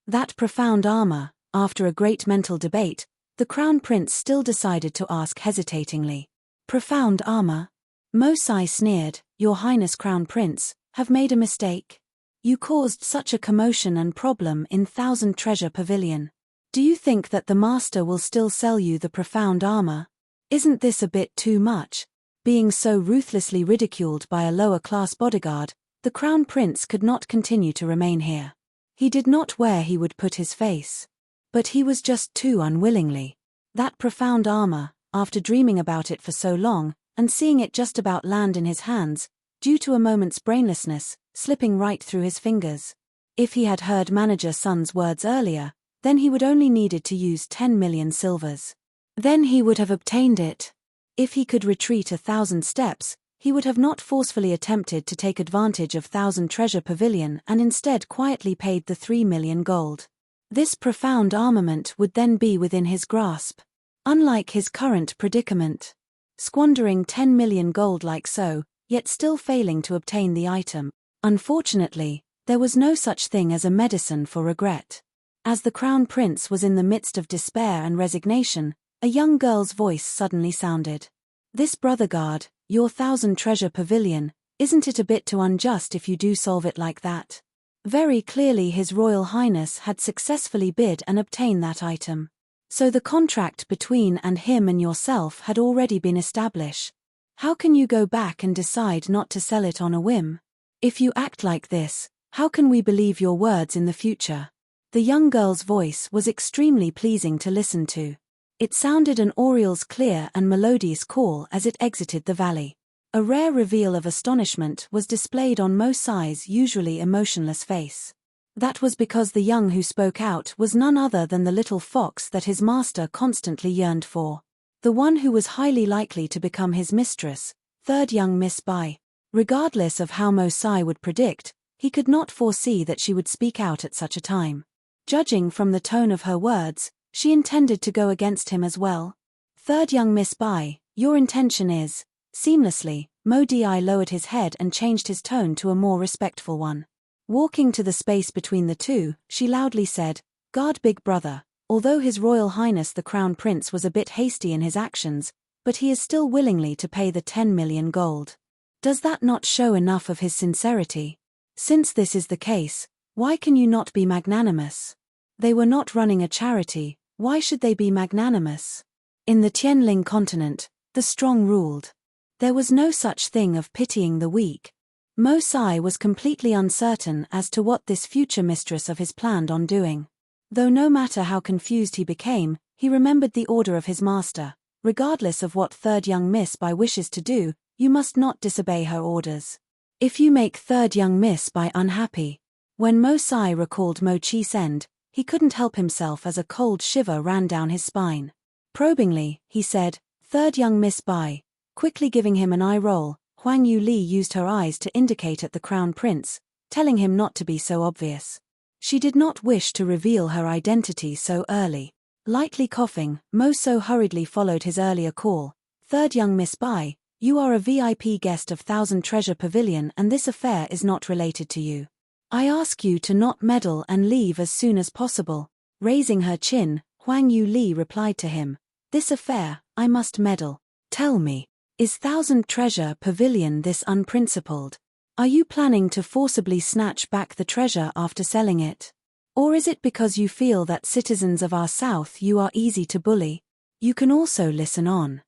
That profound armor. After a great mental debate, the Crown Prince still decided to ask hesitatingly. Profound armor? Mo Sai sneered. Your Highness Crown Prince, have made a mistake. You caused such a commotion and problem in Thousand Treasure Pavilion. Do you think that the master will still sell you the profound armor? Isn't this a bit too much? Being so ruthlessly ridiculed by a lower-class bodyguard, the Crown Prince could not continue to remain here. He did not where he would put his face. But he was just too unwillingly. That profound armor, after dreaming about it for so long, and seeing it just about land in his hands, due to a moment's brainlessness, slipping right through his fingers. If he had heard Manager Sun's words earlier, then he would only needed to use 10 million silvers. Then he would have obtained it. If he could retreat 1,000 steps, he would have not forcefully attempted to take advantage of Thousand Treasure Pavilion and instead quietly paid the 3 million gold. This profound armament would then be within his grasp. Unlike his current predicament. Squandering 10 million gold like so, yet still failing to obtain the item. Unfortunately, there was no such thing as a medicine for regret. As the Crown Prince was in the midst of despair and resignation, a young girl's voice suddenly sounded. This brother guard, your Thousand Treasure Pavilion, isn't it a bit too unjust if you do solve it like that? Very clearly His Royal Highness had successfully bid and obtained that item. So the contract between him and yourself had already been established. How can you go back and decide not to sell it on a whim? If you act like this, how can we believe your words in the future? The young girl's voice was extremely pleasing to listen to. It sounded an oriole's clear and melodious call as it exited the valley. A rare reveal of astonishment was displayed on Mo Sai's usually emotionless face. That was because the young who spoke out was none other than the little fox that his master constantly yearned for. The one who was highly likely to become his mistress, third young Miss Bai. Regardless of how Mo Sai would predict, he could not foresee that she would speak out at such a time. Judging from the tone of her words, she intended to go against him as well. Third young Miss Bai, your intention is... Seamlessly, Mo Di lowered his head and changed his tone to a more respectful one. Walking to the space between the two, she loudly said, Guard big brother, although His Royal Highness the Crown Prince was a bit hasty in his actions, but he is still willingly to pay the 10 million gold. Does that not show enough of his sincerity? Since this is the case, why can you not be magnanimous? They were not running a charity, why should they be magnanimous? In the Tianling continent, the strong ruled. There was no such thing of pitying the weak. Mo Sai was completely uncertain as to what this future mistress of his planned on doing. Though no matter how confused he became, he remembered the order of his master. Regardless of what third young Miss Bai wishes to do, you must not disobey her orders. If you make third young Miss Bai unhappy. When Mo Sai recalled Mo Chi's end, he couldn't help himself as a cold shiver ran down his spine. Probingly, he said, Third young Miss Bai. Quickly giving him an eye roll, Huang Yue Li used her eyes to indicate at the Crown Prince, telling him not to be so obvious. She did not wish to reveal her identity so early. Lightly coughing, Mo So hurriedly followed his earlier call. Third young Miss Bai, you are a VIP guest of Thousand Treasure Pavilion and this affair is not related to you. I ask you to not meddle and leave as soon as possible. Raising her chin, Huang Yue Li replied to him, This affair, I must meddle. Tell me, is Thousand Treasure Pavilion this unprincipled? Are you planning to forcibly snatch back the treasure after selling it? Or is it because you feel that citizens of our south you are easy to bully? You can also listen on.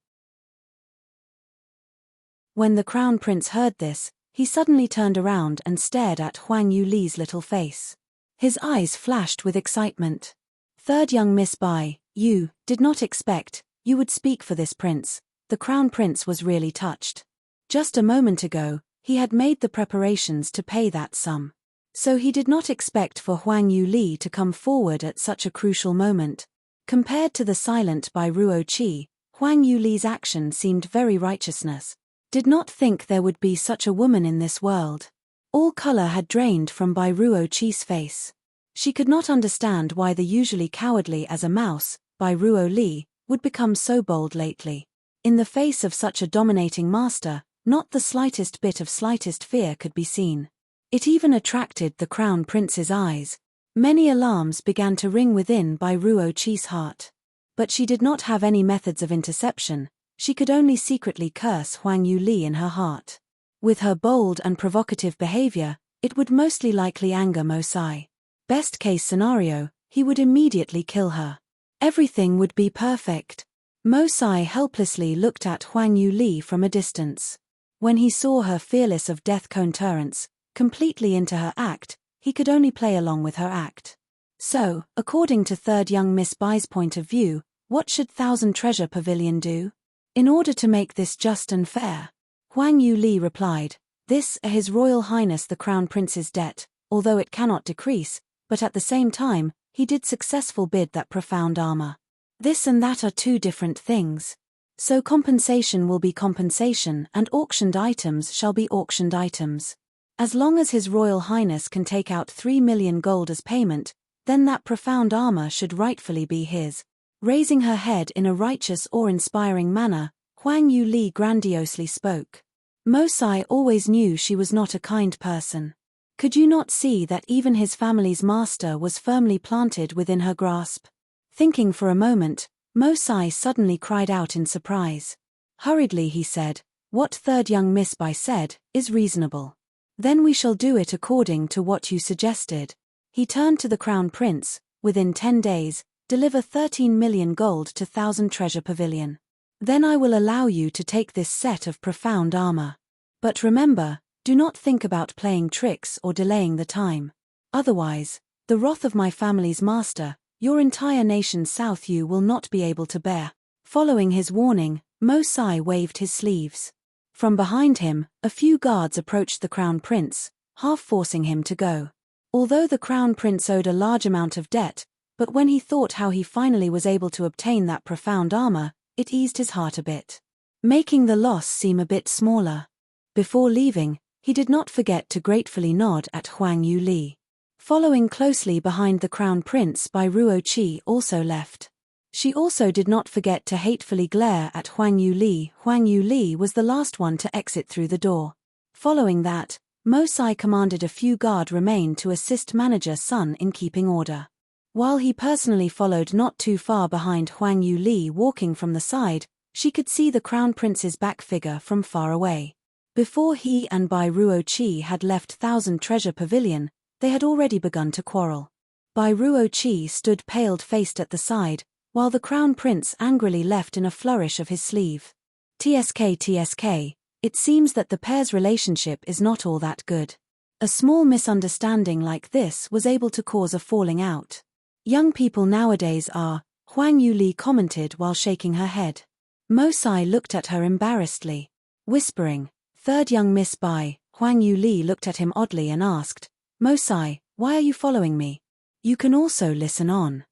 When the Crown Prince heard this, he suddenly turned around and stared at Huang Yue Li's little face. His eyes flashed with excitement. Third young Miss Bai, you did not expect you would speak for this prince. The Crown Prince was really touched. Just a moment ago, he had made the preparations to pay that sum. So he did not expect for Huang Yue Li to come forward at such a crucial moment. Compared to the silent Bai Ruo Qi, Huang Yue Li's action seemed very righteousness. Did not think there would be such a woman in this world. All color had drained from Bai Ruo Qi's face. She could not understand why the usually cowardly as a mouse, Bai Ruo Li, would become so bold lately. In the face of such a dominating master, not the slightest bit of slightest fear could be seen. It even attracted the Crown Prince's eyes. Many alarms began to ring within Bai Ruoqi's heart. But she did not have any methods of interception, she could only secretly curse Huang Yue Li in her heart. With her bold and provocative behavior, it would mostly likely anger Mo Sai. Best case scenario, he would immediately kill her. Everything would be perfect. Mo Sai helplessly looked at Huang Yue Li from a distance. When he saw her fearless of death counterance, completely into her act, he could only play along with her act. So, according to third young Miss Bai's point of view, what should Thousand Treasure Pavilion do? In order to make this just and fair, Huang Yue Li replied, this His Royal Highness the Crown Prince's debt, although it cannot decrease, but at the same time, he did successful bid that profound armor. This and that are two different things. So compensation will be compensation and auctioned items shall be auctioned items. As long as His Royal Highness can take out 3 million gold as payment, then that profound armor should rightfully be his. Raising her head in a righteous or inspiring manner, Huang Yue Li grandiosely spoke. Mo Sai always knew she was not a kind person. Could you not see that even his family's master was firmly planted within her grasp? Thinking for a moment, Mo Sai suddenly cried out in surprise. Hurriedly he said, what third young Miss Bai said, is reasonable. Then we shall do it according to what you suggested. He turned to the Crown Prince, within 10 days, deliver 13 million gold to Thousand Treasure Pavilion. Then I will allow you to take this set of profound armor. But remember, do not think about playing tricks or delaying the time. Otherwise, the wrath of my family's master, your entire nation's South you will not be able to bear. Following his warning, Mo Sai waved his sleeves. From behind him, a few guards approached the Crown Prince, half forcing him to go. Although the Crown Prince owed a large amount of debt, but when he thought how he finally was able to obtain that profound armor, it eased his heart a bit, making the loss seem a bit smaller. Before leaving, he did not forget to gratefully nod at Huang Yue Li. Following closely behind the Crown Prince Bai Ruoqi also left. She also did not forget to hatefully glare at Huang Yue Li. Huang Yue Li was the last one to exit through the door. Following that, Mo Sai commanded a few guard remain to assist Manager Sun in keeping order. While he personally followed not too far behind Huang Yue Li walking from the side, she could see the Crown Prince's back figure from far away. Before he and Bai Ruoqi had left Thousand Treasure Pavilion, they had already begun to quarrel. Bai Ruoqi stood pale-faced at the side, while the Crown Prince angrily left in a flourish of his sleeve. TSK, it seems that the pair's relationship is not all that good. A small misunderstanding like this was able to cause a falling out. Young people nowadays are, Huang Yue Li commented while shaking her head. Mo Sai looked at her embarrassedly. Whispering, third young Miss Bai, Huang Yue Li looked at him oddly and asked, Mo Sai, why are you following me? You can also listen on.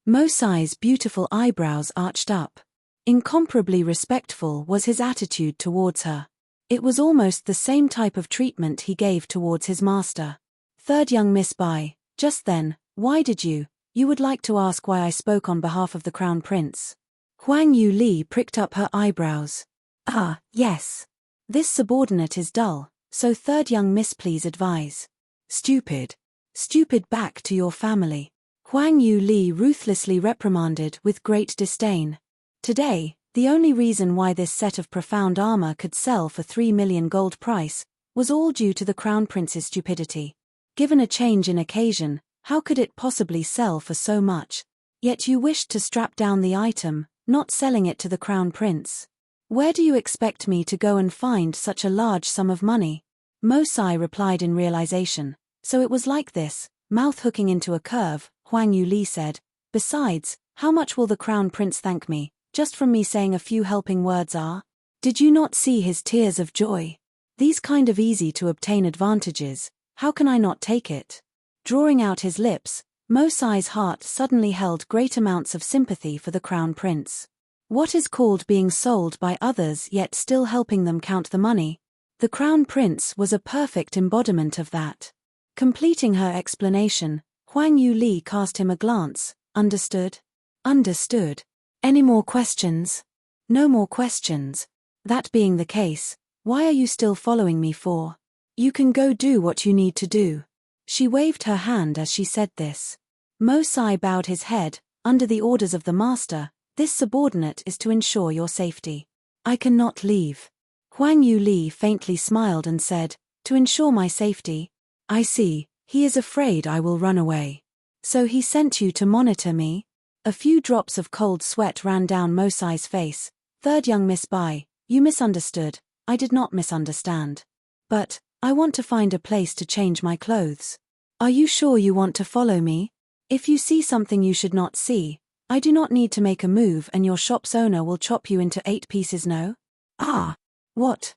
Mo Sai's beautiful eyebrows arched up. Incomparably respectful was his attitude towards her. It was almost the same type of treatment he gave towards his master. Third young Miss Bai, just then, why did you would like to ask why I spoke on behalf of the Crown Prince? Huang Yue Li pricked up her eyebrows. Ah, yes. This subordinate is dull, so third young Miss please advise. Stupid. Stupid back to your family. Huang Yue Li ruthlessly reprimanded with great disdain. Today, the only reason why this set of profound armor could sell for 3 million gold price was all due to the Crown Prince's stupidity. Given a change in occasion, how could it possibly sell for so much? Yet you wished to strap down the item, not selling it to the Crown Prince. Where do you expect me to go and find such a large sum of money? Mo Sai replied in realization. So it was like this, mouth hooking into a curve. Huang Yue Li said, besides, how much will the Crown Prince thank me, just from me saying a few helping words are? Did you not see his tears of joy? These kind of easy to obtain advantages, how can I not take it? Drawing out his lips, Mo Sai's heart suddenly held great amounts of sympathy for the Crown Prince. What is called being sold by others yet still helping them count the money? The Crown Prince was a perfect embodiment of that. Completing her explanation, Huang Yue Li cast him a glance. Understood? Understood. Any more questions? No more questions. That being the case, why are you still following me for? You can go do what you need to do. She waved her hand as she said this. Mo Sai bowed his head. Under the orders of the master, this subordinate is to ensure your safety. I cannot leave. Huang Yue Li faintly smiled and said, to ensure my safety? I see, he is afraid I will run away. So he sent you to monitor me? A few drops of cold sweat ran down Mo Sai's face. Third young Miss Bai, you misunderstood. I did not misunderstand. But, I want to find a place to change my clothes. Are you sure you want to follow me? If you see something you should not see, I do not need to make a move and your shop's owner will chop you into 8 pieces, no? Ah! What?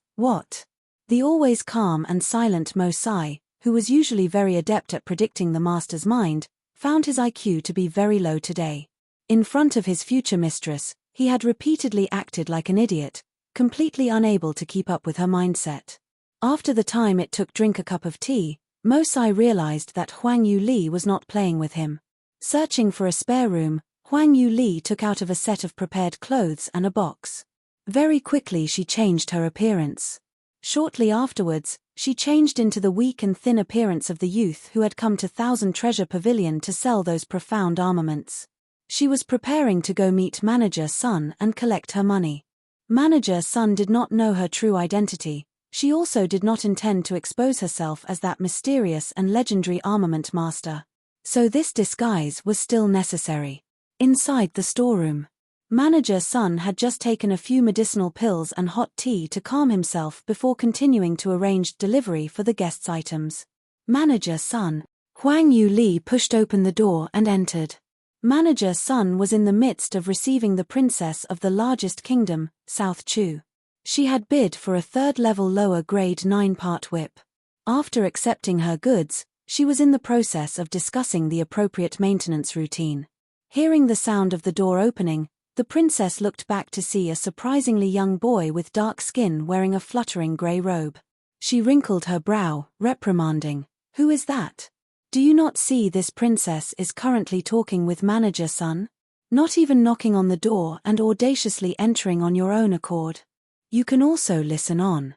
The always calm and silent Mo Sai, who was usually very adept at predicting the master's mind, found his IQ to be very low today. In front of his future mistress, he had repeatedly acted like an idiot, completely unable to keep up with her mindset. After the time it took drink a cup of tea, Mo Sai realized that Huang Yue Li was not playing with him. Searching for a spare room, Huang Yue Li took out of a set of prepared clothes and a box. Very quickly she changed her appearance. Shortly afterwards, she changed into the weak and thin appearance of the youth who had come to Thousand Treasure Pavilion to sell those profound armaments. She was preparing to go meet Manager Sun and collect her money. Manager Sun did not know her true identity. She also did not intend to expose herself as that mysterious and legendary armament master. So this disguise was still necessary. Inside the storeroom, Manager Sun had just taken a few medicinal pills and hot tea to calm himself before continuing to arrange delivery for the guests' items. Manager Sun. Huang Yue Li pushed open the door and entered. Manager Sun was in the midst of receiving the princess of the largest kingdom, South Chu. She had bid for a third-level lower grade 9-part whip. After accepting her goods, she was in the process of discussing the appropriate maintenance routine. Hearing the sound of the door opening, the princess looked back to see a surprisingly young boy with dark skin wearing a fluttering grey robe. She wrinkled her brow, reprimanding, "Who is that? Do you not see this princess is currently talking with Manager Sun? Not even knocking on the door and audaciously entering on your own accord. You can also listen on."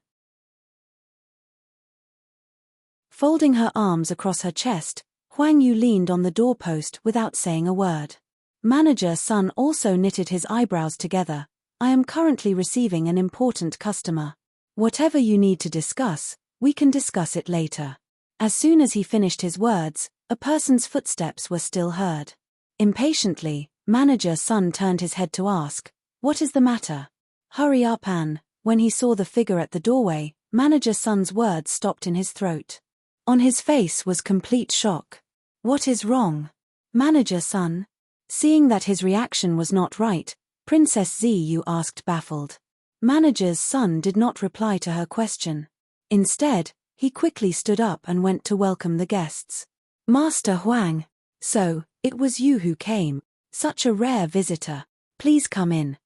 Folding her arms across her chest, Huang Yu leaned on the doorpost without saying a word. Manager Sun also knitted his eyebrows together. "I am currently receiving an important customer. Whatever you need to discuss, we can discuss it later." As soon as he finished his words, a person's footsteps were still heard. Impatiently, Manager Sun turned his head to ask, "What is the matter?" "Hurry up, Anne." When he saw the figure at the doorway, Manager Sun's words stopped in his throat. On his face was complete shock. "What is wrong, Manager Sun?" Seeing that his reaction was not right, Princess Ziyu asked baffled. Manager's son did not reply to her question. Instead, he quickly stood up and went to welcome the guests. "Master Huang, so, it was you who came. Such a rare visitor. Please come in,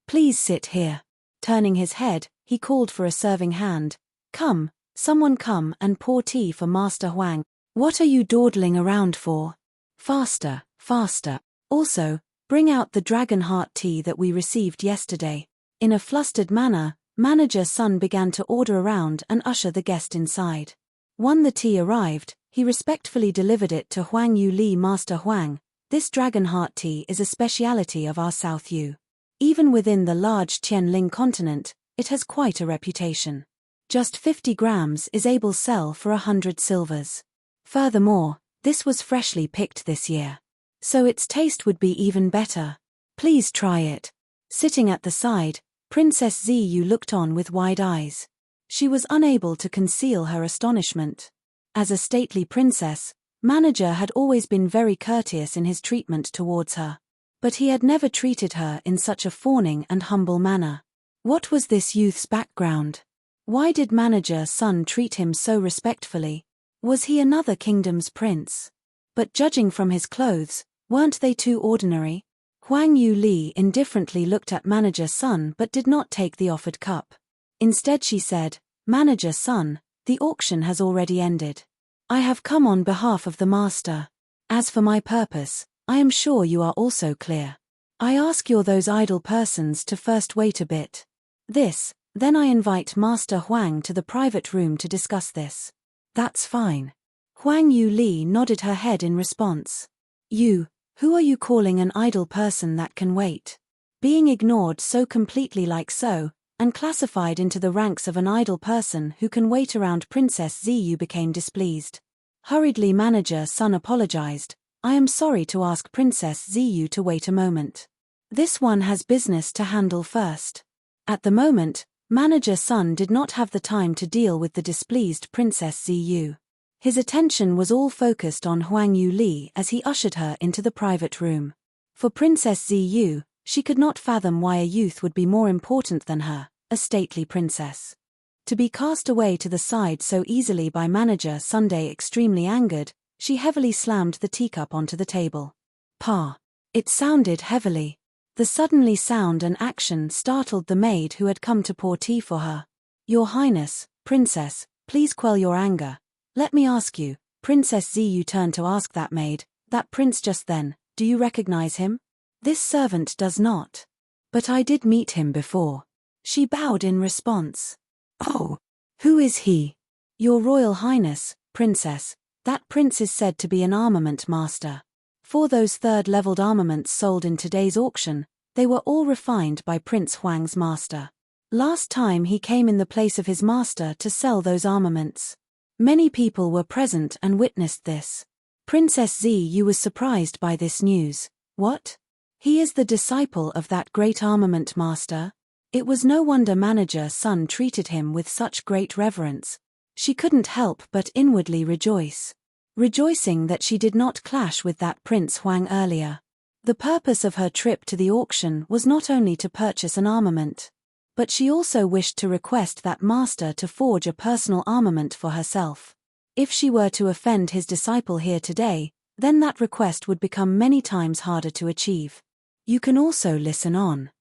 please sit here." Turning his head, he called for a serving hand. "Come, someone come and pour tea for Master Huang. What are you dawdling around for? Faster, faster. Also, bring out the dragon heart tea that we received yesterday." In a flustered manner, Manager Sun began to order around and usher the guest inside. When the tea arrived, he respectfully delivered it to Huang Yue Li. "Master Huang, this dragon heart tea is a speciality of our South Yu. Even within the large Tianling continent, it has quite a reputation. Just 50 grams is able sell for 100 silvers. Furthermore, this was freshly picked this year. So its taste would be even better. Please try it." Sitting at the side, Princess Ziyu looked on with wide eyes. She was unable to conceal her astonishment. As a stately princess, Manager had always been very courteous in his treatment towards her. But he had never treated her in such a fawning and humble manner. What was this youth's background? Why did Manager Sun treat him so respectfully? Was he another kingdom's prince? But judging from his clothes, weren't they too ordinary? Huang Yue Li indifferently looked at Manager Sun but did not take the offered cup. Instead she said, "Manager Sun, the auction has already ended. I have come on behalf of the master. As for my purpose, I am sure you are also clear. I ask those idle persons to first wait a bit." This, Then I invite Master Huang to the private room to discuss this. That's fine. Huang Yue Li nodded her head in response. Who are you calling an idle person that can wait? Being ignored so completely like so, and classified into the ranks of an idle person who can wait around Princess Ziyu became displeased. Hurriedly Manager Sun apologized. I am sorry to ask Princess Ziyu to wait a moment. This one has business to handle first. At the moment, Manager Sun did not have the time to deal with the displeased Princess Ziyu. His attention was all focused on Huang Yue Li as he ushered her into the private room. For Princess Ziyu, she could not fathom why a youth would be more important than her, a stately princess. To be cast away to the side so easily by Manager Sunday extremely angered, she heavily slammed the teacup onto the table. Pa! It sounded heavily. The suddenly sound and action startled the maid who had come to pour tea for her. Your Highness, Princess, please quell your anger. Let me ask you, Princess Ziyu turned to ask that maid, that prince just then, do you recognize him? This servant does not. But I did meet him before. She bowed in response. Oh, who is he? Your Royal Highness, Princess, that prince is said to be an armament master. For those third-leveled armaments sold in today's auction, they were all refined by Prince Huang's master. Last time he came in the place of his master to sell those armaments. Many people were present and witnessed this. Princess Ziyu was surprised by this news. What? He is the disciple of that great armament master? It was no wonder Manager Sun treated him with such great reverence. She couldn't help but inwardly rejoice. Rejoicing that she did not clash with that Prince Huang earlier. The purpose of her trip to the auction was not only to purchase an armament, but she also wished to request that master to forge a personal armament for herself. If she were to offend his disciple here today, then that request would become many times harder to achieve. You can also listen on.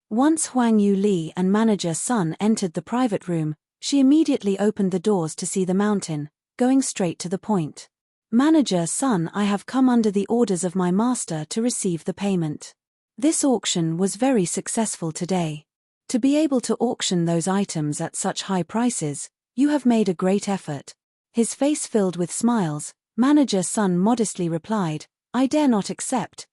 Once Huang Yue Li and Manager Sun entered the private room, she immediately opened the doors to see the mountain, going straight to the point. Manager Sun, I have come under the orders of my master to receive the payment. This auction was very successful today. To be able to auction those items at such high prices, you have made a great effort. His face filled with smiles, Manager Sun modestly replied, I dare not accept.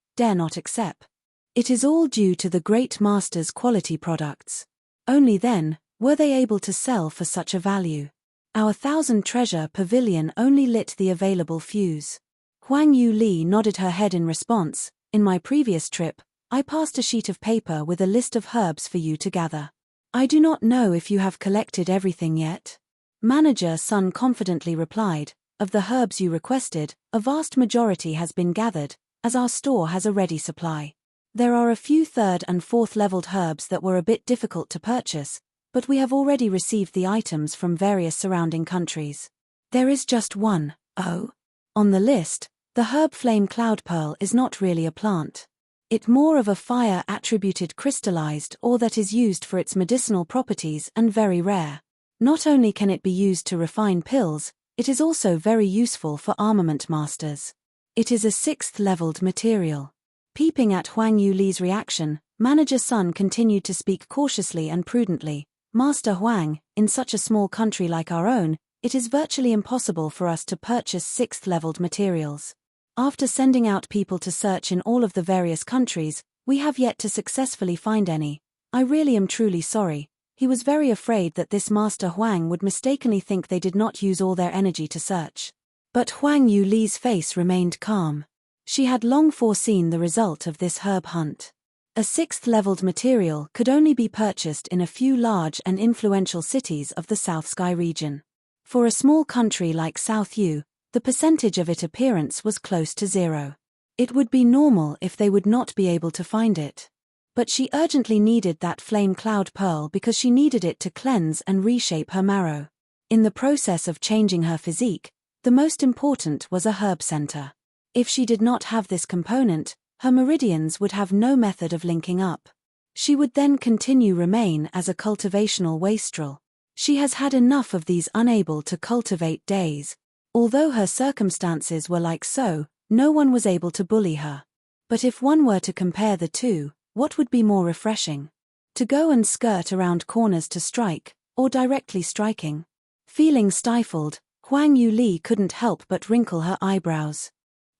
It is all due to the great master's quality products. Only then were they able to sell for such a value. Our 1,000 treasure pavilion only lit the available fuse. Huang Yue Li nodded her head in response. In my previous trip, I passed a sheet of paper with a list of herbs for you to gather. I do not know if you have collected everything yet. Manager Sun confidently replied, of the herbs you requested, a vast majority has been gathered, as our store has a ready supply. There are a few third and fourth leveled herbs that were a bit difficult to purchase, but we have already received the items from various surrounding countries. There is just one, on the list, the herb flame cloud pearl is not really a plant. It more of a fire-attributed crystallized ore that is used for its medicinal properties and very rare. Not only can it be used to refine pills, it is also very useful for armament masters. It is a 6th-leveled material. Peeping at Huang Yue Li's reaction, Manager Sun continued to speak cautiously and prudently. Master Huang, in such a small country like our own, it is virtually impossible for us to purchase 6th-leveled materials. After sending out people to search in all of the various countries, we have yet to successfully find any. I really am truly sorry. He was very afraid that this Master Huang would mistakenly think they did not use all their energy to search. But Huang Yue Li's face remained calm. She had long foreseen the result of this herb hunt. A 6th-leveled material could only be purchased in a few large and influential cities of the South Sky region. For a small country like South Yu, the percentage of its appearance was close to 0. It would be normal if they would not be able to find it. But she urgently needed that flame cloud pearl because she needed it to cleanse and reshape her marrow. In the process of changing her physique, the most important was a herb center. If she did not have this component, her meridians would have no method of linking up. She would then remain as a cultivational wastrel. She has had enough of these unable to cultivate days. Although her circumstances were like so, no one was able to bully her. But if one were to compare the two, what would be more refreshing? To go and skirt around corners to strike, or directly striking? Feeling stifled, Huang Yue Li couldn't help but wrinkle her eyebrows.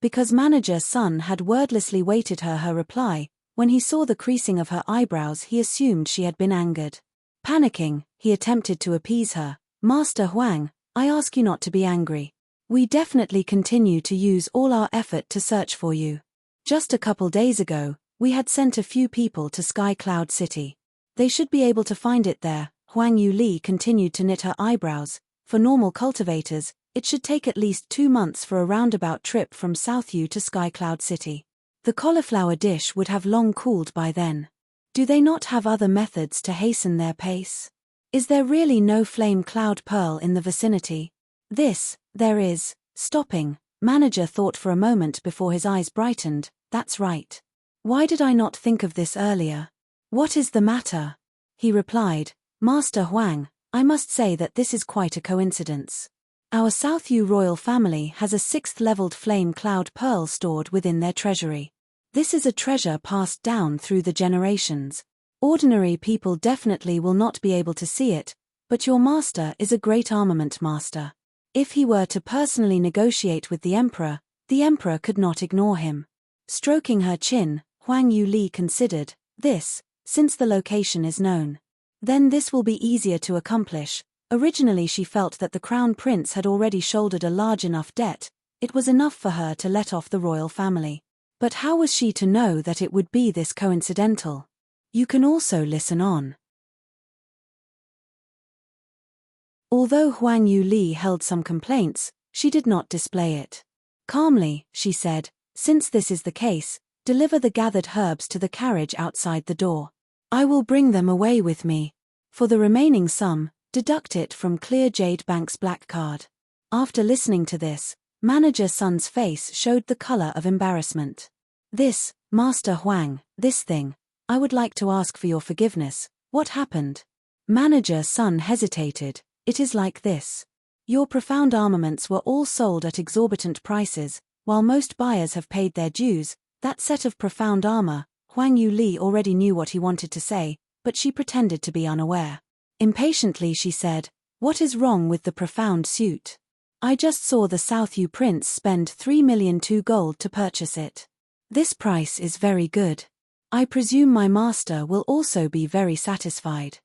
Because Manager Sun had wordlessly waited her reply, when he saw the creasing of her eyebrows he assumed she had been angered. Panicking, he attempted to appease her. Master Huang, I ask you not to be angry. We definitely continue to use all our effort to search for you. Just a couple days ago, we had sent a few people to Sky Cloud City. They should be able to find it there. Huang Yue Li continued to knit her eyebrows. For normal cultivators, it should take at least 2 months for a roundabout trip from Southview to Sky Cloud City. The cauliflower dish would have long cooled by then. Do they not have other methods to hasten their pace? Is there really no flame cloud pearl in the vicinity? There is. Stopping, Manager thought for a moment before his eyes brightened. That's right. Why did I not think of this earlier? What is the matter? He replied, Master Huang, I must say that this is quite a coincidence. Our Southview royal family has a 6th-leveled flame cloud pearl stored within their treasury. This is a treasure passed down through the generations. Ordinary people definitely will not be able to see it, but your master is a great armament master. If he were to personally negotiate with the emperor could not ignore him. Stroking her chin, Huang Yue Li considered, since the location is known. Then this will be easier to accomplish. Originally she felt that the crown prince had already shouldered a large enough debt, it was enough for her to let off the royal family. But how was she to know that it would be this coincidental? You can also listen on. Although Huang Yue Li held some complaints, she did not display it. Calmly, she said, since this is the case, deliver the gathered herbs to the carriage outside the door. I will bring them away with me. For the remaining sum, deduct it from Clear Jade Bank's black card. After listening to this, Manager Sun's face showed the color of embarrassment. Master Huang, this thing. I would like to ask for your forgiveness. What happened? Manager Sun hesitated. It is like this. Your profound armaments were all sold at exorbitant prices, while most buyers have paid their dues. That set of profound armor, Huang Yue Li already knew what he wanted to say, but she pretended to be unaware. Impatiently she said, what is wrong with the profound suit? I just saw the Southview prince spend 3,000,002 gold to purchase it. This price is very good. I presume my master will also be very satisfied.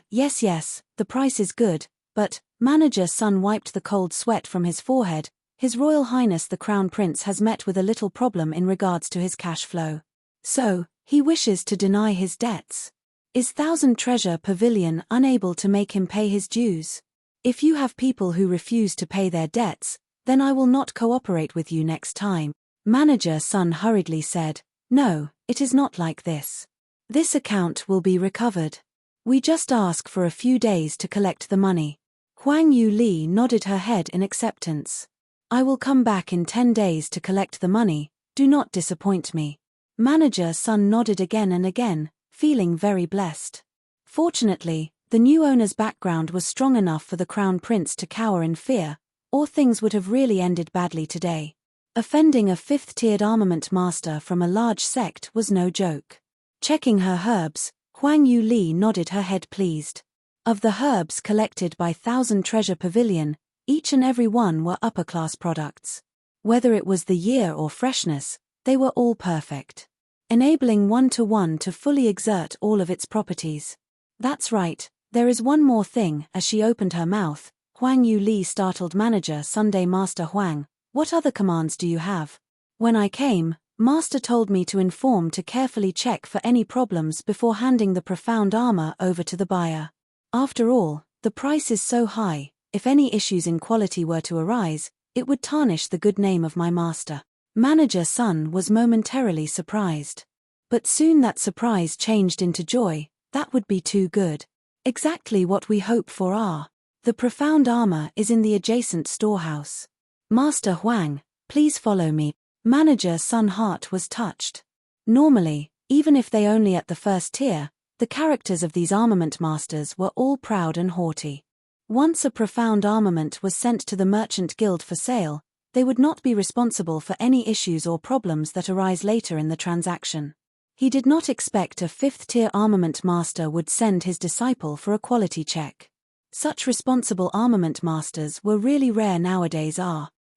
Yes, the price is good, but, Manager Sun wiped the cold sweat from his forehead. His Royal Highness the Crown Prince has met with a little problem in regards to his cash flow. So, he wishes to deny his debts. Is Thousand Treasure Pavilion unable to make him pay his dues? If you have people who refuse to pay their debts, then I will not cooperate with you next time. Manager Sun hurriedly said, no, it is not like this. This account will be recovered. We just ask for a few days to collect the money. Huang Yue Li nodded her head in acceptance. I will come back in 10 days to collect the money, do not disappoint me. Manager Sun nodded again and again, feeling very blessed. Fortunately, the new owner's background was strong enough for the Crown Prince to cower in fear, or things would have really ended badly today. Offending a 5th-tiered armament master from a large sect was no joke. Checking her herbs, Huang Yue Li nodded her head pleased. Of the herbs collected by Thousand Treasure Pavilion, each and every one were upper-class products. Whether it was the year or freshness, they were all perfect, enabling one-to-one to fully exert all of its properties. That's right, there is one more thing. As she opened her mouth, Huang Yue Li startled Manager Sunday. Master Huang, what other commands do you have? When I came, Master told me to inform to carefully check for any problems before handing the profound armor over to the buyer. After all, the price is so high, if any issues in quality were to arise, it would tarnish the good name of my master. Manager Sun was momentarily surprised. But soon that surprise changed into joy. That would be too good. Exactly what we hope for. The profound armor is in the adjacent storehouse. Master Huang, please follow me. Manager Sun's heart was touched. Normally, even if they only at the first tier, the characters of these armament masters were all proud and haughty. Once a profound armament was sent to the Merchant Guild for sale, they would not be responsible for any issues or problems that arise later in the transaction. He did not expect a fifth-tier armament master would send his disciple for a quality check. Such responsible armament masters were really rare nowadays.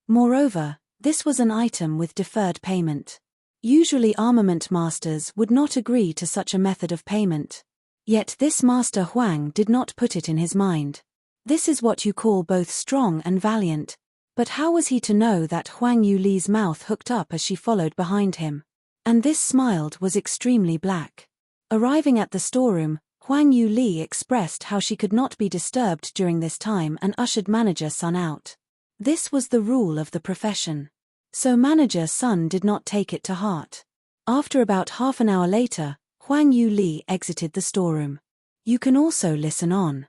Moreover, this was an item with deferred payment. Usually armament masters would not agree to such a method of payment. Yet this Master Huang did not put it in his mind. This is what you call both strong and valiant. But how was he to know that Huang Yue Li's mouth hooked up as she followed behind him? And this smiled was extremely black. Arriving at the storeroom, Huang Yue Li expressed how she could not be disturbed during this time and ushered Manager Sun out. This was the rule of the profession. So Manager Sun did not take it to heart. After about half an hour later, Huang Yue Li exited the storeroom. You can also listen on.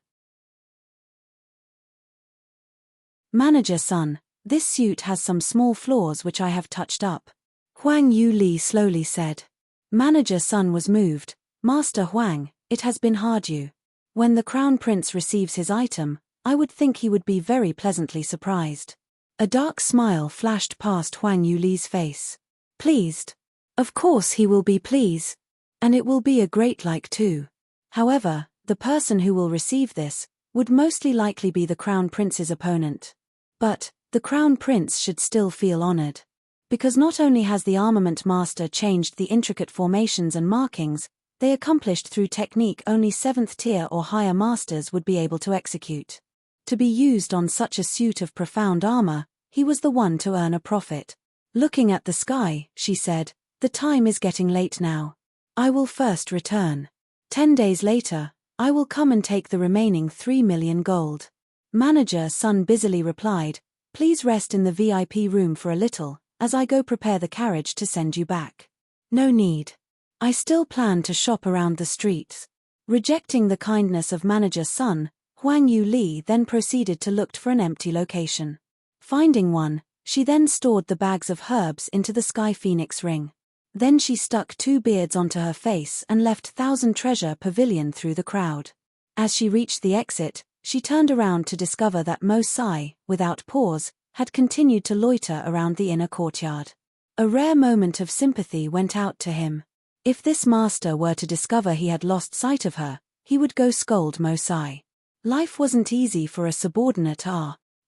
Manager Sun, this suit has some small flaws which I have touched up. Huang Yue Li slowly said. Manager Sun was moved. Master Huang, it has been hard you. When the Crown Prince receives his item, I would think he would be very pleasantly surprised. A dark smile flashed past Huang Yue Li's face. Pleased? Of course he will be pleased. And it will be a great like too. However, the person who will receive this would mostly likely be the Crown Prince's opponent. But the Crown Prince should still feel honored. Because not only has the armament master changed the intricate formations and markings, they accomplished through technique only 7th tier or higher masters would be able to execute. To be used on such a suit of profound armor, he was the one to earn a profit. Looking at the sky, she said, the time is getting late now. I will first return. 10 days later, I will come and take the remaining 3 million gold. Manager Sun busily replied, please rest in the VIP room for a little, as I go prepare the carriage to send you back. No need. I still plan to shop around the streets. Rejecting the kindness of Manager Sun, Huang Yue Li then proceeded to look for an empty location. Finding one, she then stored the bags of herbs into the Sky Phoenix ring. Then she stuck 2 beards onto her face and left 1,000 treasure pavilion through the crowd. As she reached the exit, she turned around to discover that Mo Sai, without pause, had continued to loiter around the inner courtyard. A rare moment of sympathy went out to him. If this master were to discover he had lost sight of her, he would go scold Mo Sai. Life wasn't easy for a subordinate.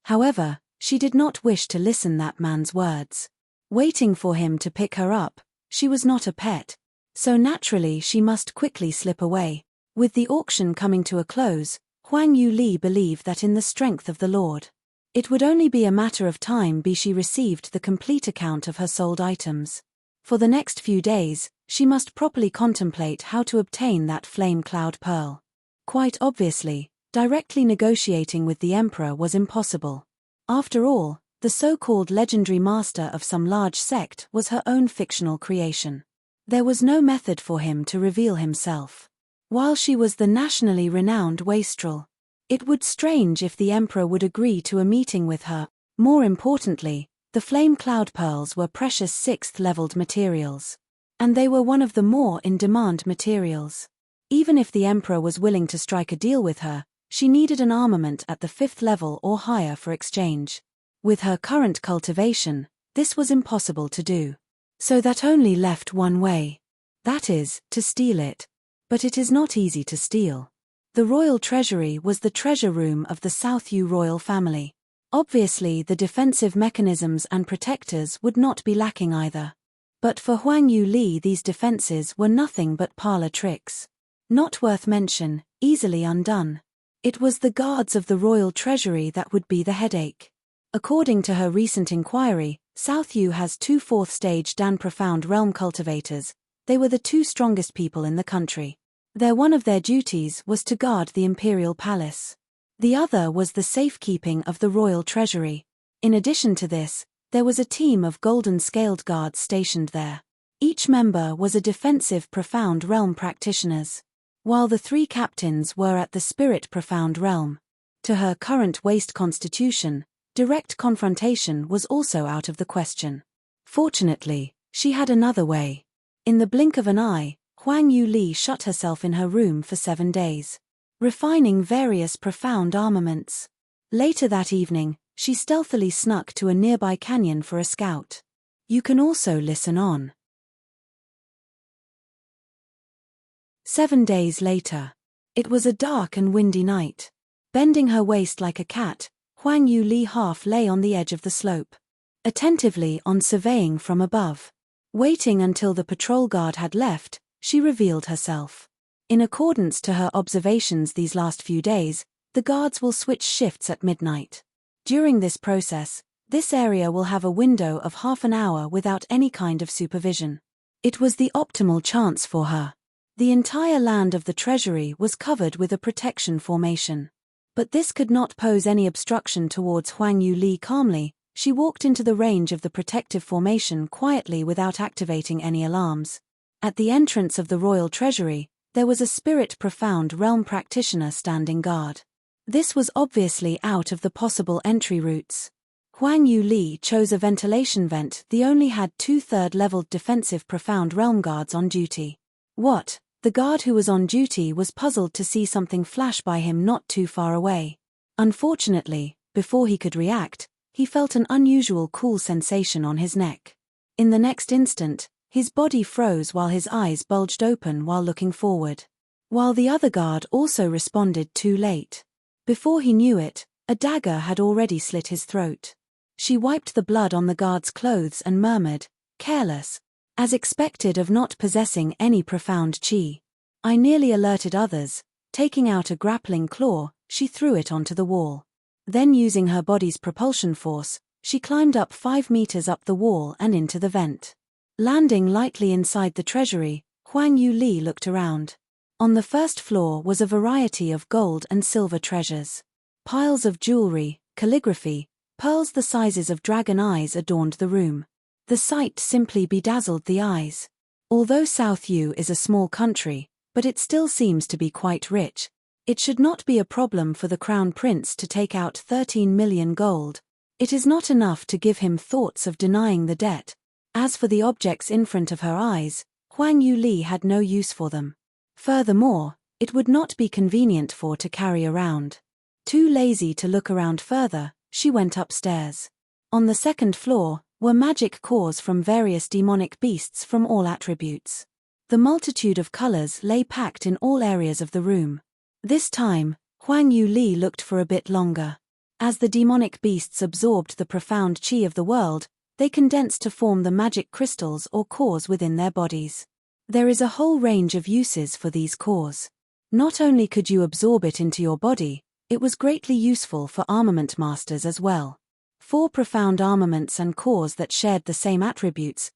However, she did not wish to listen that man's words. Waiting for him to pick her up, she was not a pet. So naturally she must quickly slip away. With the auction coming to a close, Huang Yue Li believed that in the strength of the Lord, it would only be a matter of time be she received the complete account of her sold items. For the next few days, she must properly contemplate how to obtain that flame cloud pearl. Quite obviously, directly negotiating with the emperor was impossible. After all, the so-called legendary master of some large sect was her own fictional creation. There was no method for him to reveal himself. While she was the nationally renowned wastrel, it would strange if the emperor would agree to a meeting with her. More importantly, the flame cloud pearls were precious 6th-leveled materials. And they were one of the more in-demand materials. Even if the emperor was willing to strike a deal with her, she needed an armament at the 5th level or higher for exchange. With her current cultivation, this was impossible to do. So that only left one way. That is, to steal it. But it is not easy to steal. The royal treasury was the treasure room of the South Yu royal family. Obviously the defensive mechanisms and protectors would not be lacking either. But for Huang Yue Li these defenses were nothing but parlor tricks. Not worth mention, easily undone. It was the guards of the royal treasury that would be the headache. According to her recent inquiry, South Yu has 2 4th-stage Dan Profound Realm cultivators. They were the 2 strongest people in the country. One of their duties was to guard the imperial palace. The other was the safekeeping of the royal treasury. In addition to this, there was a team of golden scaled guards stationed there. Each member was a defensive Profound Realm practitioners, while the 3 captains were at the spirit Profound Realm. To her current waste constitution, direct confrontation was also out of the question. Fortunately, she had another way. In the blink of an eye, Huang Yue Li shut herself in her room for 7 days, refining various profound armaments. Later that evening, she stealthily snuck to a nearby canyon for a scout. You can also listen on. 7 days later. It was a dark and windy night. Bending her waist like a cat, Huang Yue Li half lay on the edge of the slope, attentively surveying from above. Waiting until the patrol guard had left, she revealed herself. In accordance to her observations these last few days, the guards will switch shifts at midnight. During this process, this area will have a window of half an hour without any kind of supervision. It was the optimal chance for her. The entire land of the Treasury was covered with a protection formation. But this could not pose any obstruction towards Huang Yue Li. Calmly, she walked into the range of the protective formation quietly without activating any alarms. At the entrance of the Royal Treasury, there was a spirit profound realm practitioner standing guard. This was obviously out of the possible entry routes. Huang Yue Li chose a ventilation vent. They only had 2/3 leveled defensive profound realm guards on duty. What? The guard who was on duty was puzzled to see something flash by him not too far away. Unfortunately, before he could react, he felt an unusual cool sensation on his neck. In the next instant, his body froze while his eyes bulged open while looking forward. While the other guard also responded too late. Before he knew it, a dagger had already slit his throat. She wiped the blood on the guard's clothes and murmured, careless, as expected of not possessing any profound chi. I nearly alerted others. Taking out a grappling claw, she threw it onto the wall. Then using her body's propulsion force, she climbed up 5 meters up the wall and into the vent. Landing lightly inside the treasury, Huang Yue Li looked around. On the first floor was a variety of gold and silver treasures. Piles of jewelry, calligraphy, pearls the sizes of dragon eyes adorned the room. The sight simply bedazzled the eyes. Although South Yu is a small country, but it still seems to be quite rich. It should not be a problem for the crown prince to take out 13 million gold. It is not enough to give him thoughts of denying the debt. As for the objects in front of her eyes, Huang Yue Li had no use for them. Furthermore, it would not be convenient for to carry around. Too lazy to look around further, she went upstairs. On the second floor were magic cores from various demonic beasts from all attributes. The multitude of colors lay packed in all areas of the room. This time, Huang Yue Li looked for a bit longer. As the demonic beasts absorbed the profound chi of the world, they condensed to form the magic crystals or cores within their bodies. There is a whole range of uses for these cores. Not only could you absorb it into your body, it was greatly useful for armament masters as well. 4 profound armaments and cores that shared the same attributes,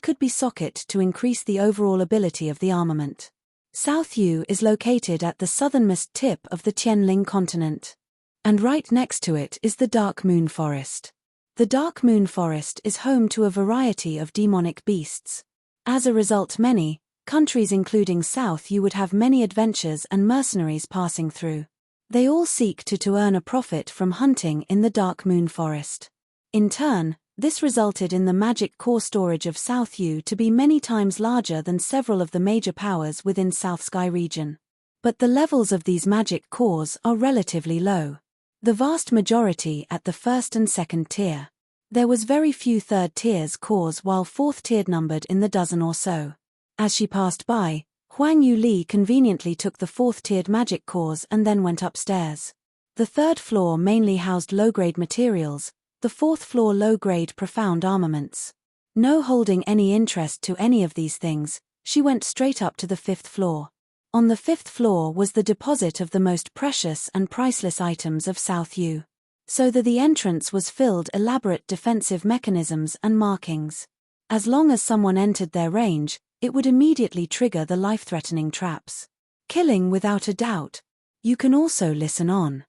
could be socket to increase the overall ability of the armament. South Yu is located at the southernmost tip of the Tianling continent. And right next to it is the Dark Moon Forest. The Dark Moon Forest is home to a variety of demonic beasts. As a result, many countries including South Yu would have many adventurers and mercenaries passing through. They all seek to earn a profit from hunting in the Dark Moon Forest. In turn, this resulted in the magic core storage of South Yu to be many times larger than several of the major powers within South Sky region. But the levels of these magic cores are relatively low. The vast majority at the first and second tier. There was very few third tiers cores while fourth tiered numbered in the dozen or so. As she passed by, Huang Yue Li conveniently took the 4th-tiered magic cores and then went upstairs. The 3rd floor mainly housed low-grade materials, the 4th floor low-grade profound armaments. No holding any interest to any of these things, she went straight up to the 5th floor. On the 5th floor was the deposit of the most precious and priceless items of South Yu. So that the entrance was filled elaborate defensive mechanisms and markings. As long as someone entered their range, it would immediately trigger the life-threatening traps. Killing without a doubt. You can also listen on.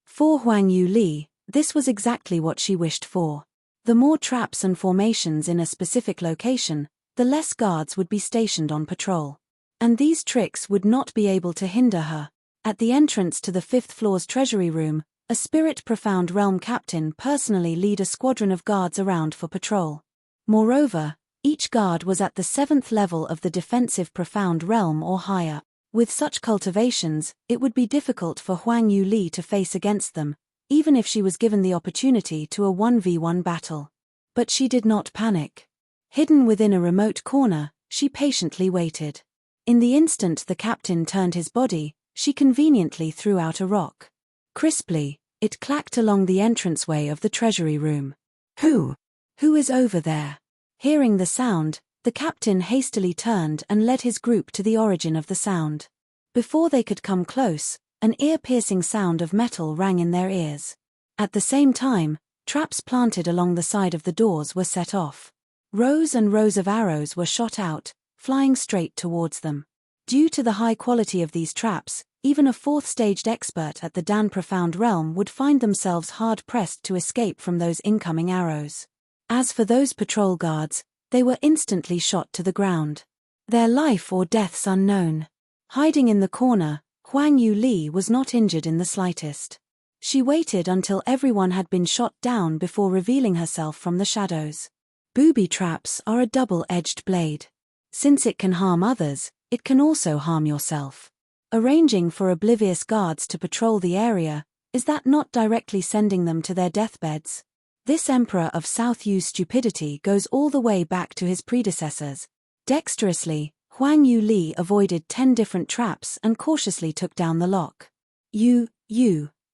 For Huang Yue Li, this was exactly what she wished for. The more traps and formations in a specific location, the less guards would be stationed on patrol. And these tricks would not be able to hinder her. At the entrance to the 5th floor's treasury room, a spirit profound realm captain personally lead a squadron of guards around for patrol. Moreover, each guard was at the 7th level of the defensive profound realm or higher. With such cultivations, it would be difficult for Huang Yue Li to face against them, even if she was given the opportunity to a 1v1 battle. But she did not panic. Hidden within a remote corner, she patiently waited. In the instant the captain turned his body, she conveniently threw out a rock. Crisply, it clacked along the entranceway of the treasury room. Who is over there? Hearing the sound, the captain hastily turned and led his group to the origin of the sound. Before they could come close, an ear-piercing sound of metal rang in their ears. At the same time, traps planted along the side of the doors were set off. Rows and rows of arrows were shot out, flying straight towards them. Due to the high quality of these traps, even a fourth-staged expert at the Dan Profound realm would find themselves hard-pressed to escape from those incoming arrows. As for those patrol guards, they were instantly shot to the ground. Their life or deaths unknown. Hiding in the corner, Huang Yue Li was not injured in the slightest. She waited until everyone had been shot down before revealing herself from the shadows. Booby traps are a double-edged blade. Since it can harm others, it can also harm yourself. Arranging for oblivious guards to patrol the area, is that not directly sending them to their deathbeds? This emperor of South Yu's stupidity goes all the way back to his predecessors. Dexterously, Huang Yue Li avoided 10 different traps and cautiously took down the lock. You,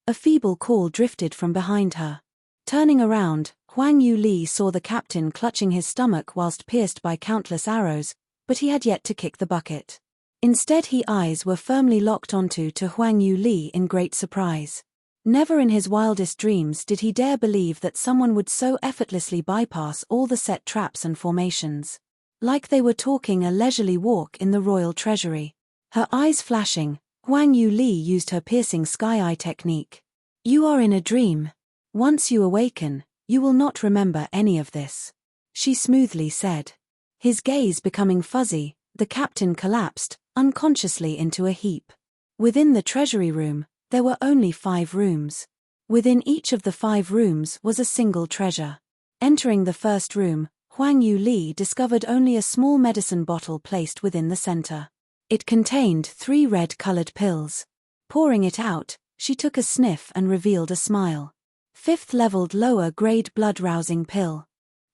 a feeble call drifted from behind her. Turning around, Huang Yue Li saw the captain clutching his stomach whilst pierced by countless arrows, but he had yet to kick the bucket. Instead, his eyes were firmly locked onto Huang Yue Li in great surprise. Never in his wildest dreams did he dare believe that someone would so effortlessly bypass all the set traps and formations. Like they were talking a leisurely walk in the royal treasury. Her eyes flashing, Huang Yue Li used her piercing sky-eye technique. You are in a dream. Once you awaken, you will not remember any of this, she smoothly said. His gaze becoming fuzzy, the captain collapsed, unconsciously into a heap. Within the treasury room, there were only 5 rooms. Within each of the 5 rooms was a single treasure. Entering the first room, Huang Yue Li discovered only a small medicine bottle placed within the center. It contained 3 red-colored pills. Pouring it out, she took a sniff and revealed a smile. 5th-leveled lower-grade blood-rousing pill.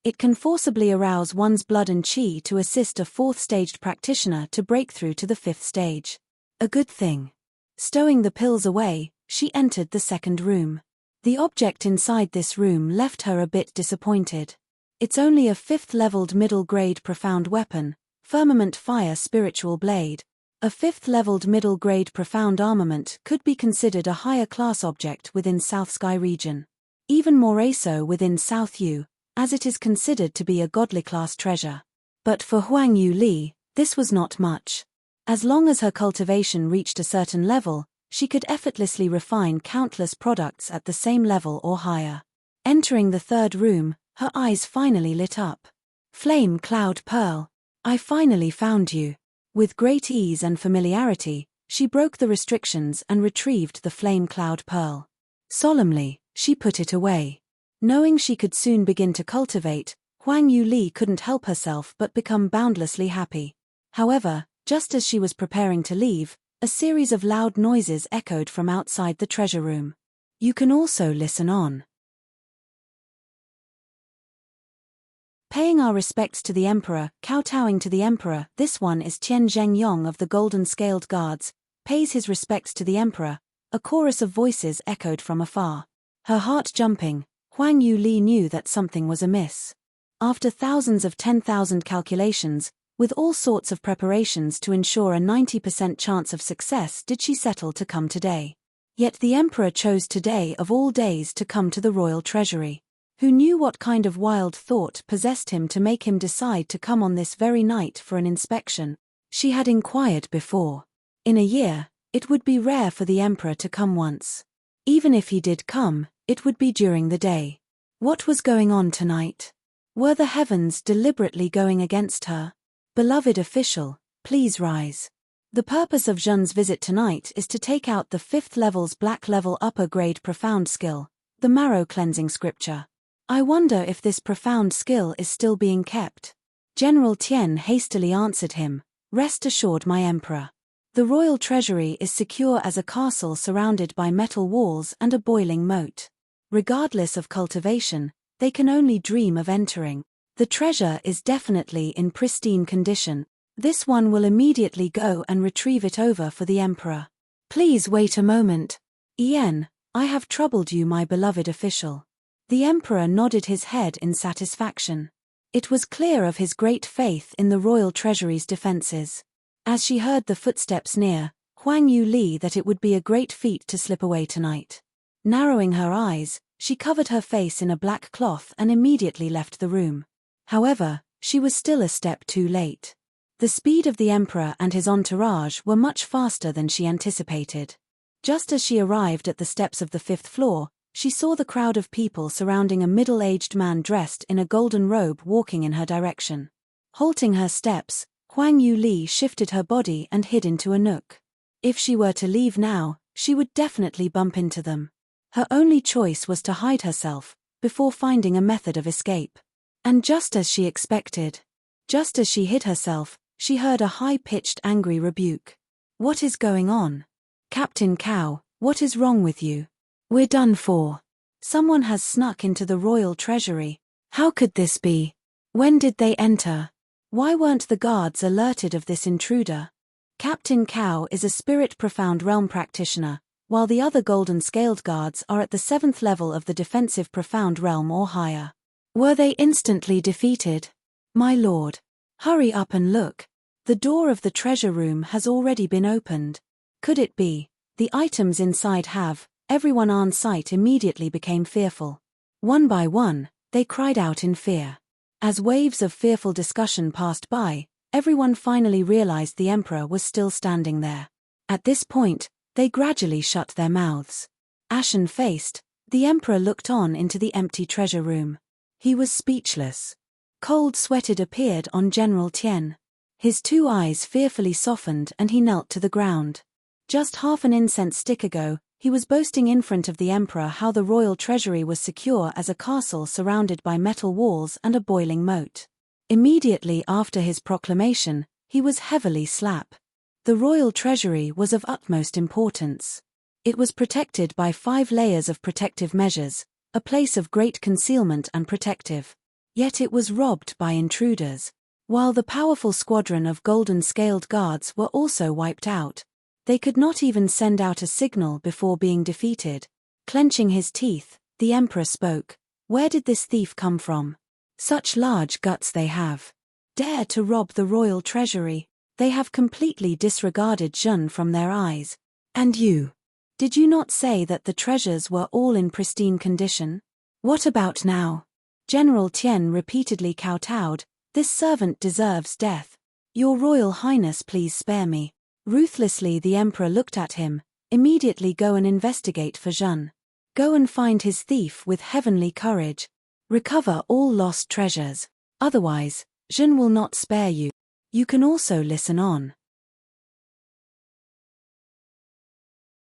It can forcibly arouse one's blood and qi to assist a 4th-staged practitioner to break through to the 5th stage. A good thing. Stowing the pills away, she entered the second room. The object inside this room left her a bit disappointed. It's only a 5th-leveled middle-grade profound weapon, Firmament Fire Spiritual Blade. A 5th-leveled middle-grade profound armament could be considered a higher-class object within South Sky region. Even more so within South Yu, as it is considered to be a godly-class treasure. But for Huang Yue Li, this was not much. As long as her cultivation reached a certain level, she could effortlessly refine countless products at the same level or higher. Entering the third room, her eyes finally lit up. Flame Cloud Pearl. I finally found you. With great ease and familiarity, she broke the restrictions and retrieved the Flame Cloud Pearl. Solemnly, she put it away. Knowing she could soon begin to cultivate, Huang Yue Li couldn't help herself but become boundlessly happy. However, just as she was preparing to leave, a series of loud noises echoed from outside the treasure room. You can also listen on. Paying our respects to the Emperor, kowtowing to the Emperor. This one is Tian Zhengyong of the Golden Scaled Guards, pays his respects to the Emperor. A chorus of voices echoed from afar. Her heart jumping, Huang Yue Li knew that something was amiss. After thousands of 10,000 calculations, with all sorts of preparations to ensure a 90% chance of success, did she settle to come today. Yet the Emperor chose today of all days to come to the royal treasury. Who knew what kind of wild thought possessed him to make him decide to come on this very night for an inspection? She had inquired before. In a year, it would be rare for the Emperor to come once. Even if he did come, it would be during the day. What was going on tonight? Were the heavens deliberately going against her? Beloved official, please rise. The purpose of Zhen's visit tonight is to take out the 5th level's black level upper grade profound skill, the marrow cleansing scripture. I wonder if this profound skill is still being kept. General Tian hastily answered him, rest assured my emperor. The royal treasury is secure as a castle surrounded by metal walls and a boiling moat. Regardless of cultivation, they can only dream of entering. The treasure is definitely in pristine condition. This one will immediately go and retrieve it over for the emperor. Please wait a moment. Yen, I have troubled you, my beloved official. The emperor nodded his head in satisfaction. It was clear of his great faith in the royal treasury's defenses. As she heard the footsteps near, Huang Yue Li that it would be a great feat to slip away tonight. Narrowing her eyes, she covered her face in a black cloth and immediately left the room. However, she was still a step too late. The speed of the emperor and his entourage were much faster than she anticipated. Just as she arrived at the steps of the 5th floor, she saw the crowd of people surrounding a middle-aged man dressed in a golden robe walking in her direction. Halting her steps, Huang Yue Li shifted her body and hid into a nook. If she were to leave now, she would definitely bump into them. Her only choice was to hide herself, before finding a method of escape. And just as she expected, just as she hid herself, she heard a high-pitched angry rebuke. What is going on? Captain Cow, what is wrong with you? We're done for. Someone has snuck into the royal treasury. How could this be? When did they enter? Why weren't the guards alerted of this intruder? Captain Cow is a spirit profound realm practitioner, while the other golden-scaled guards are at the 7th level of the defensive profound realm or higher. Were they instantly defeated? My lord, hurry up and look. The door of the treasure room has already been opened. Could it be? The items inside have. Everyone on site immediately became fearful. One by one, they cried out in fear. As waves of fearful discussion passed by, everyone finally realized the emperor was still standing there. At this point, they gradually shut their mouths. Ashen-faced, the emperor looked on into the empty treasure room. He was speechless. Cold sweated appeared on General Tian. His 2 eyes fearfully softened and he knelt to the ground. Just half an incense stick ago, he was boasting in front of the emperor how the royal treasury was secure as a castle surrounded by metal walls and a boiling moat. Immediately after his proclamation, he was heavily slapped. The royal treasury was of utmost importance. It was protected by 5 layers of protective measures, a place of great concealment and protective. Yet it was robbed by intruders. While the powerful squadron of golden-scaled guards were also wiped out, they could not even send out a signal before being defeated. Clenching his teeth, the emperor spoke. Where did this thief come from? Such large guts they have. Dare to rob the royal treasury. They have completely disregarded Zhen from their eyes. And you? Did you not say that the treasures were all in pristine condition? What about now? General Tian repeatedly kowtowed. This servant deserves death. Your Royal Highness, please spare me. Ruthlessly the emperor looked at him. Immediately go and investigate for Zhen. Go and find his thief with heavenly courage. Recover all lost treasures. Otherwise, Zhen will not spare you. You can also listen on.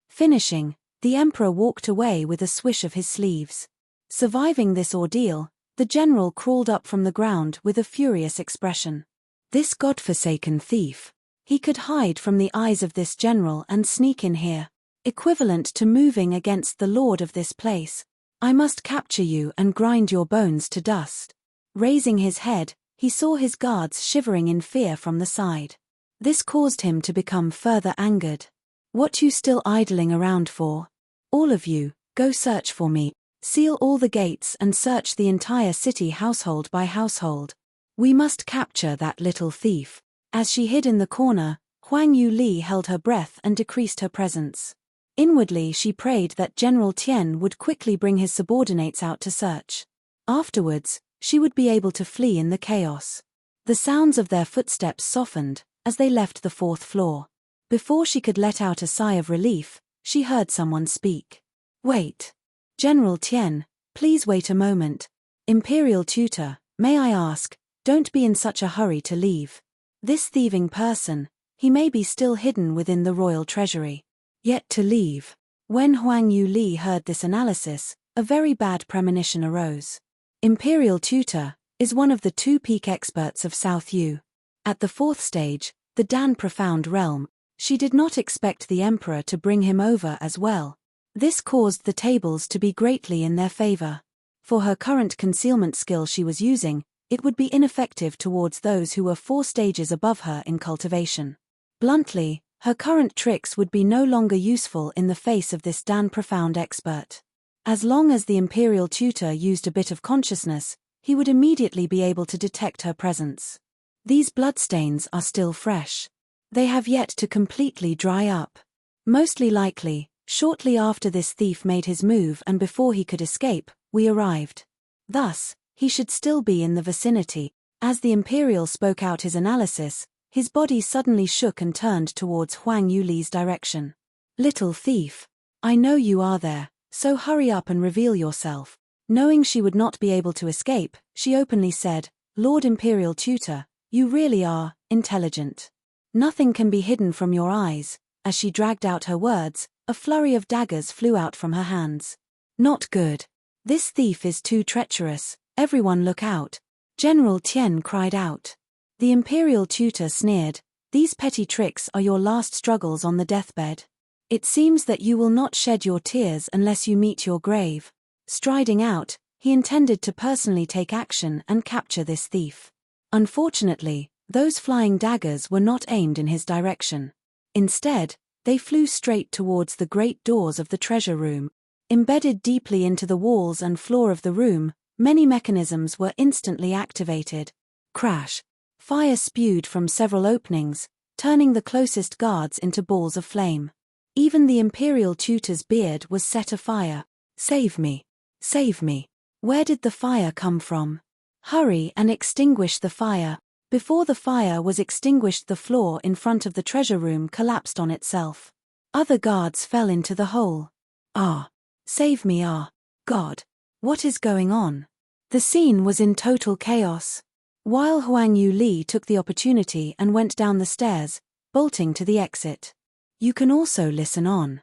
Finishing, the emperor walked away with a swish of his sleeves. Surviving this ordeal, the general crawled up from the ground with a furious expression. This godforsaken thief. He could hide from the eyes of this general and sneak in here. Equivalent to moving against the lord of this place. I must capture you and grind your bones to dust. Raising his head, he saw his guards shivering in fear from the side. This caused him to become further angered. What you still idling around for? All of you, go search for me. Seal all the gates and search the entire city household by household. We must capture that little thief. As she hid in the corner, Huang Yue Li held her breath and decreased her presence. Inwardly she prayed that General Tian would quickly bring his subordinates out to search. Afterwards, she would be able to flee in the chaos. The sounds of their footsteps softened as they left the 4th floor. Before she could let out a sigh of relief, she heard someone speak. Wait. General Tian, please wait a moment. Imperial tutor, may I ask, don't be in such a hurry to leave. This thieving person, he may be still hidden within the royal treasury. Yet to leave. When Huang Yue Li heard this analysis, a very bad premonition arose. Imperial tutor is one of the 2 peak experts of South Yu. At the 4th stage, the Dan Profound Realm, she did not expect the emperor to bring him over as well. This caused the tables to be greatly in their favor. For her current concealment skill she was using, it would be ineffective towards those who were 4 stages above her in cultivation. Bluntly, her current tricks would be no longer useful in the face of this profound expert. As long as the imperial tutor used a bit of consciousness, he would immediately be able to detect her presence. These bloodstains are still fresh. They have yet to completely dry up. Mostly likely, shortly after this thief made his move and before he could escape, we arrived. Thus, he should still be in the vicinity. As the imperial spoke out his analysis, his body suddenly shook and turned towards Huang Yue Li's direction. "Little thief. I know you are there, so hurry up and reveal yourself." Knowing she would not be able to escape, she openly said, "Lord Imperial Tutor, you really are intelligent. Nothing can be hidden from your eyes." As she dragged out her words, a flurry of daggers flew out from her hands. "Not good. This thief is too treacherous. Everyone look out." General Tian cried out. The imperial tutor sneered, "These petty tricks are your last struggles on the deathbed. It seems that you will not shed your tears unless you meet your grave." Striding out, he intended to personally take action and capture this thief. Unfortunately, those flying daggers were not aimed in his direction. Instead, they flew straight towards the great doors of the treasure room. Embedded deeply into the walls and floor of the room, many mechanisms were instantly activated. Crash! Fire spewed from several openings, turning the closest guards into balls of flame. Even the imperial tutor's beard was set afire. "Save me! Save me! Where did the fire come from? Hurry and extinguish the fire." Before the fire was extinguished, the floor in front of the treasure room collapsed on itself. Other guards fell into the hole. "Ah! Save me, ah! God! What is going on?" The scene was in total chaos. While Huang Yue Li took the opportunity and went down the stairs, bolting to the exit. You can also listen on.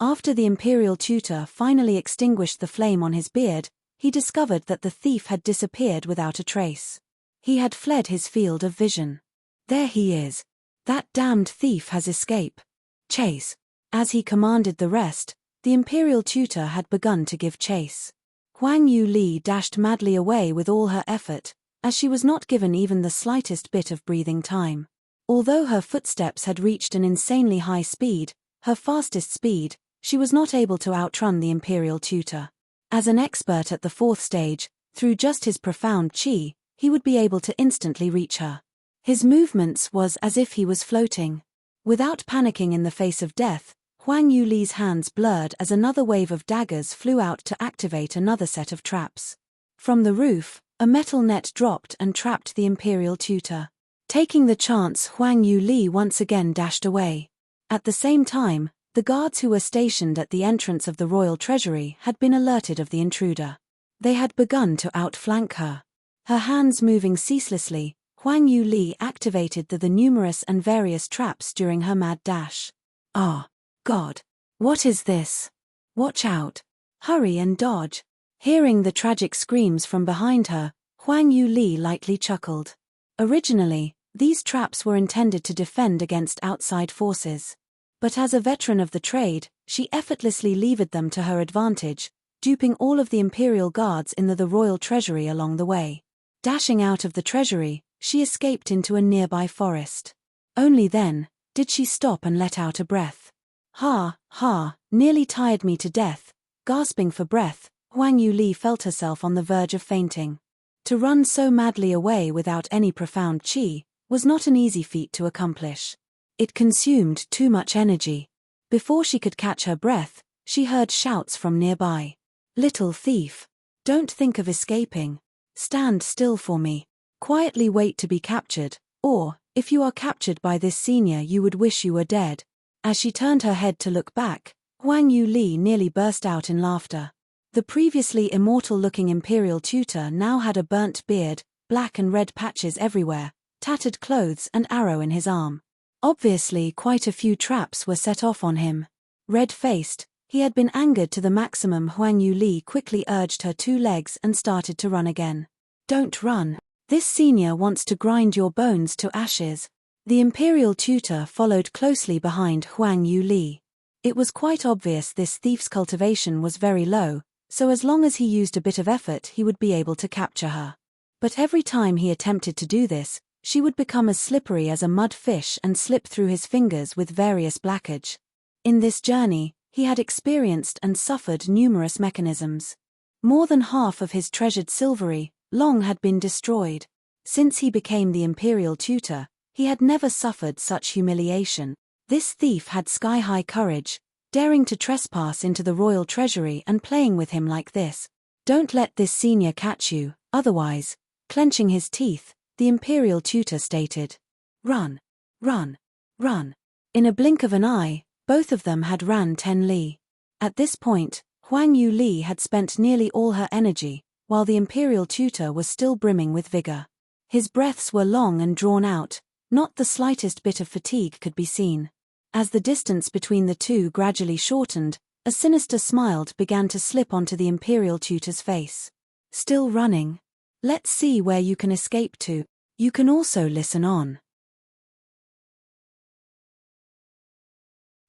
After the imperial tutor finally extinguished the flame on his beard, he discovered that the thief had disappeared without a trace. He had fled his field of vision. "There he is. That damned thief has escaped. Chase." As he commanded the rest, the imperial tutor had begun to give chase. Huang Yue Li dashed madly away with all her effort, as she was not given even the slightest bit of breathing time. Although her footsteps had reached an insanely high speed, her fastest speed, she was not able to outrun the imperial tutor. As an expert at the 4th stage, through just his profound qi, he would be able to instantly reach her. His movements was as if he was floating. Without panicking in the face of death, Huang Yue Li's hands blurred as another wave of daggers flew out to activate another set of traps. From the roof, a metal net dropped and trapped the imperial tutor. Taking the chance, Huang Yue Li once again dashed away. At the same time, the guards who were stationed at the entrance of the royal treasury had been alerted of the intruder. They had begun to outflank her. Her hands moving ceaselessly, Huang Yue Li activated the numerous and various traps during her mad dash. "Ah, God! What is this? Watch out! Hurry and dodge!" Hearing the tragic screams from behind her, Huang Yue Li lightly chuckled. Originally, these traps were intended to defend against outside forces. But as a veteran of the trade, she effortlessly levered them to her advantage, duping all of the imperial guards in the royal treasury along the way. Dashing out of the treasury, she escaped into a nearby forest. Only then did she stop and let out a breath. "Ha, ha, nearly tired me to death." Gasping for breath, Huang Yue Li felt herself on the verge of fainting. To run so madly away without any profound qi was not an easy feat to accomplish. It consumed too much energy. Before she could catch her breath, she heard shouts from nearby. "Little thief! Don't think of escaping. Stand still for me. Quietly wait to be captured, or, if you are captured by this senior, you would wish you were dead." As she turned her head to look back, Huang Yue Li nearly burst out in laughter. The previously immortal-looking imperial tutor now had a burnt beard, black and red patches everywhere, tattered clothes and arrow in his arm. Obviously quite a few traps were set off on him. Red-faced, he had been angered to the maximum. Huang Yue Li quickly urged her 2 legs and started to run again. "Don't run. This senior wants to grind your bones to ashes." The imperial tutor followed closely behind Huang Yue Li. It was quite obvious this thief's cultivation was very low, so as long as he used a bit of effort he would be able to capture her. But every time he attempted to do this, she would become as slippery as a mud fish and slip through his fingers with various blackage. In this journey, he had experienced and suffered numerous mechanisms. More than half of his treasured silvery long had been destroyed. Since he became the imperial tutor, he had never suffered such humiliation. This thief had sky-high courage, daring to trespass into the royal treasury and playing with him like this. Don't let this senior catch you, otherwise, clenching his teeth, the imperial tutor stated. Run, run, run. In a blink of an eye, both of them had ran 10 li. At this point, Huang Yue Li had spent nearly all her energy, while the imperial tutor was still brimming with vigor. His breaths were long and drawn out, not the slightest bit of fatigue could be seen. As the distance between the two gradually shortened, a sinister smile began to slip onto the imperial tutor's face. Still running? Let's see where you can escape to. You can also listen on.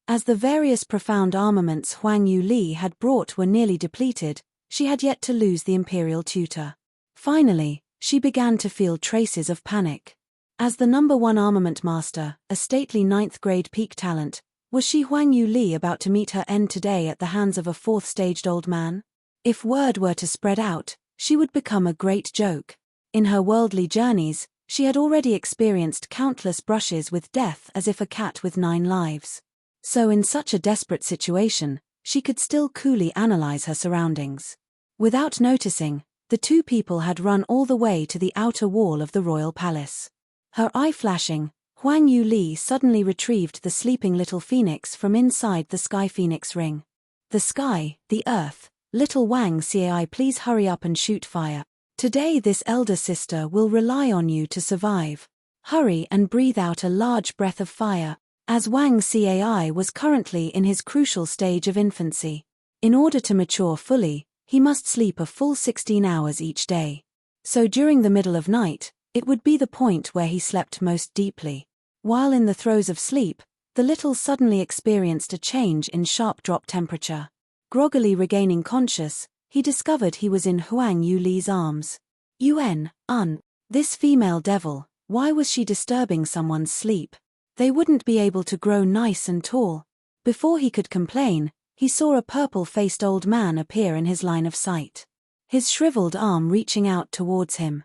As the various profound armaments Huang Yue Li had brought were nearly depleted, she had yet to lose the imperial tutor. Finally, she began to feel traces of panic. As the #1 armament master, a stately 9th-grade peak talent, was she Huang Yue Li about to meet her end today at the hands of a 4th-staged old man? If word were to spread out, she would become a great joke. In her worldly journeys, she had already experienced countless brushes with death as if a cat with 9 lives. So in such a desperate situation, she could still coolly analyze her surroundings. Without noticing, the two people had run all the way to the outer wall of the royal palace. Her eye flashing, Huang Yue Li suddenly retrieved the sleeping little phoenix from inside the sky phoenix ring. The sky, the earth, little Wang Cai, please hurry up and shoot fire. Today this elder sister will rely on you to survive. Hurry and breathe out a large breath of fire. As Wang Cai was currently in his crucial stage of infancy. In order to mature fully, he must sleep a full 16 hours each day. So during the middle of night, it would be the point where he slept most deeply. While in the throes of sleep, the little suddenly experienced a change in sharp drop temperature. Groggily regaining conscious, he discovered he was in Huang Yue Li's arms. This female devil, why was she disturbing someone's sleep? They wouldn't be able to grow nice and tall. Before he could complain, he saw a purple-faced old man appear in his line of sight. His shriveled arm reaching out towards him.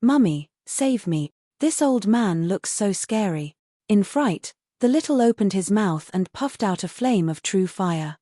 Mummy, save me. This old man looks so scary. In fright, the little opened his mouth and puffed out a flame of true fire.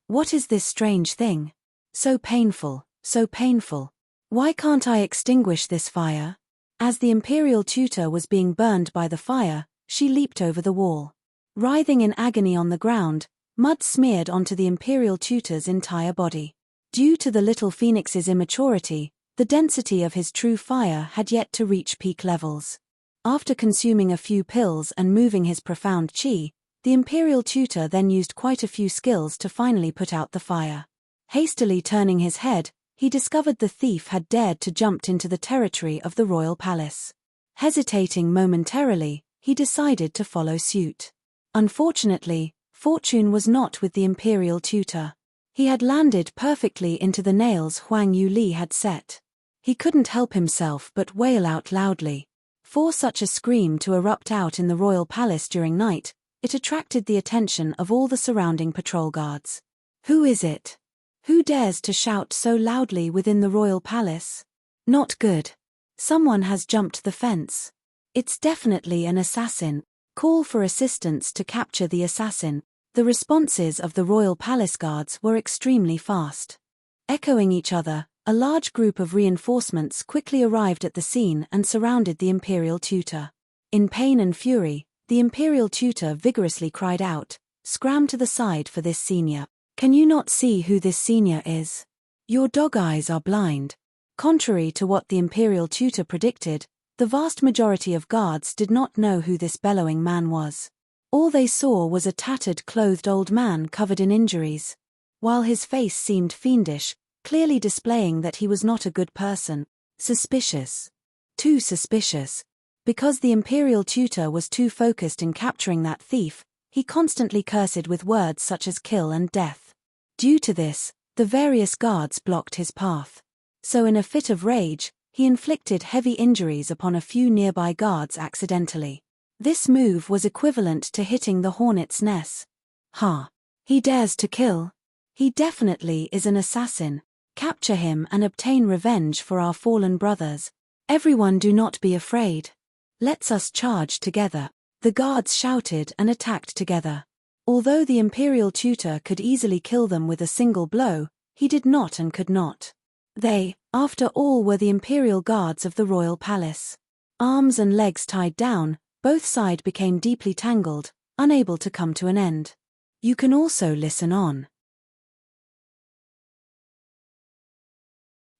What is this strange thing? So painful, so painful. Why can't I extinguish this fire? As the imperial tutor was being burned by the fire, she leaped over the wall. Writhing in agony on the ground, mud smeared onto the imperial tutor's entire body. Due to the little phoenix's immaturity, the density of his true fire had yet to reach peak levels. After consuming a few pills and moving his profound chi, the imperial tutor then used quite a few skills to finally put out the fire. Hastily turning his head, he discovered the thief had dared to jump into the territory of the royal palace. Hesitating momentarily, he decided to follow suit. Unfortunately, fortune was not with the imperial tutor. He had landed perfectly into the nails Huang Yue Li had set. He couldn't help himself but wail out loudly. For such a scream to erupt out in the royal palace during night, it attracted the attention of all the surrounding patrol guards. Who is it? Who dares to shout so loudly within the royal palace? Not good. Someone has jumped the fence. It's definitely an assassin. Call for assistance to capture the assassin. The responses of the royal palace guards were extremely fast. Echoing each other, a large group of reinforcements quickly arrived at the scene and surrounded the imperial tutor. In pain and fury, the imperial tutor vigorously cried out, "Scram to the side for this senior. Can you not see who this senior is? Your dog eyes are blind." Contrary to what the imperial tutor predicted, the vast majority of guards did not know who this bellowing man was. All they saw was a tattered clothed old man covered in injuries. While his face seemed fiendish, clearly displaying that he was not a good person. Suspicious. Too suspicious. Because the imperial tutor was too focused in capturing that thief, he constantly cursed with words such as kill and death. Due to this, the various guards blocked his path. So in a fit of rage, he inflicted heavy injuries upon a few nearby guards accidentally. This move was equivalent to hitting the hornet's nest. Ha! He dares to kill. He definitely is an assassin. Capture him and obtain revenge for our fallen brothers. Everyone, do not be afraid. Let's us charge together. The guards shouted and attacked together. Although the imperial tutor could easily kill them with a single blow, he did not and could not. They, after all, were the imperial guards of the royal palace. Arms and legs tied down, both sides became deeply tangled, unable to come to an end. You can also listen on.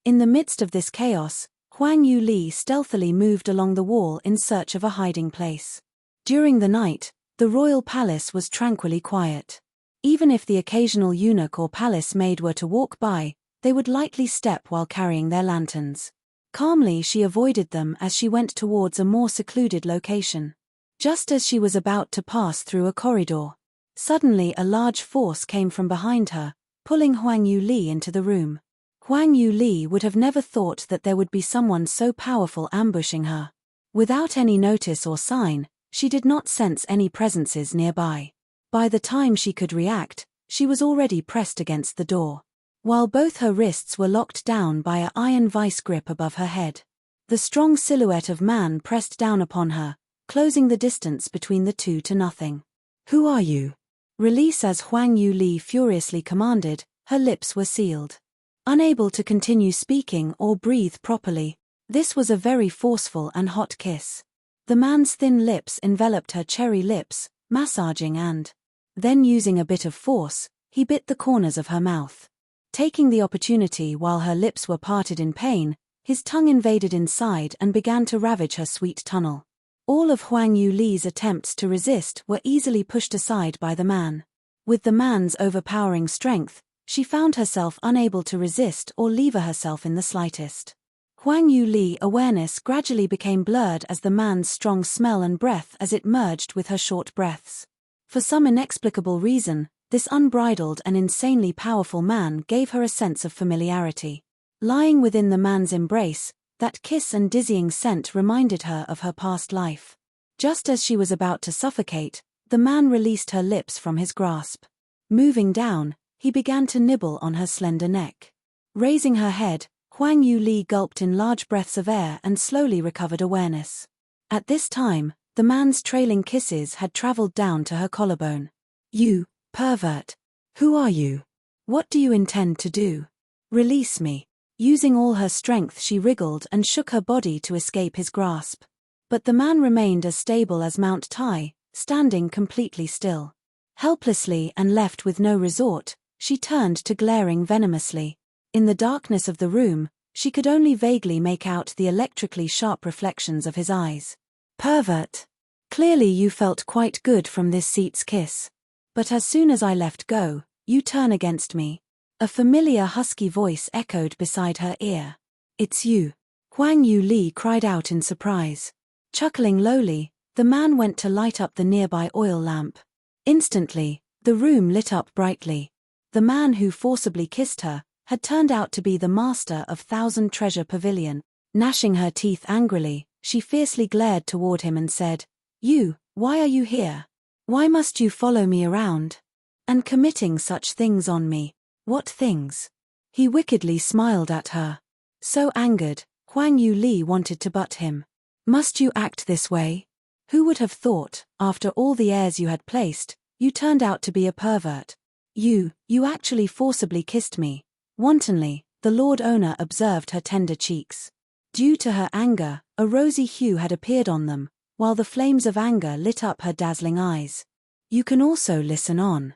In the midst of this chaos, Huang Yue Li stealthily moved along the wall in search of a hiding place. During the night, the royal palace was tranquilly quiet. Even if the occasional eunuch or palace maid were to walk by, they would lightly step while carrying their lanterns. Calmly she avoided them as she went towards a more secluded location. Just as she was about to pass through a corridor, suddenly a large force came from behind her, pulling Huang Yue Li into the room. Huang Yue Li would have never thought that there would be someone so powerful ambushing her. Without any notice or sign, she did not sense any presences nearby. By the time she could react, she was already pressed against the door, while both her wrists were locked down by an iron vice grip above her head. The strong silhouette of man pressed down upon her, closing the distance between the two to nothing. Who are you? Release, as Huang Yue Li furiously commanded. Her lips were sealed. Unable to continue speaking or breathe properly, this was a very forceful and hot kiss. The man's thin lips enveloped her cherry lips, massaging and then, using a bit of force, he bit the corners of her mouth. Taking the opportunity while her lips were parted in pain, his tongue invaded inside and began to ravage her sweet tunnel. All of Huang Yue Li's attempts to resist were easily pushed aside by the man. With the man's overpowering strength, she found herself unable to resist or lever herself in the slightest. Huang Yue Li's awareness gradually became blurred as the man's strong smell and breath as it merged with her short breaths. For some inexplicable reason, this unbridled and insanely powerful man gave her a sense of familiarity. Lying within the man's embrace, that kiss and dizzying scent reminded her of her past life. Just as she was about to suffocate, the man released her lips from his grasp. Moving down, he began to nibble on her slender neck. Raising her head, Huang Yue Li gulped in large breaths of air and slowly recovered awareness. At this time, the man's trailing kisses had traveled down to her collarbone. You pervert! Who are you? What do you intend to do? Release me. Using all her strength, she wriggled and shook her body to escape his grasp. But the man remained as stable as Mount Tai, standing completely still. Helplessly and left with no resort, she turned to glaring venomously. In the darkness of the room, she could only vaguely make out the electrically sharp reflections of his eyes. Pervert! Clearly you felt quite good from this seat's kiss. But as soon as I left go, you turn against me. A familiar husky voice echoed beside her ear. It's you. Huang Yue Li cried out in surprise. Chuckling lowly, the man went to light up the nearby oil lamp. Instantly, the room lit up brightly. The man who forcibly kissed her had turned out to be the master of Thousand Treasure Pavilion. Gnashing her teeth angrily, she fiercely glared toward him and said, You, why are you here? Why must you follow me around? And committing such things on me? What things? He wickedly smiled at her. So angered, Huang Yue Li wanted to butt him. Must you act this way? Who would have thought, after all the airs you had placed, you turned out to be a pervert? You actually forcibly kissed me. Wantonly, the Lord Owner observed her tender cheeks. Due to her anger, a rosy hue had appeared on them, while the flames of anger lit up her dazzling eyes. You can also listen on.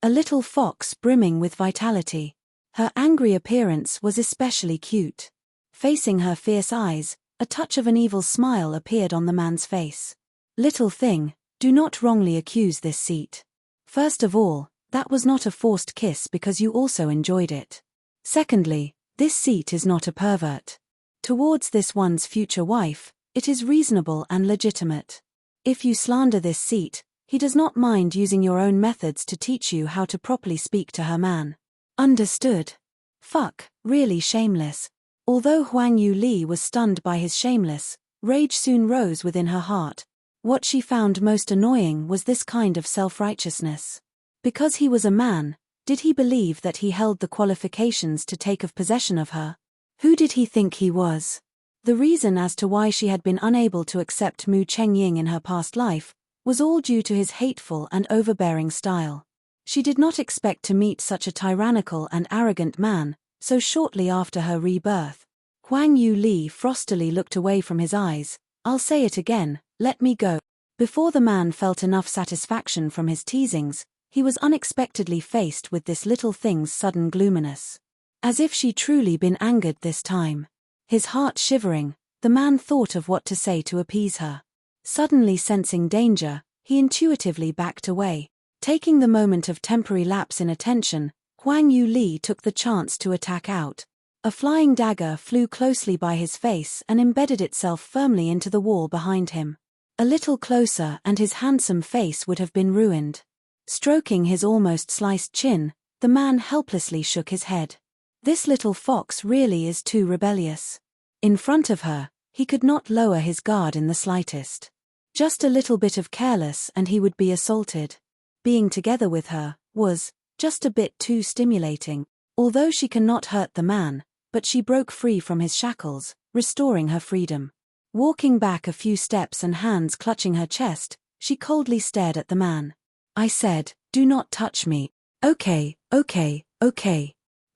A little fox brimming with vitality. Her angry appearance was especially cute. Facing her fierce eyes, a touch of an evil smile appeared on the man's face. Little thing, do not wrongly accuse this seat. First of all, that was not a forced kiss because you also enjoyed it. Secondly, this seat is not a pervert. Towards this one's future wife, it is reasonable and legitimate. If you slander this seat, He does not mind using your own methods to teach you how to properly speak to her man. Understood? Fuck, really shameless. Although Huang Yue Li was stunned by his shameless, rage soon rose within her heart. What she found most annoying was this kind of self-righteousness. Because he was a man, did he believe that he held the qualifications to take possession of her? Who did he think he was? The reason as to why she had been unable to accept Mu Chengying in her past life was all due to his hateful and overbearing style. She did not expect to meet such a tyrannical and arrogant man so shortly after her rebirth. Huang Yue Li frostily looked away from his eyes. I'll say it again, let me go. Before the man felt enough satisfaction from his teasings, he was unexpectedly faced with this little thing's sudden gloominess. As if she truly been angered this time. His heart shivering, the man thought of what to say to appease her. Suddenly sensing danger, he intuitively backed away. Taking the moment of temporary lapse in attention, Huang Yue Li took the chance to attack out. A flying dagger flew closely by his face and embedded itself firmly into the wall behind him. A little closer and his handsome face would have been ruined. Stroking his almost sliced chin, the man helplessly shook his head. This little fox really is too rebellious. In front of her, he could not lower his guard in the slightest. Just a little bit of careless and he would be assaulted. Being together with her was just a bit too stimulating. Although she cannot hurt the man, but she broke free from his shackles, restoring her freedom. Walking back a few steps and hands clutching her chest, she coldly stared at the man. I said, do not touch me. Okay.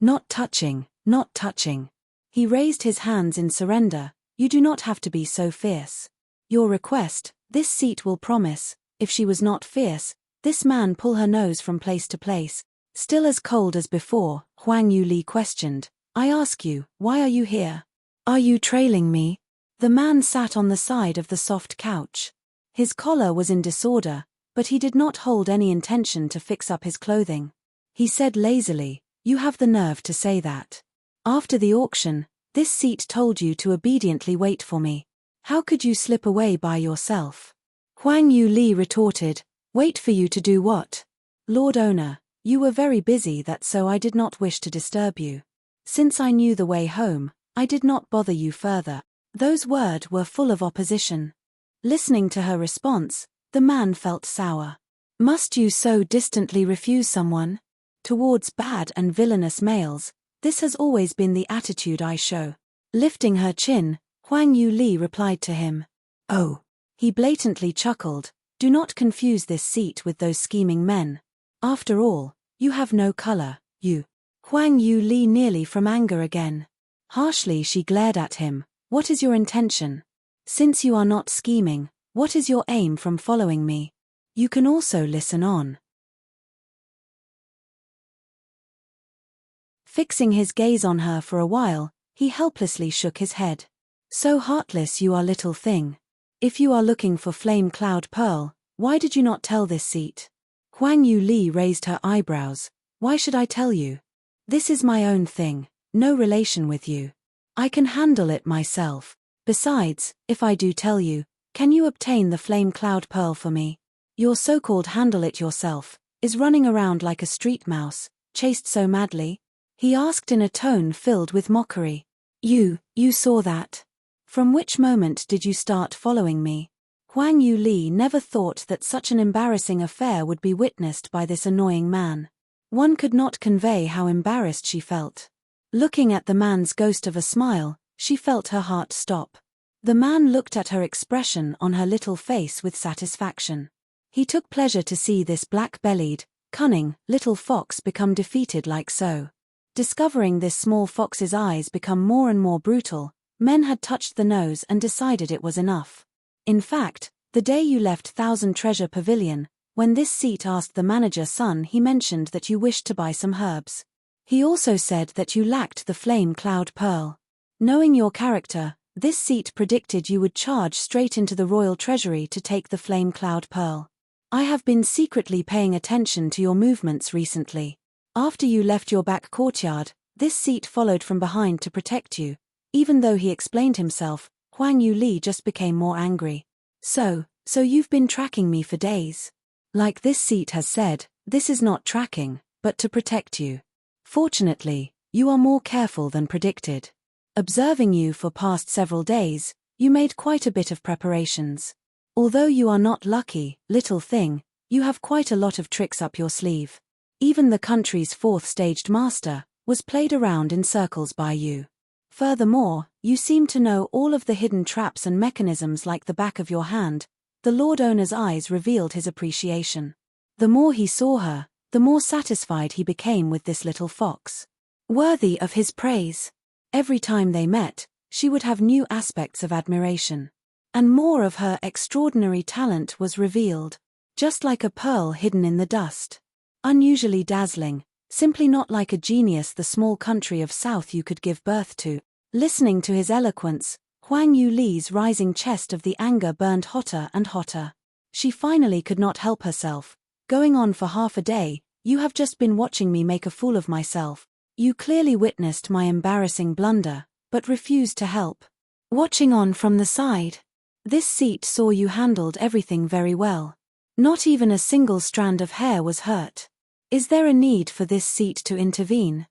Not touching, not touching. He raised his hands in surrender. You do not have to be so fierce. Your request, this seat will promise. If she was not fierce, this man pull her nose from place to place. Still as cold as before, Huang Yue Li questioned. I ask you, why are you here? Are you trailing me? The man sat on the side of the soft couch. His collar was in disorder, but he did not hold any intention to fix up his clothing. He said lazily, you have the nerve to say that. After the auction, this seat told you to obediently wait for me. How could you slip away by yourself? Huang Yue Li retorted, wait for you to do what? Lord Owner, you were very busy so I did not wish to disturb you. Since I knew the way home, I did not bother you further. Those words were full of opposition. Listening to her response, the man felt sour. Must you so distantly refuse someone? Towards bad and villainous males, this has always been the attitude I show. Lifting her chin, Huang Yue Li replied to him. Oh. He blatantly chuckled, do not confuse this seat with those scheming men. After all, you have no color, you. Huang Yue Li nearly from anger again. Harshly she glared at him, what is your intention? Since you are not scheming, what is your aim from following me? You can also listen on. Fixing his gaze on her for a while, he helplessly shook his head. So heartless you are, little thing. If you are looking for flame cloud pearl, why did you not tell this seat? Huang Yue Li raised her eyebrows. Why should I tell you? This is my own thing, no relation with you. I can handle it myself. Besides, if I do tell you, can you obtain the flame cloud pearl for me? Your so-called handle it yourself is running around like a street mouse, chased so madly? He asked in a tone filled with mockery. You saw that? From which moment did you start following me? Huang Yue Li never thought that such an embarrassing affair would be witnessed by this annoying man. One could not convey how embarrassed she felt. Looking at the man's ghost of a smile, she felt her heart stop. The man looked at her expression on her little face with satisfaction. He took pleasure to see this black-bellied, cunning, little fox become defeated like so. Discovering this small fox's eyes become more and more brutal, men had touched the nose and decided it was enough. In fact, the day you left Thousand Treasure Pavilion, when this seat asked the manager's son, he mentioned that you wished to buy some herbs. He also said that you lacked the flame cloud pearl. Knowing your character, this seat predicted you would charge straight into the royal treasury to take the flame cloud pearl. I have been secretly paying attention to your movements recently. After you left your back courtyard, this seat followed from behind to protect you. Even though he explained himself, Huang Yue Li just became more angry. So you've been tracking me for days. Like this seat has said, this is not tracking, but to protect you. Fortunately, you are more careful than predicted. Observing you for past several days, you made quite a bit of preparations. Although you are not lucky, little thing, you have quite a lot of tricks up your sleeve. Even the country's fourth-staged master was played around in circles by you. Furthermore, you seem to know all of the hidden traps and mechanisms like the back of your hand. The Lord Owner's eyes revealed his appreciation. The more he saw her, the more satisfied he became with this little fox. Worthy of his praise. Every time they met, she would have new aspects of admiration. And more of her extraordinary talent was revealed, just like a pearl hidden in the dust. Unusually dazzling, simply not like a genius the small country of South you could give birth to. Listening to his eloquence, Huang Yue Li's rising chest of the anger burned hotter and hotter. She finally could not help herself. Going on for half a day, you have just been watching me make a fool of myself. You clearly witnessed my embarrassing blunder, but refused to help. Watching on from the side. This seat saw you handled everything very well. Not even a single strand of hair was hurt. Is there a need for this seat to intervene?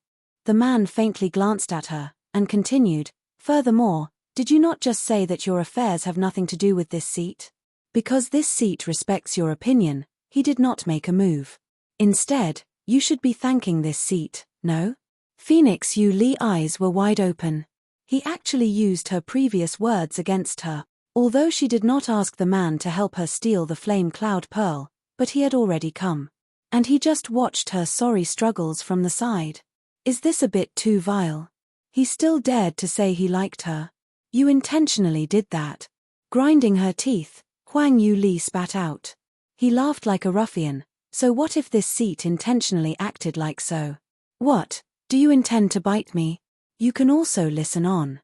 The man faintly glanced at her, and continued, furthermore, did you not just say that your affairs have nothing to do with this seat? Because this seat respects your opinion, he did not make a move. Instead, you should be thanking this seat, no? Phoenix Yue Li's eyes were wide open. He actually used her previous words against her. Although she did not ask the man to help her steal the flame cloud pearl, but he had already come. And he just watched her sorry struggles from the side. Is this a bit too vile? He still dared to say he liked her. You intentionally did that. Grinding her teeth, Huang Yue Li spat out. He laughed like a ruffian. So what if this seat intentionally acted like so? What, do you intend to bite me? You can also listen on.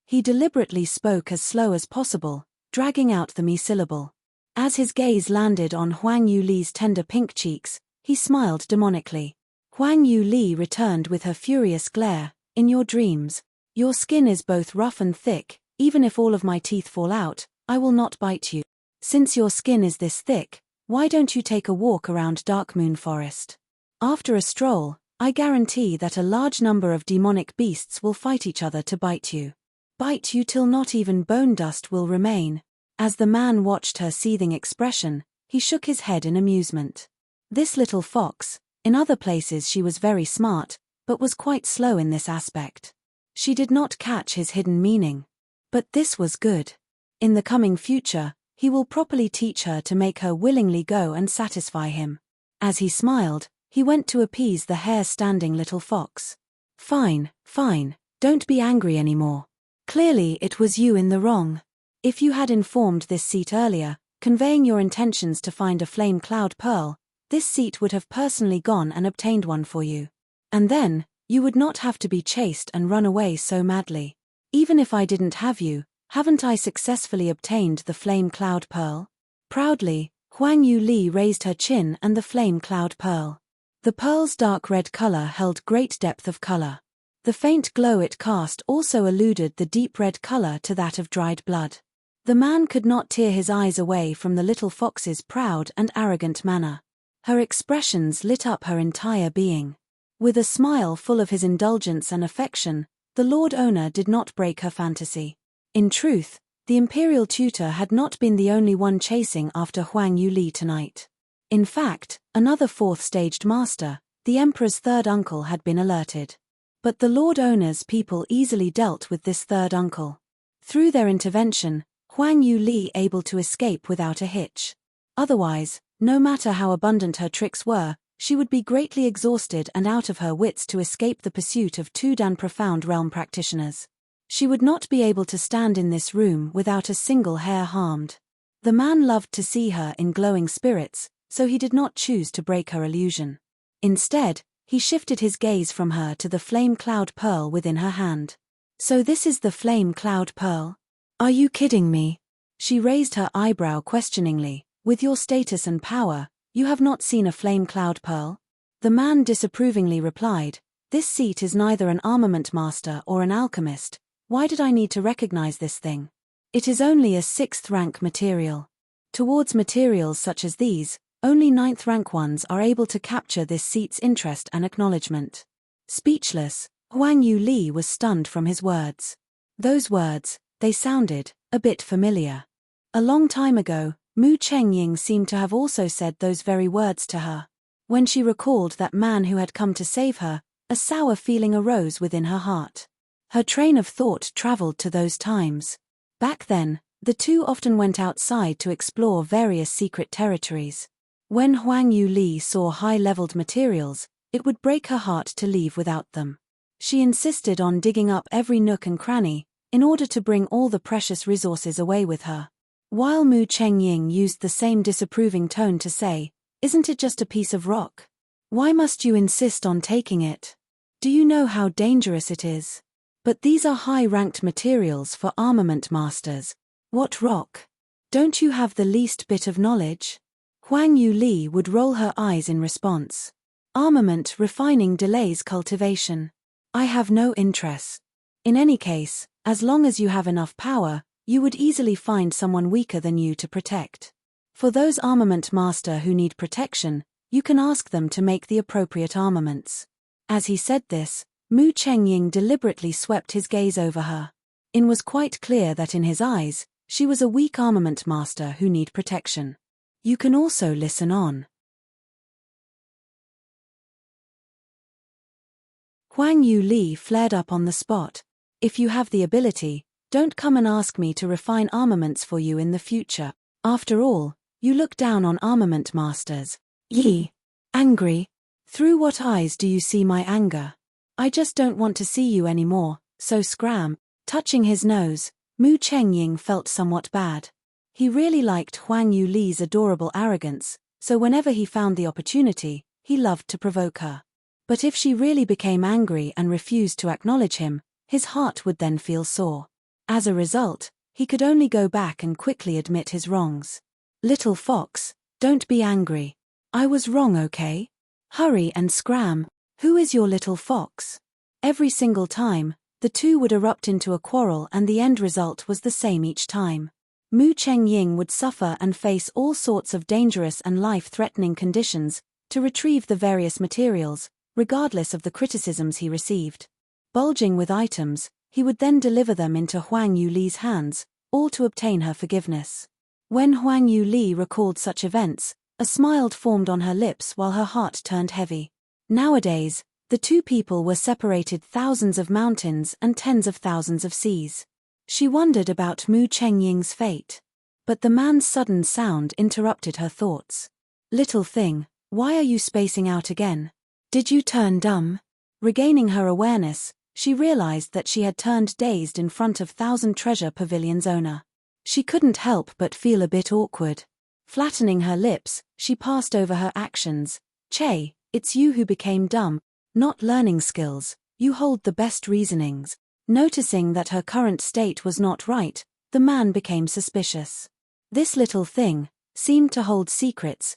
He deliberately spoke as slow as possible, dragging out the me syllable. As his gaze landed on Huang Yue Li's tender pink cheeks, he smiled demonically. Huang Yue Li returned with her furious glare. In your dreams, your skin is both rough and thick. Even if all of my teeth fall out, I will not bite you. Since your skin is this thick, why don't you take a walk around Dark Moon Forest? After a stroll, I guarantee that a large number of demonic beasts will fight each other to bite you. Bite you till not even bone dust will remain. As the man watched her seething expression, he shook his head in amusement. This little fox, in other places she was very smart, but was quite slow in this aspect. She did not catch his hidden meaning. But this was good. In the coming future, he will properly teach her to make her willingly go and satisfy him. As he smiled, he went to appease the hair-standing little fox. Fine, fine, don't be angry anymore. Clearly it was you in the wrong. If you had informed this seat earlier, conveying your intentions to find a flame cloud pearl, this seat would have personally gone and obtained one for you. And then, you would not have to be chased and run away so madly. Even if I didn't have you, haven't I successfully obtained the flame cloud pearl? Proudly, Huang Yue Li raised her chin and the flame cloud pearl. The pearl's dark red color held great depth of color. The faint glow it cast also alluded the deep red color to that of dried blood. The man could not tear his eyes away from the little fox's proud and arrogant manner. Her expressions lit up her entire being. With a smile full of his indulgence and affection, the Lord Owner did not break her fantasy. In truth, the imperial tutor had not been the only one chasing after Huang Yue Li tonight. In fact, another fourth-staged master, the emperor's third uncle, had been alerted. But the Lord Owner's people easily dealt with this third uncle. Through their intervention, Huang Yue Li able to escape without a hitch. Otherwise, no matter how abundant her tricks were, she would be greatly exhausted and out of her wits to escape the pursuit of two Dan profound realm practitioners. She would not be able to stand in this room without a single hair harmed. The man loved to see her in glowing spirits, so he did not choose to break her illusion. Instead, he shifted his gaze from her to the flame cloud pearl within her hand. So this is the flame cloud pearl? Are you kidding me? She raised her eyebrow questioningly. With your status and power, you have not seen a flame cloud pearl? The man disapprovingly replied, this seat is neither an armament master or an alchemist. Why did I need to recognize this thing? It is only a 6th rank material. Towards materials such as these, only 9th rank ones are able to capture this seat's interest and acknowledgement. Speechless, Huang Yue Li was stunned from his words. Those words, they sounded a bit familiar. A long time ago, Mu Chengying seemed to have also said those very words to her. When she recalled that man who had come to save her, a sour feeling arose within her heart. Her train of thought traveled to those times. Back then, the two often went outside to explore various secret territories. When Huang Yue Li saw high-leveled materials, it would break her heart to leave without them. She insisted on digging up every nook and cranny, in order to bring all the precious resources away with her. While Mu Chengying used the same disapproving tone to say, "Isn't it just a piece of rock? Why must you insist on taking it? Do you know how dangerous it is? But these are high-ranked materials for armament masters. What rock? Don't you have the least bit of knowledge?" Huang Yue Li would roll her eyes in response. "Armament refining delays cultivation. I have no interest. In any case, as long as you have enough power, you would easily find someone weaker than you to protect. For those armament master who need protection, you can ask them to make the appropriate armaments." As he said this, Mu Chengying deliberately swept his gaze over her. It was quite clear that in his eyes, she was a weak armament master who need protection. You can also listen on. Huang Yue Li flared up on the spot. "If you have the ability, don't come and ask me to refine armaments for you in the future. After all, you look down on armament masters." "Yi. Angry? Through what eyes do you see my anger? I just don't want to see you anymore, so scram." Touching his nose, Mu Chengying felt somewhat bad. He really liked Huang Yue Li's adorable arrogance, so whenever he found the opportunity, he loved to provoke her. But if she really became angry and refused to acknowledge him, his heart would then feel sore. As a result, he could only go back and quickly admit his wrongs. "Little fox, don't be angry. I was wrong, okay? Hurry and scram. Who is your little fox?" Every single time, the two would erupt into a quarrel and the end result was the same each time. Mu Chengying would suffer and face all sorts of dangerous and life-threatening conditions to retrieve the various materials, regardless of the criticisms he received. Bulging with items, he would then deliver them into Huang Yue Li's hands, all to obtain her forgiveness. When Huang Yue Li recalled such events, a smile formed on her lips while her heart turned heavy. Nowadays, the two people were separated thousands of mountains and tens of thousands of seas. She wondered about Mu Chengying's fate. But the man's sudden sound interrupted her thoughts. "Little thing, why are you spacing out again? Did you turn dumb?" Regaining her awareness, she realized that she had turned dazed in front of Thousand Treasure Pavilion's owner. She couldn't help but feel a bit awkward. Flattening her lips, she passed over her actions. "Che, it's you who became dumb. Not learning skills, you hold the best reasonings." Noticing that her current state was not right, the man became suspicious. This little thing seemed to hold secrets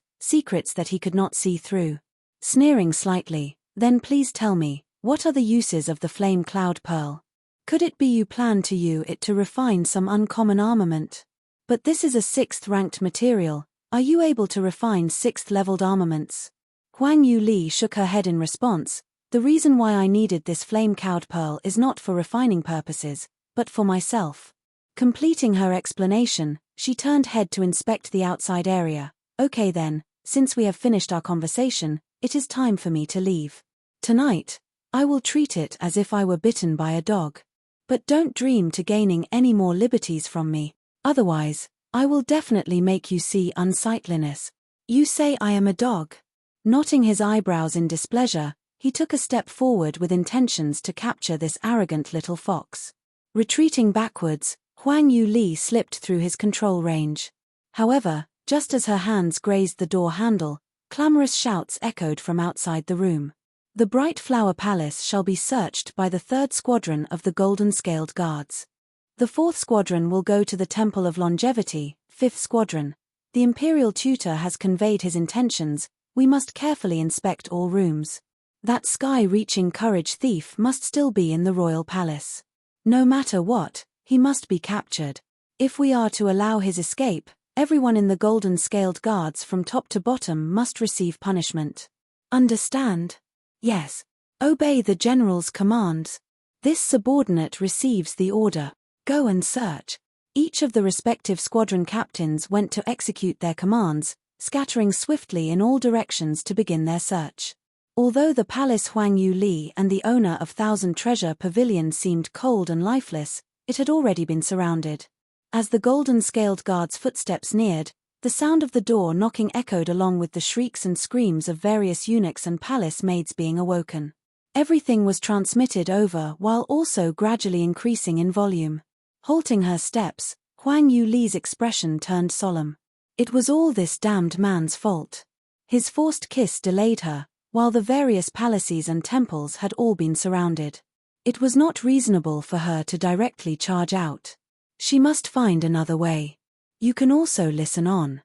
that he could not see through. Sneering slightly, "Then please tell me, what are the uses of the flame cloud pearl? Could it be you plan to use it to refine some uncommon armament? But this is a 6th-ranked material, are you able to refine 6th-leveled armaments?" Huang Yue Li shook her head in response. "The reason why I needed this flame cloud pearl is not for refining purposes, but for myself." Completing her explanation, she turned head to inspect the outside area. "Okay then, since we have finished our conversation, it is time for me to leave. Tonight, I will treat it as if I were bitten by a dog. But don't dream to gaining any more liberties from me, otherwise, I will definitely make you see unsightliness." "You say I am a dog?" Knotting his eyebrows in displeasure, he took a step forward with intentions to capture this arrogant little fox. Retreating backwards, Huang Yue Li slipped through his control range. However, just as her hands grazed the door handle, clamorous shouts echoed from outside the room. "The Bright Flower Palace shall be searched by the 3rd Squadron of the Golden Scaled Guards. The 4th Squadron will go to the Temple of Longevity, 5th Squadron. The Imperial Tutor has conveyed his intentions, we must carefully inspect all rooms. That sky-reaching courage thief must still be in the royal palace. No matter what, he must be captured. If we are to allow his escape, everyone in the golden scaled guards from top to bottom must receive punishment. Understand? Yes. Obey the general's commands. This subordinate receives the order. Go and search. Each of the respective squadron captains went to execute their commands, scattering swiftly in all directions to begin their search. Although the palace Huang Yue Li and the owner of Thousand Treasure Pavilion seemed cold and lifeless, it had already been surrounded. As the golden scaled guard's footsteps neared, the sound of the door knocking echoed along with the shrieks and screams of various eunuchs and palace maids being awoken. Everything was transmitted over while also gradually increasing in volume. Halting her steps, Huang Yue Li's expression turned solemn. It was all this damned man's fault. His forced kiss delayed her, while the various palaces and temples had all been surrounded. It was not reasonable for her to directly charge out. She must find another way. You can also listen on.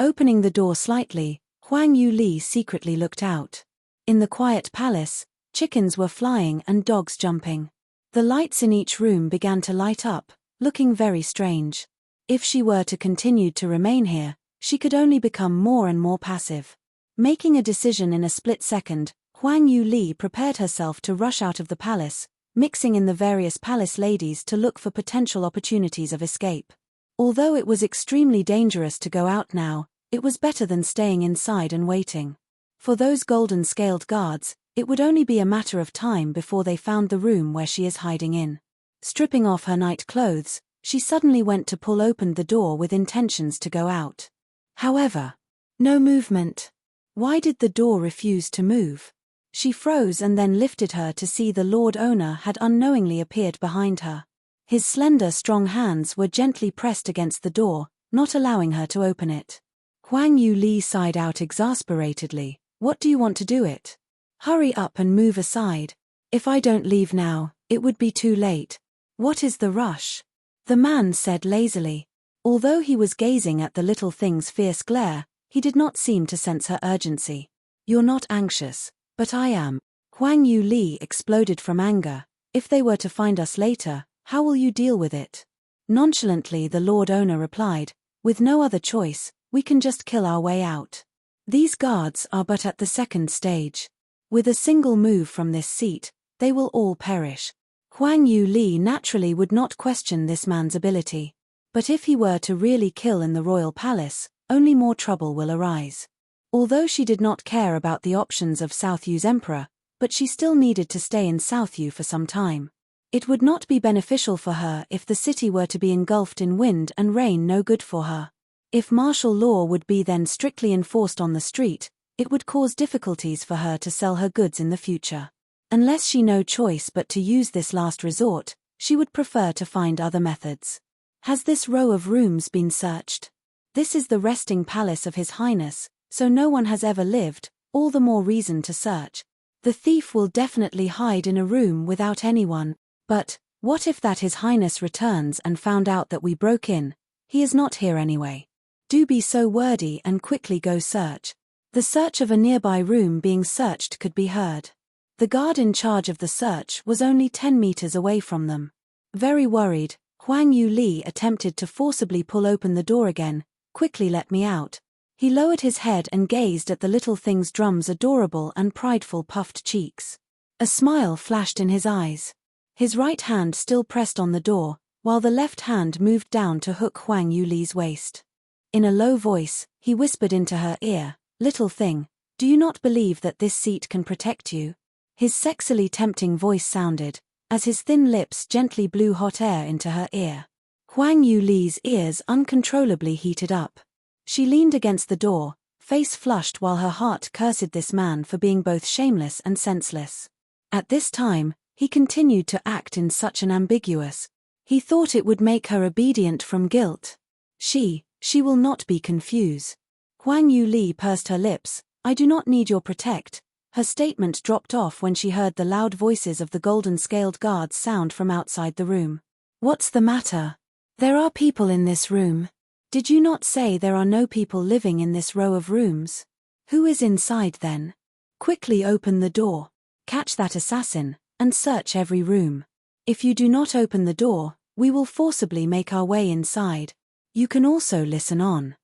Opening the door slightly, Huang Yue Li secretly looked out. In the quiet palace, chickens were flying and dogs jumping. The lights in each room began to light up, looking very strange. If she were to continue to remain here, she could only become more and more passive. Making a decision in a split second, Huang Yue Li prepared herself to rush out of the palace, mixing in the various palace ladies to look for potential opportunities of escape. Although it was extremely dangerous to go out now, it was better than staying inside and waiting. For those golden scaled guards, it would only be a matter of time before they found the room where she is hiding in. Stripping off her night clothes, she suddenly went to pull open the door with intentions to go out. However, no movement. Why did the door refuse to move? She froze and then lifted her to see the Lord Owner had unknowingly appeared behind her. His slender, strong hands were gently pressed against the door, not allowing her to open it. Huang Yue Li sighed out exasperatedly. What do you want to do it? Hurry up and move aside. If I don't leave now, it would be too late. What is the rush? The man said lazily. Although he was gazing at the little thing's fierce glare, he did not seem to sense her urgency. You're not anxious, but I am. Huang Yue Li exploded from anger. If they were to find us later, how will you deal with it? Nonchalantly the Lord Owner replied, with no other choice, we can just kill our way out. These guards are but at the second stage. With a single move from this seat, they will all perish. Huang Yue Li naturally would not question this man's ability. But if he were to really kill in the royal palace, only more trouble will arise. Although she did not care about the options of South Yu's emperor, but she still needed to stay in South Yu for some time. It would not be beneficial for her if the city were to be engulfed in wind and rain, no good for her. If martial law would be then strictly enforced on the street, it would cause difficulties for her to sell her goods in the future. Unless she no choice but to use this last resort, she would prefer to find other methods. Has this row of rooms been searched? This is the resting palace of His Highness, so no one has ever lived, all the more reason to search. The thief will definitely hide in a room without anyone, but, what if that His Highness returns and found out that we broke in? He is not here anyway. Do be so wordy and quickly go search. The search of a nearby room being searched could be heard. The guard in charge of the search was only 10 meters away from them. Very worried, Huang Yue Li attempted to forcibly pull open the door again. Quickly, let me out. He lowered his head and gazed at the little thing's drum's adorable and prideful puffed cheeks. A smile flashed in his eyes. His right hand still pressed on the door, while the left hand moved down to hook Huang Yue Li's waist. In a low voice, he whispered into her ear, "Little thing, do you not believe that this seat can protect you?" His sexily tempting voice sounded, as his thin lips gently blew hot air into her ear. Huang Yue Li's ears uncontrollably heated up. She leaned against the door, face flushed while her heart cursed this man for being both shameless and senseless. At this time, he continued to act in such an ambiguous. He thought it would make her obedient from guilt. She will not be confused. Huang Yue Li pursed her lips. I do not need your protect. Her statement dropped off when she heard the loud voices of the golden-scaled guards sound from outside the room. What's the matter? There are people in this room. Did you not say there are no people living in this row of rooms? Who is inside then? Quickly open the door. Catch that assassin, and search every room. If you do not open the door, we will forcibly make our way inside. You can also listen on.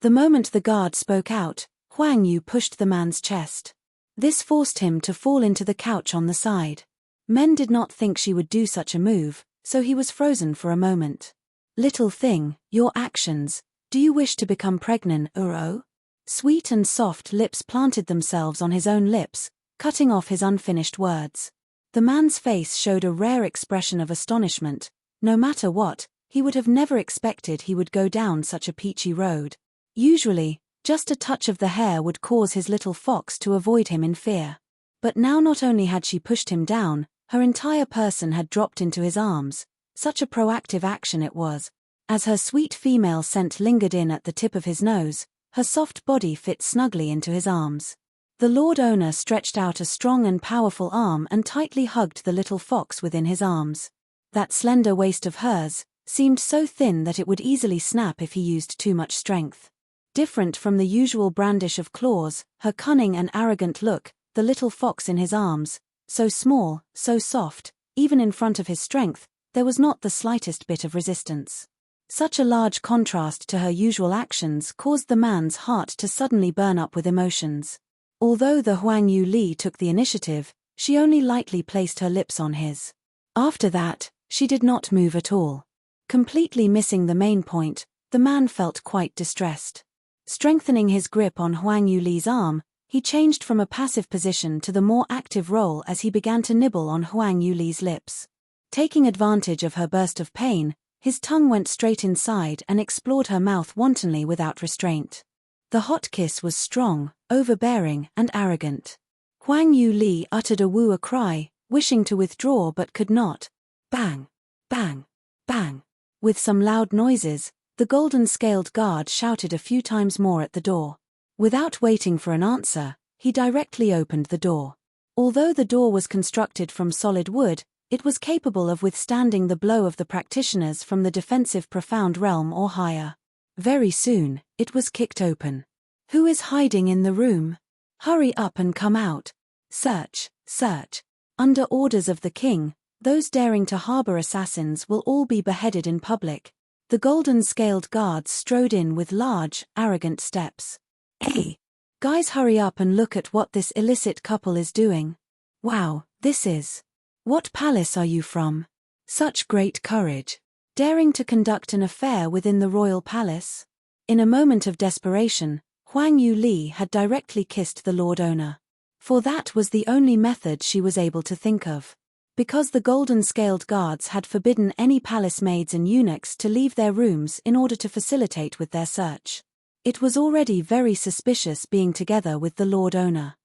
The moment the guard spoke out, Huang Yue pushed the man's chest. This forced him to fall into the couch on the side. Men did not think she would do such a move, so he was frozen for a moment. Little thing, your actions, do you wish to become pregnant, Uro? Sweet and soft lips planted themselves on his own lips, cutting off his unfinished words. The man's face showed a rare expression of astonishment. No matter what, he would have never expected he would go down such a peachy road. Usually, just a touch of the hair would cause his little fox to avoid him in fear. But now not only had she pushed him down, her entire person had dropped into his arms. Such a proactive action it was. As her sweet female scent lingered in at the tip of his nose, her soft body fit snugly into his arms. The Lord Owner stretched out a strong and powerful arm and tightly hugged the little fox within his arms. That slender waist of hers seemed so thin that it would easily snap if he used too much strength. Different from the usual brandish of claws, her cunning and arrogant look, the little fox in his arms, so small, so soft, even in front of his strength, there was not the slightest bit of resistance. Such a large contrast to her usual actions caused the man's heart to suddenly burn up with emotions. Although the Huang Yue Li took the initiative, she only lightly placed her lips on his. After that, she did not move at all. Completely missing the main point, the man felt quite distressed. Strengthening his grip on Huang Yue Li's arm, he changed from a passive position to the more active role as he began to nibble on Huang Yue Li's lips. Taking advantage of her burst of pain, his tongue went straight inside and explored her mouth wantonly without restraint. The hot kiss was strong, overbearing, and arrogant. Huang Yue Li uttered a woo cry, wishing to withdraw but could not. Bang! Bang! Bang! With some loud noises, the golden-scaled guard shouted a few times more at the door. Without waiting for an answer, he directly opened the door. Although the door was constructed from solid wood, it was capable of withstanding the blow of the practitioners from the defensive profound realm or higher. Very soon, it was kicked open. Who is hiding in the room? Hurry up and come out. Search, search. Under orders of the king, those daring to harbor assassins will all be beheaded in public. The golden-scaled guards strode in with large, arrogant steps. Hey! Guys, hurry up and look at what this illicit couple is doing. Wow, this is... What palace are you from? Such great courage. Daring to conduct an affair within the royal palace? In a moment of desperation, Huang Yue Li had directly kissed the Lord Owner. For that was the only method she was able to think of. Because the golden-scaled guards had forbidden any palace maids and eunuchs to leave their rooms in order to facilitate with their search. It was already very suspicious being together with the Lord Owner.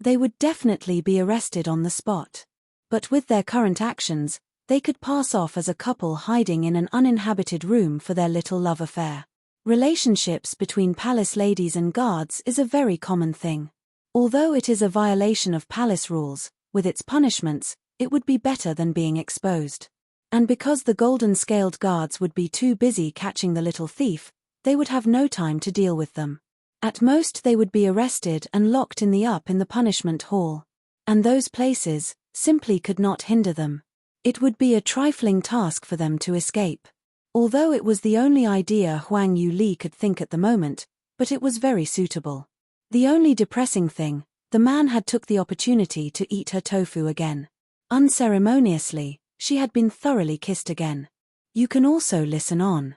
They would definitely be arrested on the spot. But with their current actions, they could pass off as a couple hiding in an uninhabited room for their little love affair. Relationships between palace ladies and guards is a very common thing. Although it is a violation of palace rules, with its punishments, it would be better than being exposed. And because the golden-scaled guards would be too busy catching the little thief, they would have no time to deal with them. At most they would be arrested and locked in the punishment hall. And those places simply could not hinder them. It would be a trifling task for them to escape. Although it was the only idea Huang Yue Li could think at the moment, but it was very suitable. The only depressing thing, the man had took the opportunity to eat her tofu again. Unceremoniously, she had been thoroughly kissed again. You can also listen on.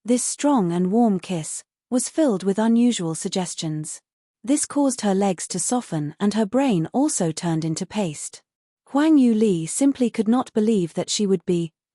This strong and warm kiss was filled with unusual suggestions. This caused her legs to soften and her brain also turned into paste. Huang Yue Li simply could not believe that she would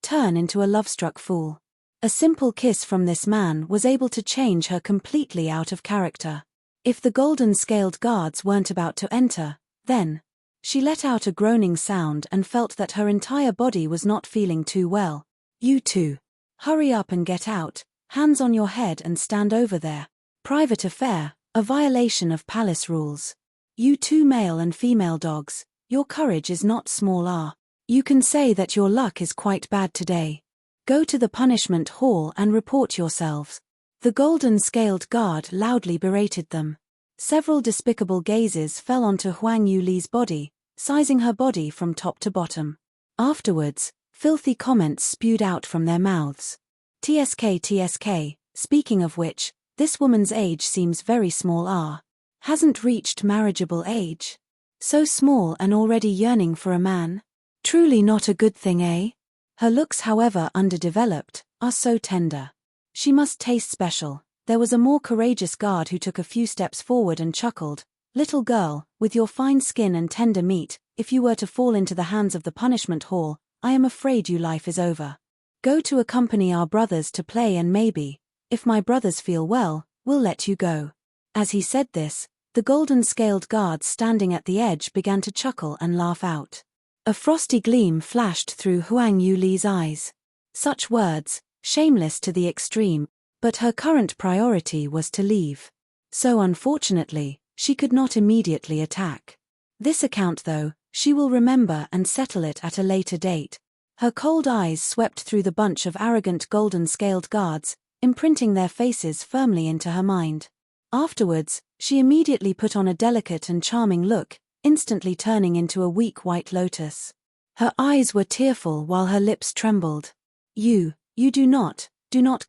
turn into a love-struck fool. A simple kiss from this man was able to change her completely out of character. If the golden-scaled guards weren't about to enter, then... She let out a groaning sound and felt that her entire body was not feeling too well. You two. Hurry up and get out, hands on your head and stand over there. Private affair, a violation of palace rules. You two male and female dogs, your courage is not small. You can say that your luck is quite bad today. Go to the punishment hall and report yourselves. The golden-scaled guard loudly berated them. Several despicable gazes fell onto Huang Yue Li's body, sizing her body from top to bottom. Afterwards, filthy comments spewed out from their mouths. TSK, speaking of which, this woman's age seems very small. Hasn't reached marriageable age. So small and already yearning for a man? Truly not a good thing, eh? Her looks, however underdeveloped, are so tender. She must taste special. There was a more courageous guard who took a few steps forward and chuckled. Little girl, with your fine skin and tender meat, if you were to fall into the hands of the punishment hall, I am afraid your life is over. Go to accompany our brothers to play and maybe, if my brothers feel well, we'll let you go. As he said this, the golden-scaled guards standing at the edge began to chuckle and laugh out. A frosty gleam flashed through Huang Yue Li's eyes. Such words, shameless to the extreme, but her current priority was to leave. So unfortunately, she could not immediately attack. This account though, she will remember and settle it at a later date. Her cold eyes swept through the bunch of arrogant golden-scaled guards, imprinting their faces firmly into her mind. Afterwards, she immediately put on a delicate and charming look, instantly turning into a weak white lotus. Her eyes were tearful while her lips trembled. You do not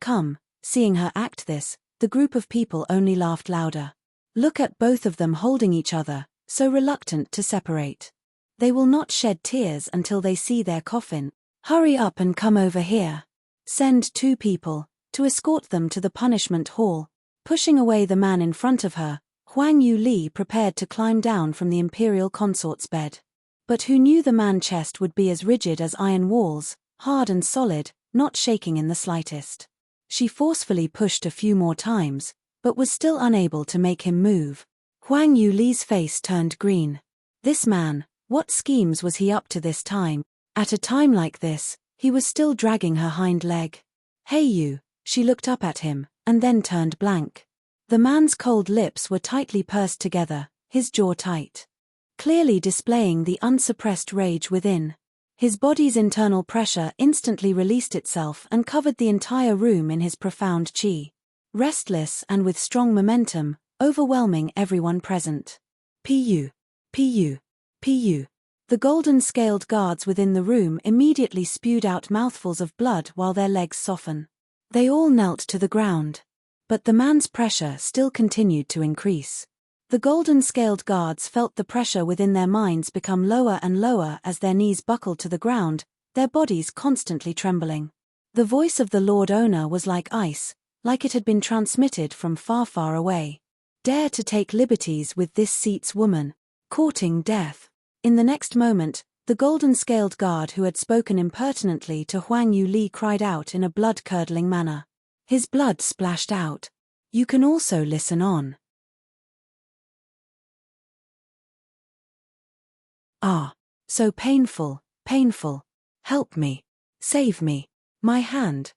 come. Seeing her act this, the group of people only laughed louder. Look at both of them holding each other, so reluctant to separate. They will not shed tears until they see their coffin. Hurry up and come over here. Send 2 people, to escort them to the punishment hall. Pushing away the man in front of her, Huang Yue Li prepared to climb down from the imperial consort's bed. But who knew the man-chest would be as rigid as iron walls, hard and solid, not shaking in the slightest. She forcefully pushed a few more times, but was still unable to make him move. Huang Yue Li's face turned green. This man, what schemes was he up to this time? At a time like this, he was still dragging her hind leg. Hey you, she looked up at him, and then turned blank. The man's cold lips were tightly pursed together, his jaw tight, clearly displaying the unsuppressed rage within. His body's internal pressure instantly released itself and covered the entire room in his profound chi. Restless and with strong momentum, overwhelming everyone present. Pu. The golden-scaled guards within the room immediately spewed out mouthfuls of blood while their legs softened. They all knelt to the ground. But the man's pressure still continued to increase. The golden-scaled guards felt the pressure within their minds become lower and lower as their knees buckled to the ground, their bodies constantly trembling. The voice of the Lord Owner was like ice, like it had been transmitted from far, far away. Dare to take liberties with this seat's woman, courting death. In the next moment, the golden-scaled guard who had spoken impertinently to Huang Yue Li cried out in a blood-curdling manner. His blood splashed out. You can also listen on. Ah, so painful, painful. Help me. Save me. My hand.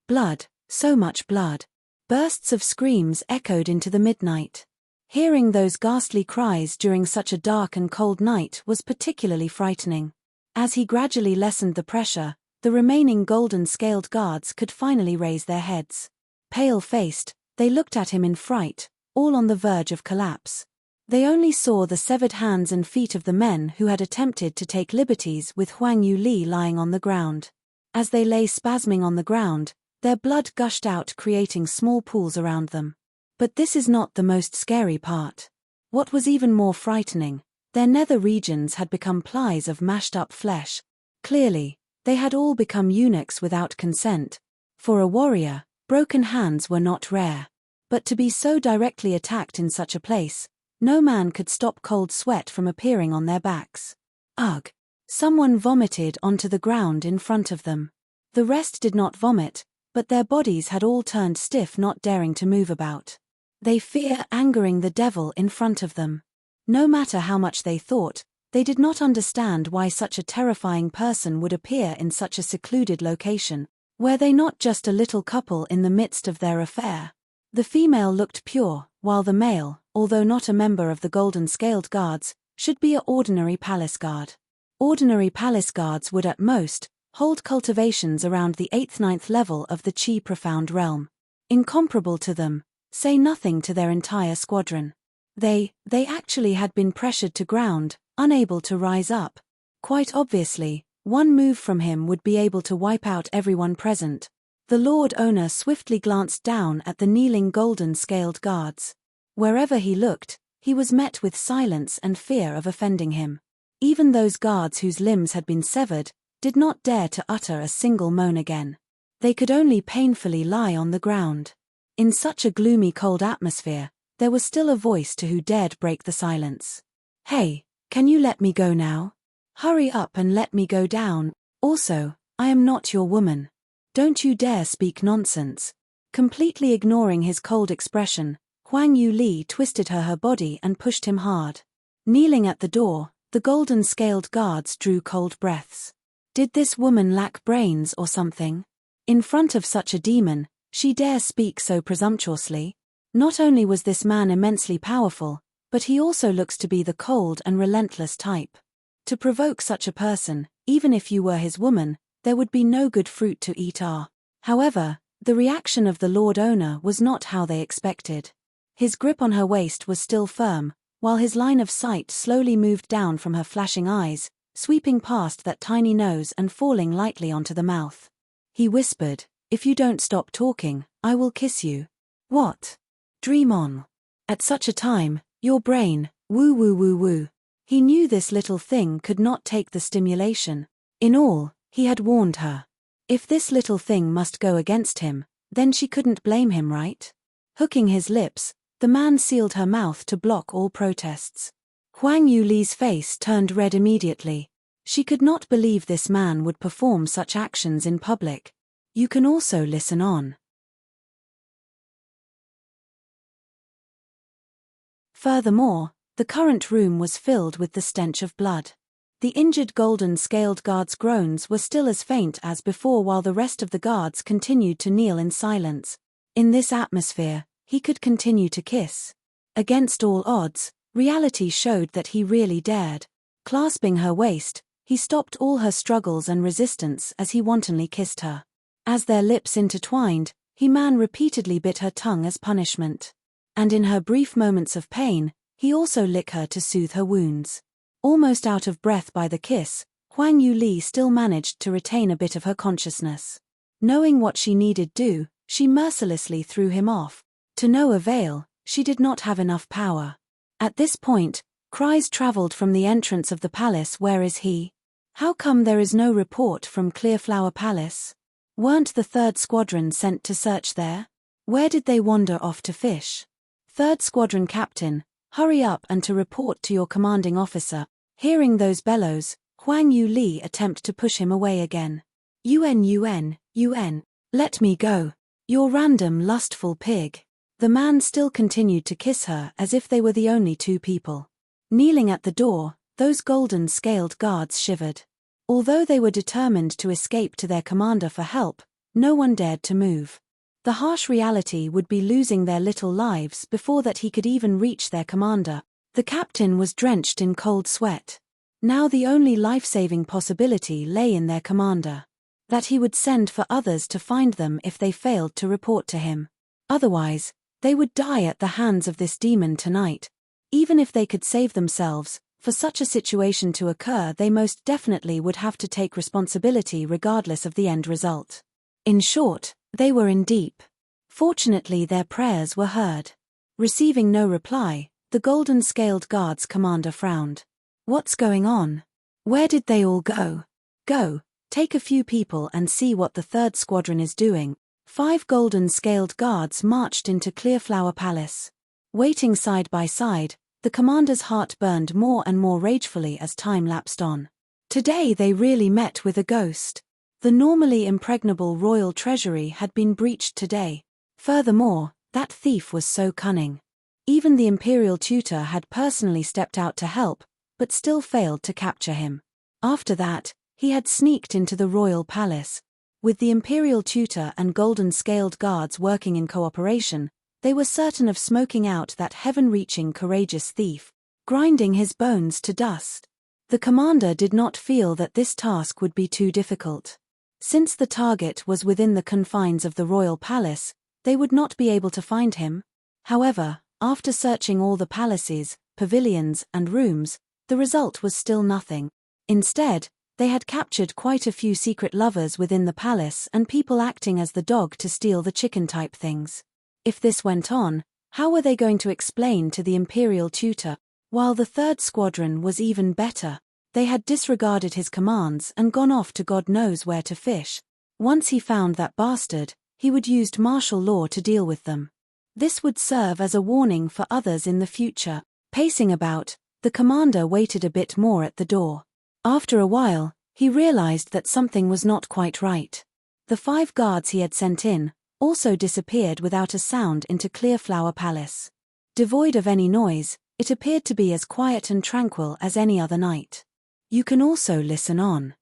Blood, so much blood. Bursts of screams echoed into the midnight. Hearing those ghastly cries during such a dark and cold night was particularly frightening. As he gradually lessened the pressure, the remaining golden-scaled guards could finally raise their heads. Pale-faced, they looked at him in fright, all on the verge of collapse. They only saw the severed hands and feet of the men who had attempted to take liberties with Huang Yue Li lying on the ground. As they lay spasming on the ground, their blood gushed out, creating small pools around them. But this is not the most scary part. What was even more frightening, their nether regions had become plies of mashed-up flesh. Clearly, they had all become eunuchs without consent. For a warrior, broken hands were not rare. But to be so directly attacked in such a place, no man could stop cold sweat from appearing on their backs. Ugh! Someone vomited onto the ground in front of them. The rest did not vomit, but their bodies had all turned stiff, not daring to move about. They fear angering the devil in front of them. No matter how much they thought, they did not understand why such a terrifying person would appear in such a secluded location. Were they not just a little couple in the midst of their affair? The female looked pure, while the male, although not a member of the golden-scaled guards, should be an ordinary palace guard. Ordinary palace guards would at most hold cultivations around the 8th-9th level of the Qi profound realm. incomparable to them, say nothing to their entire squadron. They actually had been pressured to ground, unable to rise up. Quite obviously, one move from him would be able to wipe out everyone present. The Lord Owner swiftly glanced down at the kneeling golden-scaled guards. Wherever he looked, he was met with silence and fear of offending him. Even those guards whose limbs had been severed did not dare to utter a single moan again. They could only painfully lie on the ground. In such a gloomy, cold atmosphere, there was still a voice to who dared break the silence. "Hey, can you let me go now? Hurry up and let me go down. Also, I am not your woman. Don't you dare speak nonsense." Completely ignoring his cold expression, Huang Yue Li twisted her body and pushed him hard. Kneeling at the door, the golden-scaled guards drew cold breaths. Did this woman lack brains or something? In front of such a demon, she dare speak so presumptuously? Not only was this man immensely powerful, but he also looks to be the cold and relentless type. To provoke such a person, even if you were his woman, there would be no good fruit to eat. However, the reaction of the Lord Owner was not how they expected. His grip on her waist was still firm, while his line of sight slowly moved down from her flashing eyes, sweeping past that tiny nose and falling lightly onto the mouth. He whispered, "If you don't stop talking, I will kiss you." "What? Dream on. At such a time, your brain, woo woo woo woo." He knew this little thing could not take the stimulation. In all, he had warned her. If this little thing must go against him, then she couldn't blame him, right? Hooking his lips, the man sealed her mouth to block all protests. Huang Yue Li's face turned red immediately. She could not believe this man would perform such actions in public. You can also listen on. Furthermore, the current room was filled with the stench of blood. The injured golden-scaled guards' groans were still as faint as before, while the rest of the guards continued to kneel in silence. In this atmosphere, he could continue to kiss. Against all odds, reality showed that he really dared. Clasping her waist, he stopped all her struggles and resistance as he wantonly kissed her. As their lips intertwined, he repeatedly bit her tongue as punishment. And in her brief moments of pain, he also licked her to soothe her wounds. Almost out of breath by the kiss, Huang Yue Li still managed to retain a bit of her consciousness. Knowing what she needed do, she mercilessly threw him off. To no avail, she did not have enough power. At this point, cries traveled from the entrance of the palace. "Where is he? How come there is no report from Clearflower Palace? Weren't the 3rd Squadron sent to search there? Where did they wander off to fish? 3rd Squadron Captain, hurry up and to report to your commanding officer." Hearing those bellows, Huang Yue Li attempted to push him away again. UN, let me go. Your random lustful pig." The man still continued to kiss her as if they were the only two people. Kneeling at the door, those golden-scaled guards shivered. Although they were determined to escape to their commander for help, no one dared to move. The harsh reality would be losing their little lives before that he could even reach their commander. The captain was drenched in cold sweat. Now the only life-saving possibility lay in their commander. That he would send for others to find them if they failed to report to him. Otherwise, they would die at the hands of this demon tonight. Even if they could save themselves, for such a situation to occur they most definitely would have to take responsibility regardless of the end result. In short, they were in deep. Fortunately their prayers were heard. Receiving no reply, the golden-scaled guards commander frowned. "What's going on? Where did they all go? Go, take a few people and see what the 3rd Squadron is doing." 5 golden-scaled guards marched into Clearflower Palace. Waiting side by side, the commander's heart burned more and more ragefully as time lapsed on. Today they really met with a ghost. The normally impregnable royal treasury had been breached today. Furthermore, that thief was so cunning. Even the imperial tutor had personally stepped out to help, but still failed to capture him. After that, he had sneaked into the royal palace. With the imperial tutor and golden-scaled guards working in cooperation, they were certain of smoking out that heaven-reaching courageous thief, grinding his bones to dust. The commander did not feel that this task would be too difficult. Since the target was within the confines of the royal palace, they would not be able to find him. However, after searching all the palaces, pavilions, and rooms, the result was still nothing. Instead, they had captured quite a few secret lovers within the palace and people acting as the dog to steal the chicken-type things. If this went on, how were they going to explain to the imperial tutor? While the third squadron was even better, they had disregarded his commands and gone off to God knows where to fish. Once he found that bastard, he would use martial law to deal with them. This would serve as a warning for others in the future. Pacing about, the commander waited a bit more at the door. After a while, he realized that something was not quite right. The 5 guards he had sent in also disappeared without a sound into Clearflower Palace. Devoid of any noise, it appeared to be as quiet and tranquil as any other night. You can also listen on.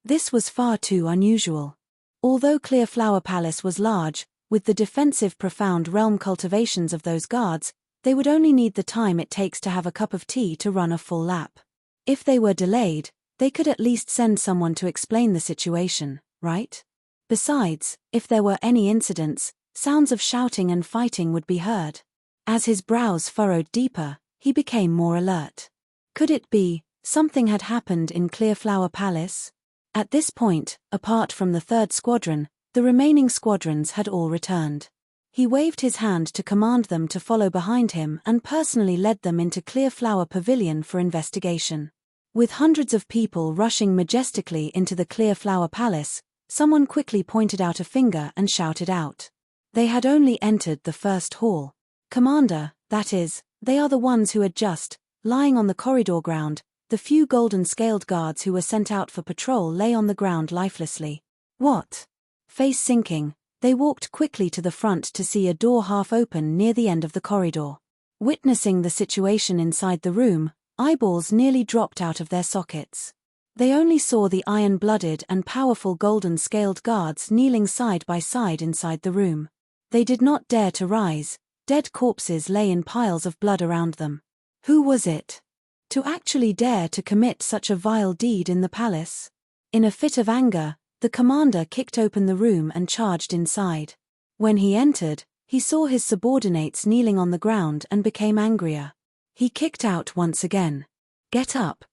This was far too unusual. Although Clearflower Palace was large, with the defensive profound realm cultivations of those guards, they would only need the time it takes to have a cup of tea to run a full lap. If they were delayed, they could at least send someone to explain the situation, right? Besides, if there were any incidents, sounds of shouting and fighting would be heard. As his brows furrowed deeper, he became more alert. Could it be something had happened in Clearflower Palace? At this point, apart from the 3rd squadron, the remaining squadrons had all returned. He waved his hand to command them to follow behind him and personally led them into Clearflower Pavilion for investigation. With hundreds of people rushing majestically into the Clearflower Palace, someone quickly pointed out a finger and shouted out. They had only entered the first hall. Commander, that is, they are the ones who had just, lying on the corridor ground, the few golden-scaled guards who were sent out for patrol lay on the ground lifelessly. What? Face sinking, they walked quickly to the front to see a door half open near the end of the corridor. Witnessing the situation inside the room, eyeballs nearly dropped out of their sockets. They only saw the iron-blooded and powerful golden-scaled guards kneeling side by side inside the room. They did not dare to rise. Dead corpses lay in piles of blood around them. Who was it? To actually dare to commit such a vile deed in the palace? In a fit of anger, the commander kicked open the room and charged inside. When he entered, he saw his subordinates kneeling on the ground and became angrier. He kicked out once again. Get up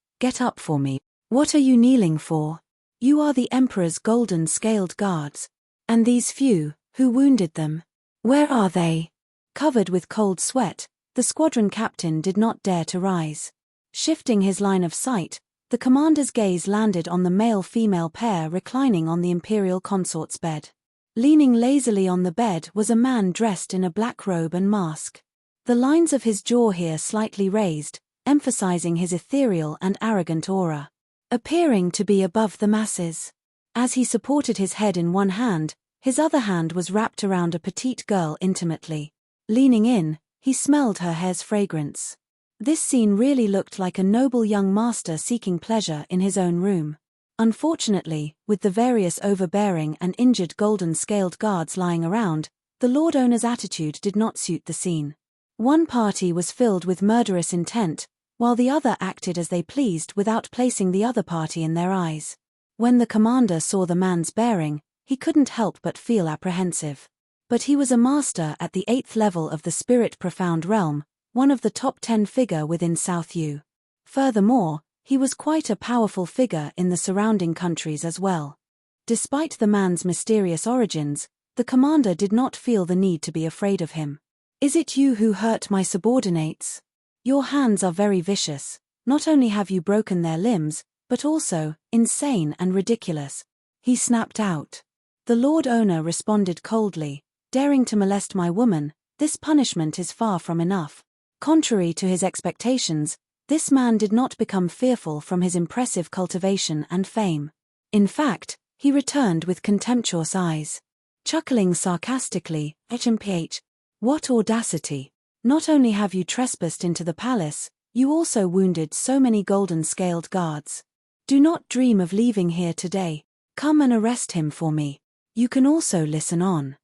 for me. What are you kneeling for? You are the Emperor's golden-scaled guards. And these few, who wounded them? Where are they? Covered with cold sweat, the squadron captain did not dare to rise. Shifting his line of sight, the commander's gaze landed on the male-female pair reclining on the imperial consort's bed. Leaning lazily on the bed was a man dressed in a black robe and mask. The lines of his jaw here slightly raised, emphasizing his ethereal and arrogant aura. Appearing to be above the masses. As he supported his head in one hand, his other hand was wrapped around a petite girl intimately. Leaning in, he smelled her hair's fragrance. This scene really looked like a noble young master seeking pleasure in his own room. Unfortunately, with the various overbearing and injured golden-scaled guards lying around, the Lord Owner's attitude did not suit the scene. One party was filled with murderous intent, while the other acted as they pleased without placing the other party in their eyes. When the commander saw the man's bearing, he couldn't help but feel apprehensive. But he was a master at the 8th level of the Spirit Profound Realm, one of the top 10 figure within South Yu. Furthermore, he was quite a powerful figure in the surrounding countries as well. Despite the man's mysterious origins, the commander did not feel the need to be afraid of him. Is it you who hurt my subordinates? Your hands are very vicious. Not only have you broken their limbs, but also, insane and ridiculous. He snapped out. The Lord Owner responded coldly, daring to molest my woman, this punishment is far from enough. Contrary to his expectations, this man did not become fearful from his impressive cultivation and fame. In fact, he returned with contemptuous eyes. Chuckling sarcastically, HMPH, what audacity! Not only have you trespassed into the palace, you also wounded so many golden-scaled guards. Do not dream of leaving here today. Come and arrest him for me. You can also listen on.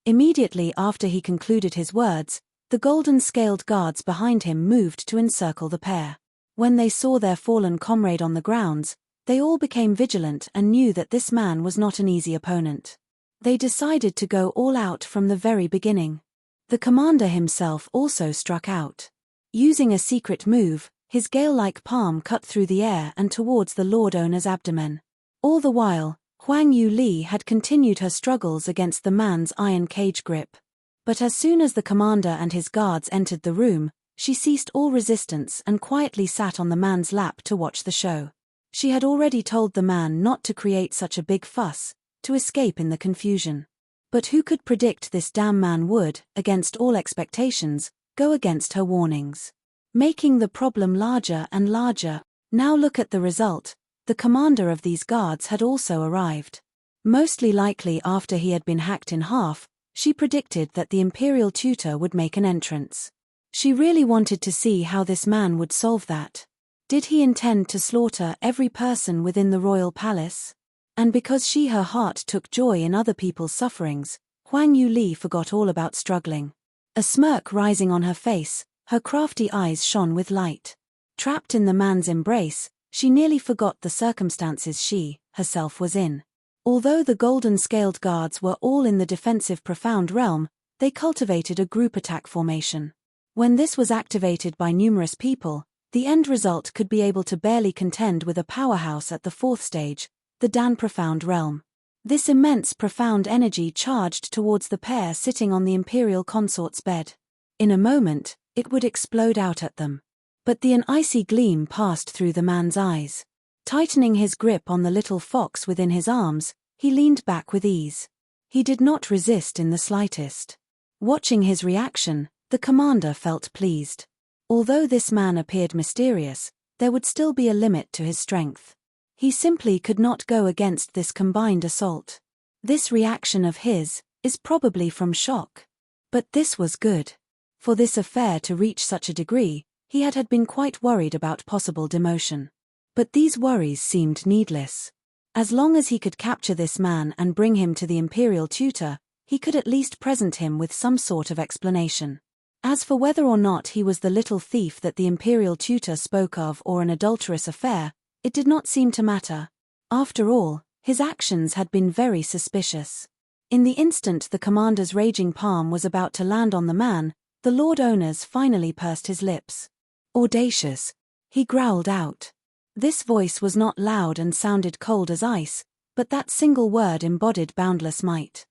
Immediately after he concluded his words, the golden-scaled guards behind him moved to encircle the pair. When they saw their fallen comrade on the grounds, they all became vigilant and knew that this man was not an easy opponent. They decided to go all out from the very beginning. The commander himself also struck out. Using a secret move, his gale-like palm cut through the air and towards the Lord Owner's abdomen. All the while, Huang Yue Li had continued her struggles against the man's iron cage grip. But as soon as the commander and his guards entered the room, she ceased all resistance and quietly sat on the man's lap to watch the show. She had already told the man not to create such a big fuss, to escape in the confusion. But who could predict this damn man would, against all expectations, go against her warnings, making the problem larger and larger. Now look at the result. The commander of these guards had also arrived. Mostly likely after he had been hacked in half, she predicted that the imperial tutor would make an entrance. She really wanted to see how this man would solve that. Did he intend to slaughter every person within the royal palace? And because her heart took joy in other people's sufferings, Huang Yue Li forgot all about struggling. A smirk rising on her face, her crafty eyes shone with light. Trapped in the man's embrace, she nearly forgot the circumstances she, herself, was in. Although the golden-scaled guards were all in the defensive profound realm, they cultivated a group attack formation. When this was activated by numerous people, the end result could be able to barely contend with a powerhouse at the fourth stage, the Dan profound realm. This immense profound energy charged towards the pair sitting on the imperial consort's bed. In a moment, it would explode out at them. But an icy gleam passed through the man's eyes. Tightening his grip on the little fox within his arms, he leaned back with ease. He did not resist in the slightest. Watching his reaction, the commander felt pleased. Although this man appeared mysterious, there would still be a limit to his strength. He simply could not go against this combined assault. This reaction of his is probably from shock. But this was good. For this affair to reach such a degree, he had been quite worried about possible demotion. But these worries seemed needless. As long as he could capture this man and bring him to the imperial tutor, he could at least present him with some sort of explanation. As for whether or not he was the little thief that the imperial tutor spoke of or an adulterous affair, it did not seem to matter. After all, his actions had been very suspicious. In the instant the commander's raging palm was about to land on the man, the Lord Owner's finally pursed his lips. Audacious, he growled out. This voice was not loud and sounded cold as ice, but that single word embodied boundless might.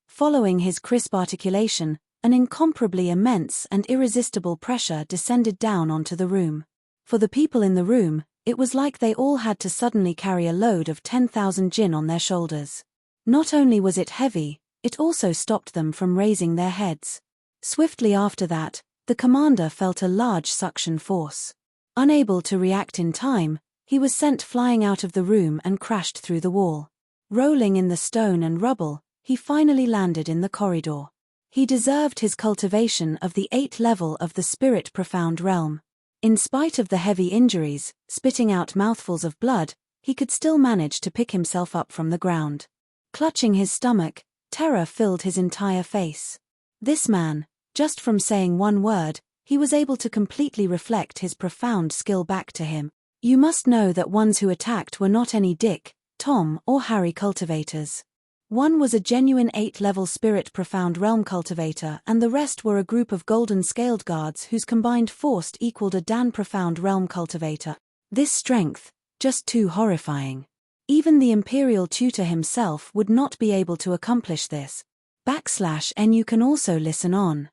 Following his crisp articulation, an incomparably immense and irresistible pressure descended down onto the room. For the people in the room, it was like they all had to suddenly carry a load of 10,000 jinn on their shoulders. Not only was it heavy, it also stopped them from raising their heads. Swiftly after that, the commander felt a large suction force. Unable to react in time, he was sent flying out of the room and crashed through the wall. Rolling in the stone and rubble, he finally landed in the corridor. He deserved his cultivation of the 8th level of the spirit profound realm. In spite of the heavy injuries, spitting out mouthfuls of blood, he could still manage to pick himself up from the ground. Clutching his stomach, terror filled his entire face. This man, just from saying one word, he was able to completely reflect his profound skill back to him. You must know that ones who attacked were not any Dick, Tom, or Harry cultivators. One was a genuine 8th-level spirit profound realm cultivator, and the rest were a group of golden scaled guards whose combined force equaled a Dan profound realm cultivator. This strength, just too horrifying. Even the imperial tutor himself would not be able to accomplish this. /N You can also listen on.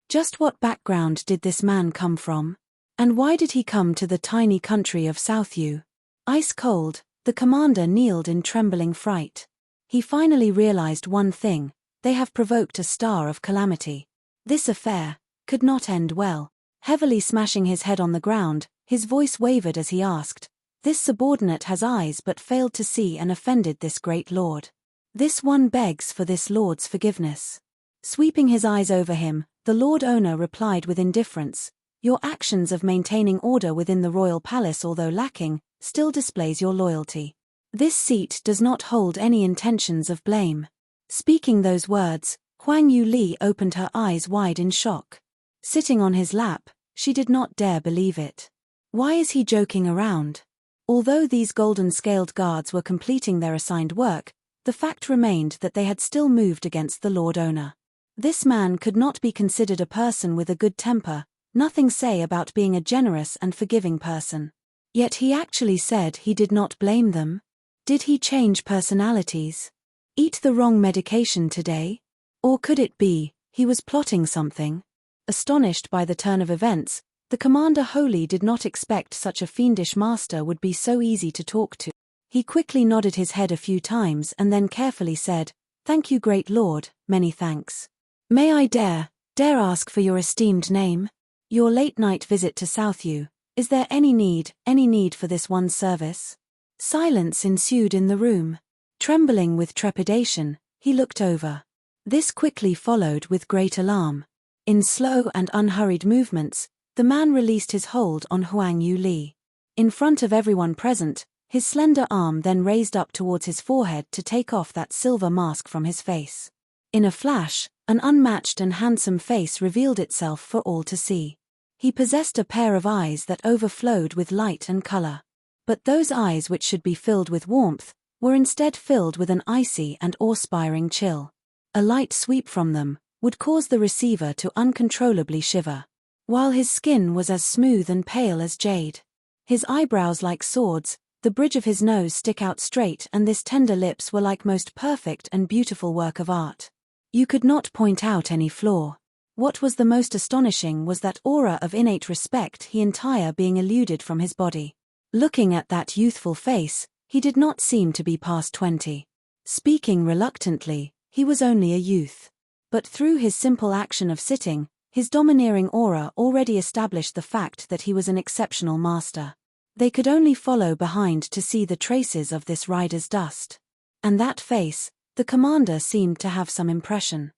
Just what background did this man come from? And why did he come to the tiny country of South Yu? Ice cold, the commander kneeled in trembling fright. He finally realized one thing: they have provoked a star of calamity. This affair could not end well. Heavily smashing his head on the ground, his voice wavered as he asked, "This subordinate has eyes but failed to see and offended this great lord. This one begs for this lord's forgiveness." Sweeping his eyes over him, the Lord Owner replied with indifference, "Your actions of maintaining order within the royal palace, although lacking, still displays your loyalty. This seat does not hold any intentions of blame." Speaking those words, Huang Yue Li opened her eyes wide in shock. Sitting on his lap, she did not dare believe it. Why is he joking around? Although these golden-scaled guards were completing their assigned work, the fact remained that they had still moved against the Lord Owner. This man could not be considered a person with a good temper, nothing say about being a generous and forgiving person. Yet he actually said he did not blame them. Did he change personalities? Eat the wrong medication today? Or could it be, he was plotting something? Astonished by the turn of events, the commander wholly did not expect such a fiendish master would be so easy to talk to. He quickly nodded his head a few times and then carefully said, "Thank you, great lord, many thanks. May I dare ask for your esteemed name? Your late-night visit to Southview, is there any need for this one service?" Silence ensued in the room. Trembling with trepidation, he looked over. This quickly followed with great alarm. In slow and unhurried movements, the man released his hold on Huang Yue Li. In front of everyone present, his slender arm then raised up towards his forehead to take off that silver mask from his face. In a flash, an unmatched and handsome face revealed itself for all to see. He possessed a pair of eyes that overflowed with light and color. But those eyes which should be filled with warmth, were instead filled with an icy and awe-inspiring chill. A light sweep from them would cause the receiver to uncontrollably shiver. While his skin was as smooth and pale as jade. His eyebrows like swords, the bridge of his nose stick out straight, and his tender lips were like most perfect and beautiful work of art. You could not point out any flaw. What was the most astonishing was that aura of innate respect he entire being eluded from his body. Looking at that youthful face, he did not seem to be past 20. Speaking reluctantly, he was only a youth. But through his simple action of sitting, his domineering aura already established the fact that he was an exceptional master. They could only follow behind to see the traces of this rider's dust. And that face, the commander seemed to have some impression.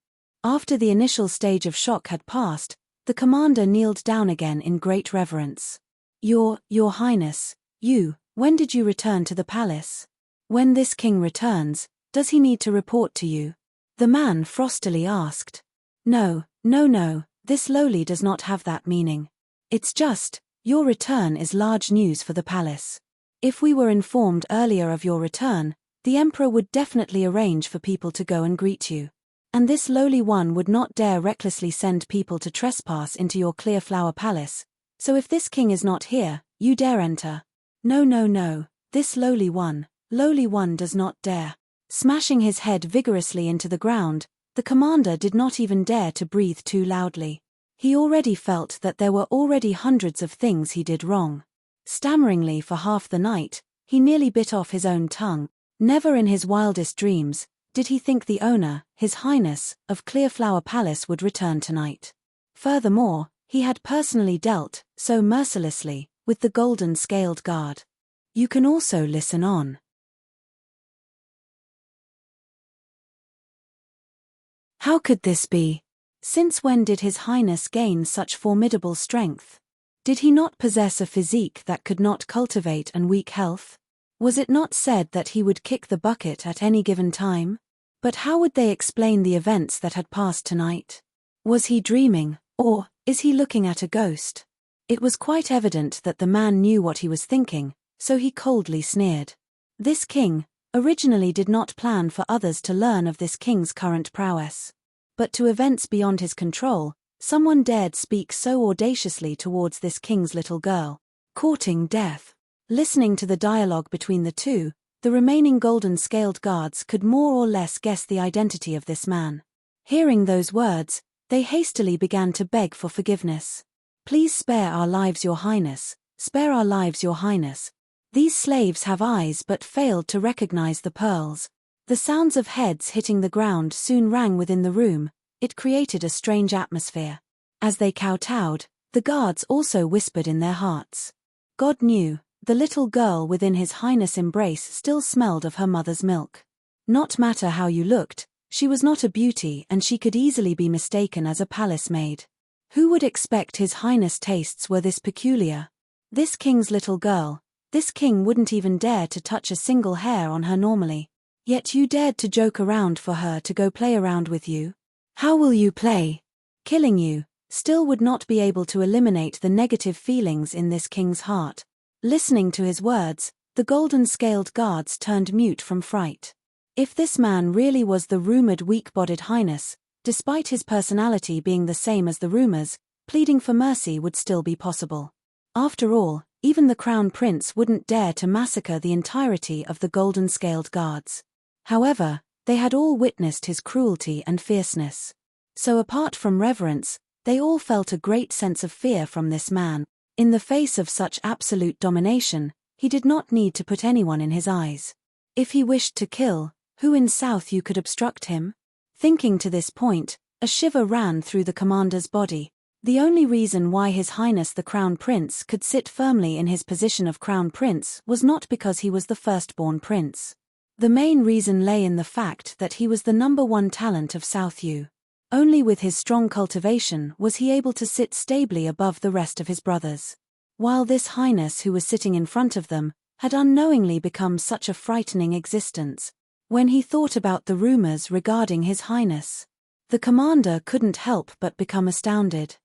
After the initial stage of shock had passed, the commander kneeled down again in great reverence. Your Highness, when did you return to the palace? When this king returns, does he need to report to you? The man frostily asked. No, this lowly does not have that meaning. It's just, your return is large news for the palace. If we were informed earlier of your return, the emperor would definitely arrange for people to go and greet you. And this lowly one would not dare recklessly send people to trespass into your clear flower palace. So if this king is not here, you dare enter. No, this lowly one does not dare. Smashing his head vigorously into the ground, the commander did not even dare to breathe too loudly. He already felt that there were already hundreds of things he did wrong. Stammeringly for half the night, he nearly bit off his own tongue. Never in his wildest dreams did he think the owner, His Highness, of Clearflower Palace would return tonight. Furthermore, he had personally dealt, so mercilessly, with the golden-scaled guard. You can also listen on. How could this be? Since when did His Highness gain such formidable strength? Did he not possess a physique that could not cultivate and weak health? Was it not said that he would kick the bucket at any given time? But how would they explain the events that had passed tonight? Was he dreaming, or is he looking at a ghost? It was quite evident that the man knew what he was thinking, so he coldly sneered. This king originally did not plan for others to learn of this king's current prowess. But to events beyond his control, someone dared speak so audaciously towards this king's little girl, courting death. Listening to the dialogue between the two, the remaining golden-scaled guards could more or less guess the identity of this man. Hearing those words, they hastily began to beg for forgiveness. Please spare our lives, Your Highness. Spare our lives, Your Highness. These slaves have eyes but failed to recognize the pearls. The sounds of heads hitting the ground soon rang within the room. It created a strange atmosphere. As they kowtowed, the guards also whispered in their hearts. God knew, the little girl within His Highness' embrace still smelled of her mother's milk. Not matter how you looked, she was not a beauty and she could easily be mistaken as a palace maid. Who would expect His Highness' tastes were this peculiar? This king's little girl, this king wouldn't even dare to touch a single hair on her normally. Yet you dared to joke around for her to go play around with you? How will you play? Killing you still would not be able to eliminate the negative feelings in this king's heart. Listening to his words, the golden-scaled guards turned mute from fright. If this man really was the rumored weak-bodied highness, despite his personality being the same as the rumors, pleading for mercy would still be possible. After all, even the crown prince wouldn't dare to massacre the entirety of the golden-scaled guards. However, they had all witnessed his cruelty and fierceness. So apart from reverence, they all felt a great sense of fear from this man. In the face of such absolute domination, he did not need to put anyone in his eyes. If he wished to kill, who in South you could obstruct him? Thinking to this point, a shiver ran through the commander's body. The only reason why His Highness the Crown Prince could sit firmly in his position of Crown Prince was not because he was the firstborn prince. The main reason lay in the fact that he was the #1 talent of South Yue. Only with his strong cultivation was he able to sit stably above the rest of his brothers. While this highness who was sitting in front of them had unknowingly become such a frightening existence. When he thought about the rumors regarding His Highness, the commander couldn't help but become astounded.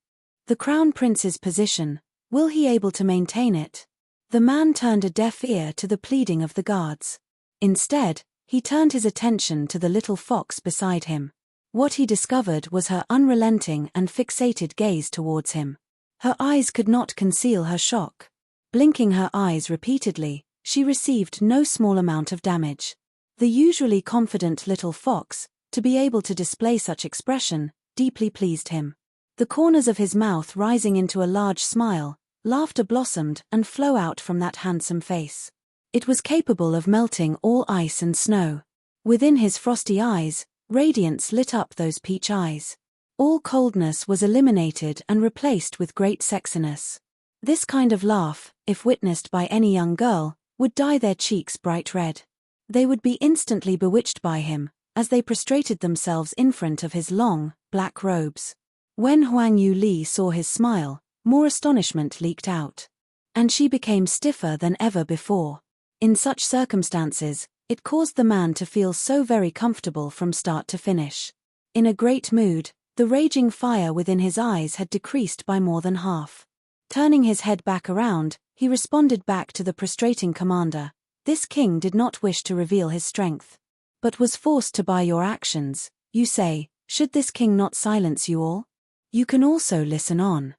The Crown Prince's position, will he able to maintain it? The man turned a deaf ear to the pleading of the guards. Instead, he turned his attention to the little fox beside him. What he discovered was her unrelenting and fixated gaze towards him. Her eyes could not conceal her shock. Blinking her eyes repeatedly, she received no small amount of damage. The usually confident little fox, to be able to display such expression, deeply pleased him. The corners of his mouth rising into a large smile, laughter blossomed and flew out from that handsome face. It was capable of melting all ice and snow. Within his frosty eyes, radiance lit up those peach eyes. All coldness was eliminated and replaced with great sexiness. This kind of laugh, if witnessed by any young girl, would dye their cheeks bright red. They would be instantly bewitched by him, as they prostrated themselves in front of his long, black robes. When Huang Yue Li saw his smile, more astonishment leaked out. And she became stiffer than ever before. In such circumstances, it caused the man to feel so very comfortable from start to finish. In a great mood, the raging fire within his eyes had decreased by more than half. Turning his head back around, he responded back to the prostrating commander. This king did not wish to reveal his strength, but was forced to by your actions. You say, should this king not silence you all? You can also listen on.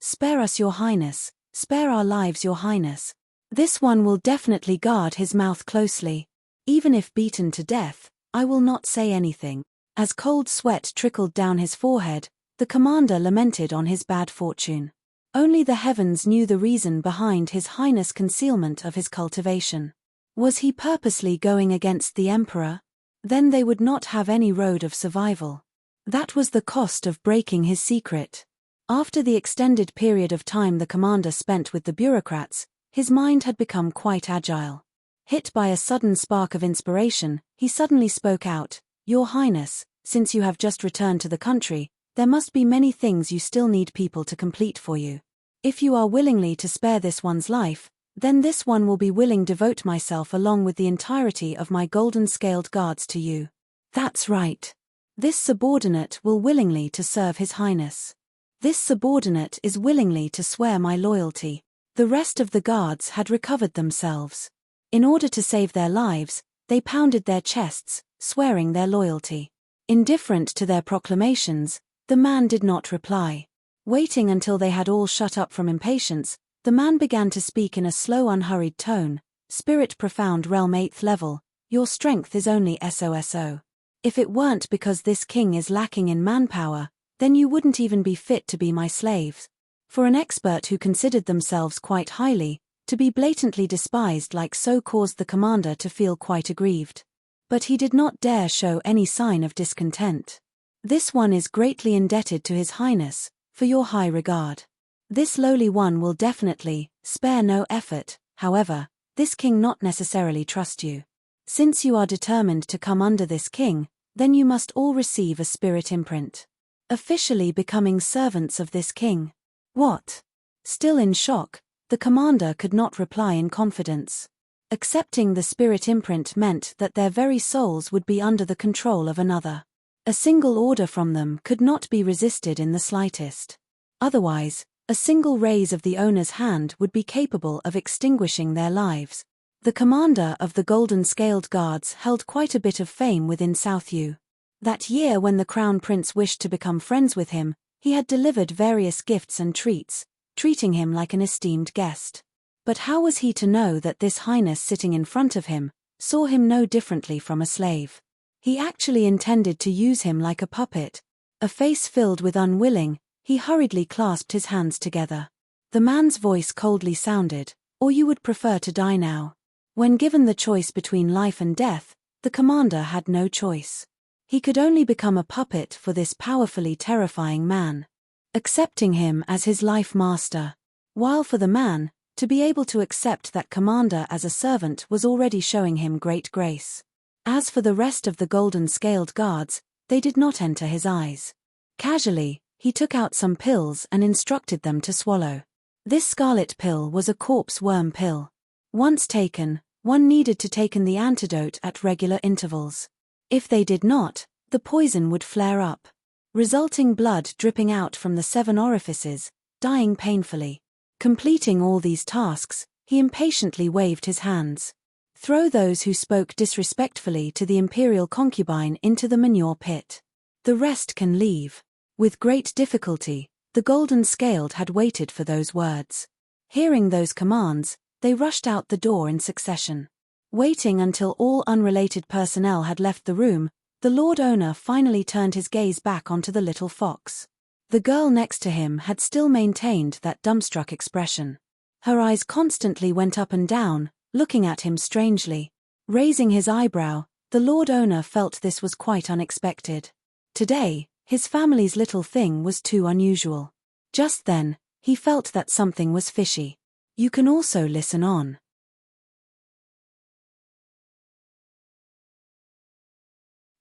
Spare us, Your Highness, spare our lives, Your Highness. This one will definitely guard his mouth closely. Even if beaten to death, I will not say anything. As cold sweat trickled down his forehead, the commander lamented on his bad fortune. Only the heavens knew the reason behind His Highness' concealment of his cultivation. Was he purposely going against the emperor? Then they would not have any road of survival. That was the cost of breaking his secret. After the extended period of time the commander spent with the bureaucrats, his mind had become quite agile. Hit by a sudden spark of inspiration, he suddenly spoke out, Your Highness, since you have just returned to the country, there must be many things you still need people to complete for you. If you are willingly to spare this one's life, then this one will be willing to devote myself along with the entirety of my golden-scaled guards to you. That's right. This subordinate will willingly to serve His Highness. This subordinate is willingly to swear my loyalty. The rest of the guards had recovered themselves. In order to save their lives, they pounded their chests, swearing their loyalty. Indifferent to their proclamations, the man did not reply. Waiting until they had all shut up from impatience, the man began to speak in a slow unhurried tone, Spirit profound realm 8th level, your strength is only SOSO. If it weren't because this king is lacking in manpower, then you wouldn't even be fit to be my slaves. For an expert who considered themselves quite highly, to be blatantly despised like so caused the commander to feel quite aggrieved. But he did not dare show any sign of discontent. This one is greatly indebted to His Highness, for your high regard. This lowly one will definitely spare no effort, however, this king not necessarily trust you. Since you are determined to come under this king, then you must all receive a spirit imprint. Officially becoming servants of this king. What? Still in shock, the commander could not reply in confidence. Accepting the spirit imprint meant that their very souls would be under the control of another. A single order from them could not be resisted in the slightest. Otherwise, a single raise of the owner's hand would be capable of extinguishing their lives. The commander of the Golden Scaled Guards held quite a bit of fame within Southview. That year when the Crown Prince wished to become friends with him, he had delivered various gifts and treats, treating him like an esteemed guest. But how was he to know that this highness sitting in front of him saw him no differently from a slave? He actually intended to use him like a puppet. A face filled with unwilling, he hurriedly clasped his hands together. The man's voice coldly sounded, "Or you would prefer to die now?" When given the choice between life and death, the commander had no choice. He could only become a puppet for this powerfully terrifying man, accepting him as his life master. While for the man, to be able to accept that commander as a servant was already showing him great grace. As for the rest of the Golden Scaled Guards, they did not enter his eyes. Casually, he took out some pills and instructed them to swallow. This scarlet pill was a corpse worm pill. Once taken, one needed to take the antidote at regular intervals. If they did not, the poison would flare up, resulting blood dripping out from the 7 orifices, dying painfully. Completing all these tasks, he impatiently waved his hands. Throw those who spoke disrespectfully to the imperial concubine into the manure pit. The rest can leave. With great difficulty, the Golden Scaled had waited for those words. Hearing those commands, they rushed out the door in succession. Waiting until all unrelated personnel had left the room, the Lord Owner finally turned his gaze back onto the little fox. The girl next to him had still maintained that dumbstruck expression. Her eyes constantly went up and down, looking at him strangely. Raising his eyebrow, the Lord Owner felt this was quite unexpected. Today, his family's little thing was too unusual. Just then, he felt that something was fishy. You can also listen on.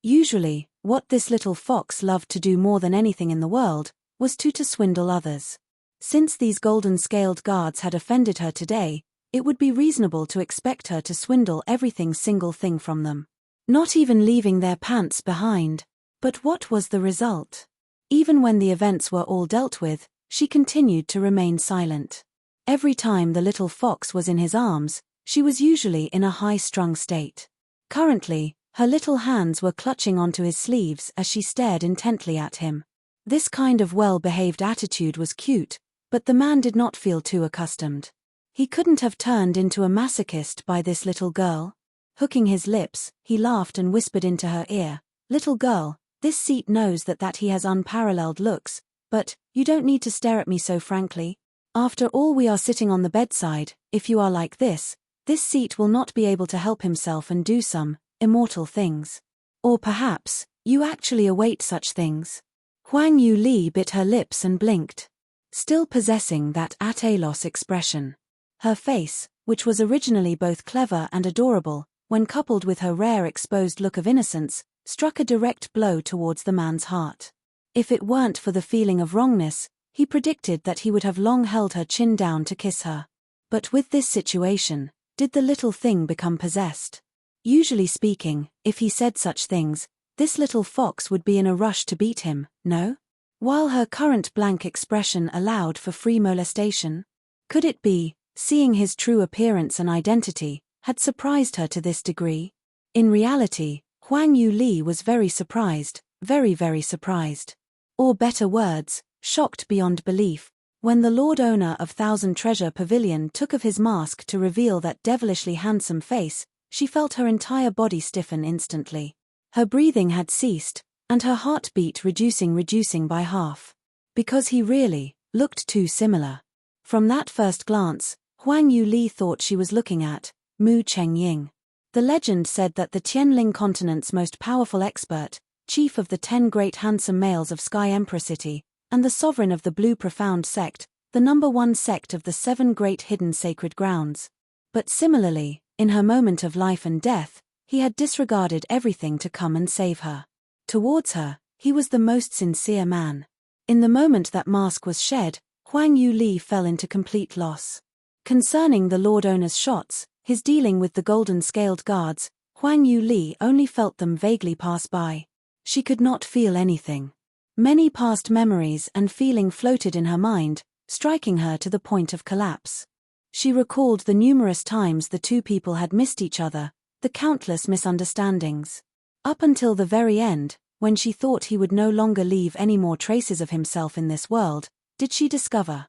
Usually, what this little fox loved to do more than anything in the world was to swindle others. Since these Golden Scaled Guards had offended her today, it would be reasonable to expect her to swindle every single thing from them, not even leaving their pants behind. But what was the result? Even when the events were all dealt with, she continued to remain silent. Every time the little fox was in his arms, she was usually in a high-strung state. Currently, her little hands were clutching onto his sleeves as she stared intently at him. This kind of well-behaved attitude was cute, but the man did not feel too accustomed. He couldn't have turned into a masochist by this little girl. Hooking his lips, he laughed and whispered into her ear, "Little girl, this seat knows that he has unparalleled looks, but you don't need to stare at me so frankly. After all, we are sitting on the bedside. If you are like this seat will not be able to help himself and do some immortal things. Or perhaps, you actually await such things." Huang Yue Li bit her lips and blinked, still possessing that at a loss expression. Her face, which was originally both clever and adorable, when coupled with her rare exposed look of innocence, struck a direct blow towards the man's heart. If it weren't for the feeling of wrongness, he predicted that he would have long held her chin down to kiss her. But with this situation, did the little thing become possessed? Usually speaking, if he said such things, this little fox would be in a rush to beat him, no? While her current blank expression allowed for free molestation? Could it be, seeing his true appearance and identity, had surprised her to this degree? In reality, Huang Yue Li was very surprised, very, very surprised. Or better words, shocked beyond belief, when the Lord Owner of Thousand Treasure Pavilion took off his mask to reveal that devilishly handsome face. She felt her entire body stiffen instantly. Her breathing had ceased, and her heartbeat reducing by half. Because he really looked too similar. From that first glance, Huang Yue Li thought she was looking at Mu Chengying. The legend said that the Tianling continent's most powerful expert, chief of the 10 great handsome males of Sky Emperor City, and the sovereign of the Blue Profound sect, the #1 sect of the 7 great hidden sacred grounds. But similarly, in her moment of life and death, he had disregarded everything to come and save her. Towards her, he was the most sincere man. In the moment that mask was shed, Huang Yue Li fell into complete loss. Concerning the Lord Owner's shots, His dealing with the golden-scaled guards, Huang Yue Li only felt them vaguely pass by. She could not feel anything. Many past memories and feeling floated in her mind, striking her to the point of collapse. She recalled the numerous times the two people had missed each other, the countless misunderstandings. Up until the very end, when she thought he would no longer leave any more traces of himself in this world, did she discover?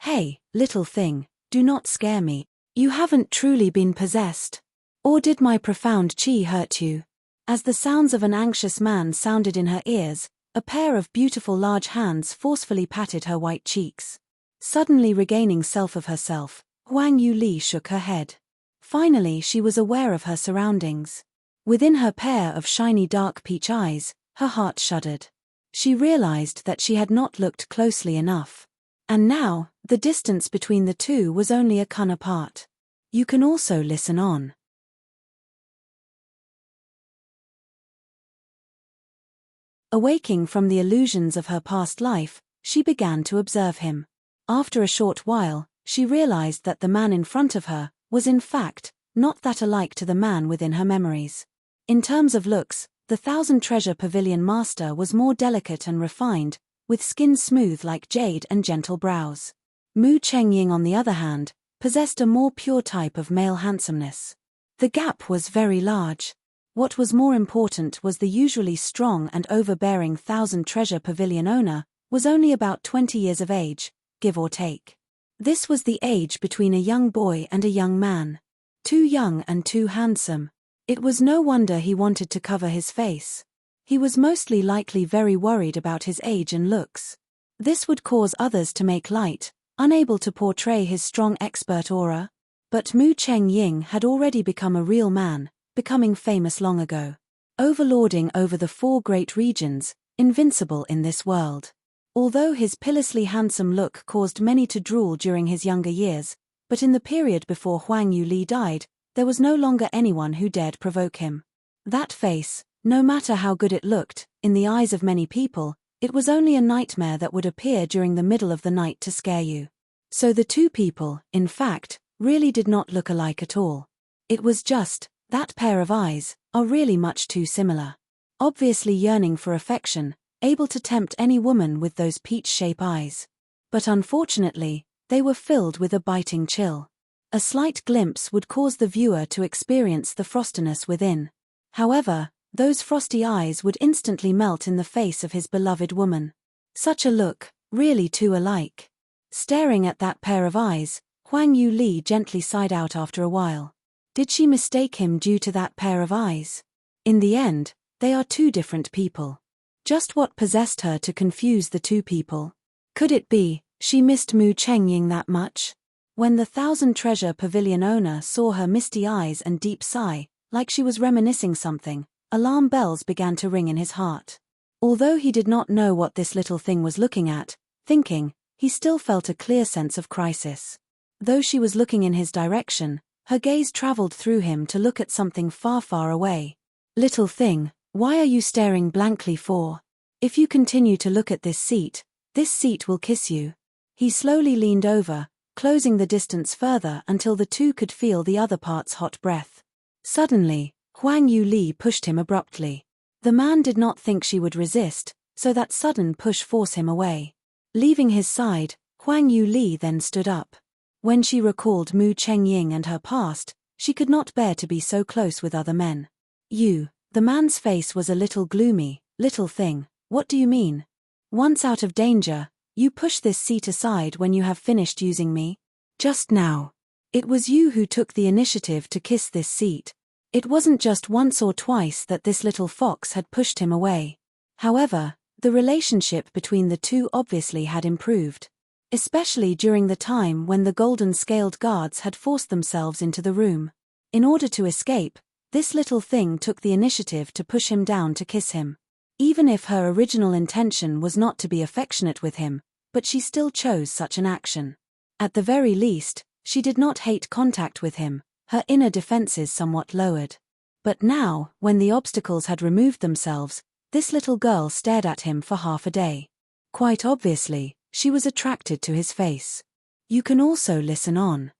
Hey, little thing, do not scare me. You haven't truly been possessed. Or did my profound chi hurt you? As the sounds of an anxious man sounded in her ears, a pair of beautiful large hands forcefully patted her white cheeks. Suddenly regaining self of herself, Huang Yue Li shook her head. Finally she was aware of her surroundings. Within her pair of shiny dark peach eyes, her heart shuddered. She realized that she had not looked closely enough. And now, the distance between the two was only a cun apart. You can also listen on. Awaking from the illusions of her past life, she began to observe him. After a short while, she realized that the man in front of her was in fact not that alike to the man within her memories. In terms of looks, the Thousand Treasure Pavilion master was more delicate and refined, with skin smooth like jade and gentle brows. Mu Chengying, on the other hand, possessed a more pure type of male handsomeness. The gap was very large. What was more important was the usually strong and overbearing Thousand Treasure Pavilion owner was only about 20 years of age, give or take. This was the age between a young boy and a young man. Too young and too handsome. It was no wonder he wanted to cover his face. He was mostly likely very worried about his age and looks. This would cause others to make light, unable to portray his strong expert aura. But Mu Chengying had already become a real man, becoming famous long ago. Overlording over the 4 great regions, invincible in this world. Although his pillously handsome look caused many to drool during his younger years, but in the period before Huang Yue Li died, there was no longer anyone who dared provoke him. That face, no matter how good it looked, in the eyes of many people, it was only a nightmare that would appear during the middle of the night to scare you. So the two people, in fact, really did not look alike at all. It was just, that pair of eyes are really much too similar. Obviously yearning for affection, able to tempt any woman with those peach-shaped eyes. But unfortunately, they were filled with a biting chill. A slight glimpse would cause the viewer to experience the frostiness within. However, those frosty eyes would instantly melt in the face of his beloved woman. Such a look, really too alike. Staring at that pair of eyes, Huang Yue Li gently sighed out after a while. Did she mistake him due to that pair of eyes? In the end, they are two different people. Just what possessed her to confuse the two people? Could it be, she missed Mu Chengying that much? When the Thousand Treasure Pavilion owner saw her misty eyes and deep sigh, like she was reminiscing something, alarm bells began to ring in his heart. Although he did not know what this little thing was looking at, thinking, he still felt a clear sense of crisis. Though she was looking in his direction, her gaze traveled through him to look at something far, far away. Little thing, why are you staring blankly for? If you continue to look at this seat will kiss you. He slowly leaned over, closing the distance further until the two could feel the other part's hot breath. Suddenly, Huang Yue Li pushed him abruptly. The man did not think she would resist, so that sudden push forced him away. Leaving his side, Huang Yue Li then stood up. When she recalled Mu Chengying and her past, she could not bear to be so close with other men. The man's face was a little gloomy. Little thing, what do you mean? Once out of danger, you push this seat aside when you have finished using me? Just now. It was you who took the initiative to kiss this seat. It wasn't just once or twice that this little fox had pushed him away. However, the relationship between the two obviously had improved. Especially during the time when the golden-scaled guards had forced themselves into the room. In order to escape, this little thing took the initiative to push him down to kiss him. Even if her original intention was not to be affectionate with him, but she still chose such an action. At the very least, she did not hate contact with him, her inner defenses somewhat lowered. But now, when the obstacles had removed themselves, this little girl stared at him for half a day. Quite obviously, she was attracted to his face. You can also listen on.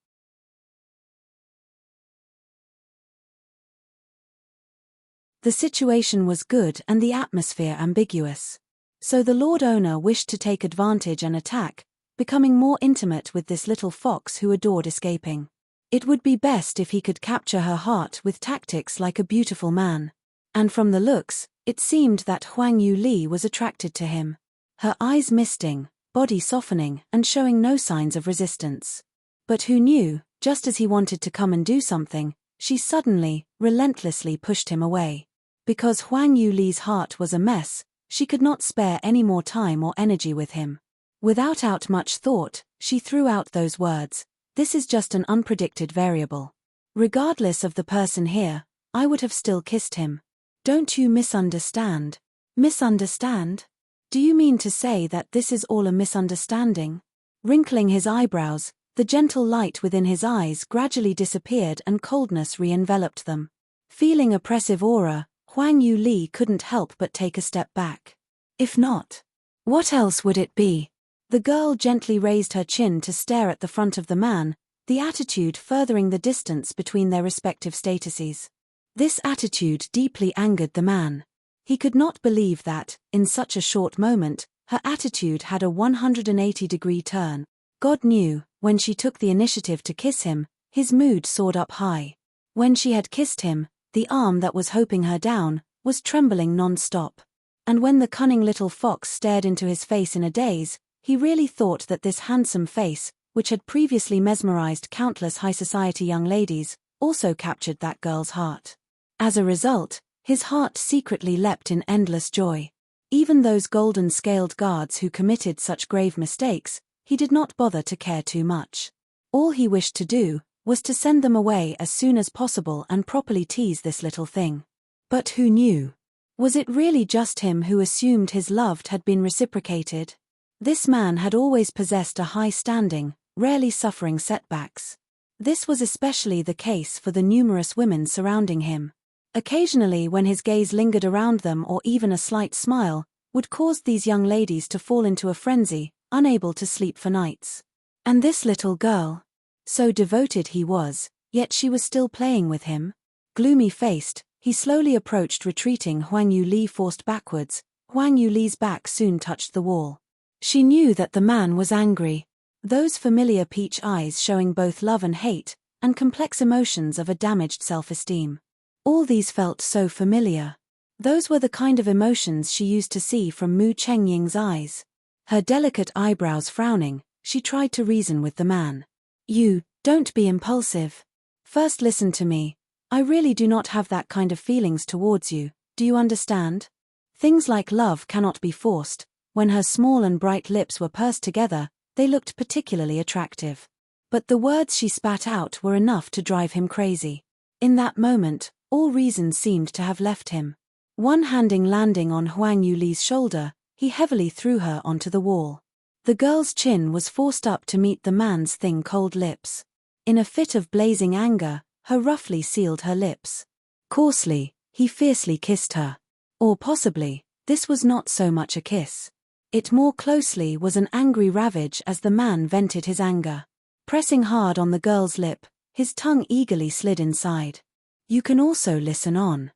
The situation was good and the atmosphere ambiguous. So the Lord Owner wished to take advantage and attack, becoming more intimate with this little fox who adored escaping. It would be best if he could capture her heart with tactics like a beautiful man. And from the looks, it seemed that Huang Yue Li was attracted to him. Her eyes misting, body softening and showing no signs of resistance. But who knew, just as he wanted to come and do something, she suddenly, relentlessly pushed him away. Because Huang Yue Li's heart was a mess, she could not spare any more time or energy with him. Without much thought, she threw out those words, "This is just an unpredicted variable. Regardless of the person here, I would have still kissed him. Don't you misunderstand?" "Misunderstand? Do you mean to say that this is all a misunderstanding?" Wrinkling his eyebrows, the gentle light within his eyes gradually disappeared and coldness re-enveloped them. Feeling oppressive aura, Huang Yue Li couldn't help but take a step back. If not, what else would it be? The girl gently raised her chin to stare at the front of the man, the attitude furthering the distance between their respective statuses. This attitude deeply angered the man. He could not believe that, in such a short moment, her attitude had a 180-degree turn. God knew, when she took the initiative to kiss him, his mood soared up high. When she had kissed him, the arm that was hoping her down was trembling non-stop. And when the cunning little fox stared into his face in a daze, he really thought that this handsome face, which had previously mesmerized countless high-society young ladies, also captured that girl's heart. As a result, his heart secretly leapt in endless joy. Even those golden-scaled guards who committed such grave mistakes, he did not bother to care too much. All he wished to do was to send them away as soon as possible and properly tease this little thing. But who knew? Was it really just him who assumed his love had been reciprocated? This man had always possessed a high standing, rarely suffering setbacks. This was especially the case for the numerous women surrounding him. Occasionally, when his gaze lingered around them or even a slight smile, would cause these young ladies to fall into a frenzy, unable to sleep for nights. And this little girl? So devoted he was, yet she was still playing with him. Gloomy-faced, he slowly approached retreating Huang Yue Li forced backwards. Huang Yue Li's back soon touched the wall. She knew that the man was angry. Those familiar peach eyes showing both love and hate, and complex emotions of a damaged self-esteem. All these felt so familiar. Those were the kind of emotions she used to see from Mu Chengying's eyes. Her delicate eyebrows frowning, she tried to reason with the man. "You, don't be impulsive. First listen to me. I really do not have that kind of feelings towards you, do you understand? Things like love cannot be forced." When her small and bright lips were pursed together, they looked particularly attractive. But the words she spat out were enough to drive him crazy. In that moment, all reason seemed to have left him. One handing landing on Huang Yue Li's shoulder, he heavily threw her onto the wall. The girl's chin was forced up to meet the man's thin cold lips. In a fit of blazing anger, her roughly sealed her lips. Coarsely, he fiercely kissed her. Or possibly, this was not so much a kiss. It more closely was an angry ravage as the man vented his anger. Pressing hard on the girl's lip, his tongue eagerly slid inside. "You can also listen on."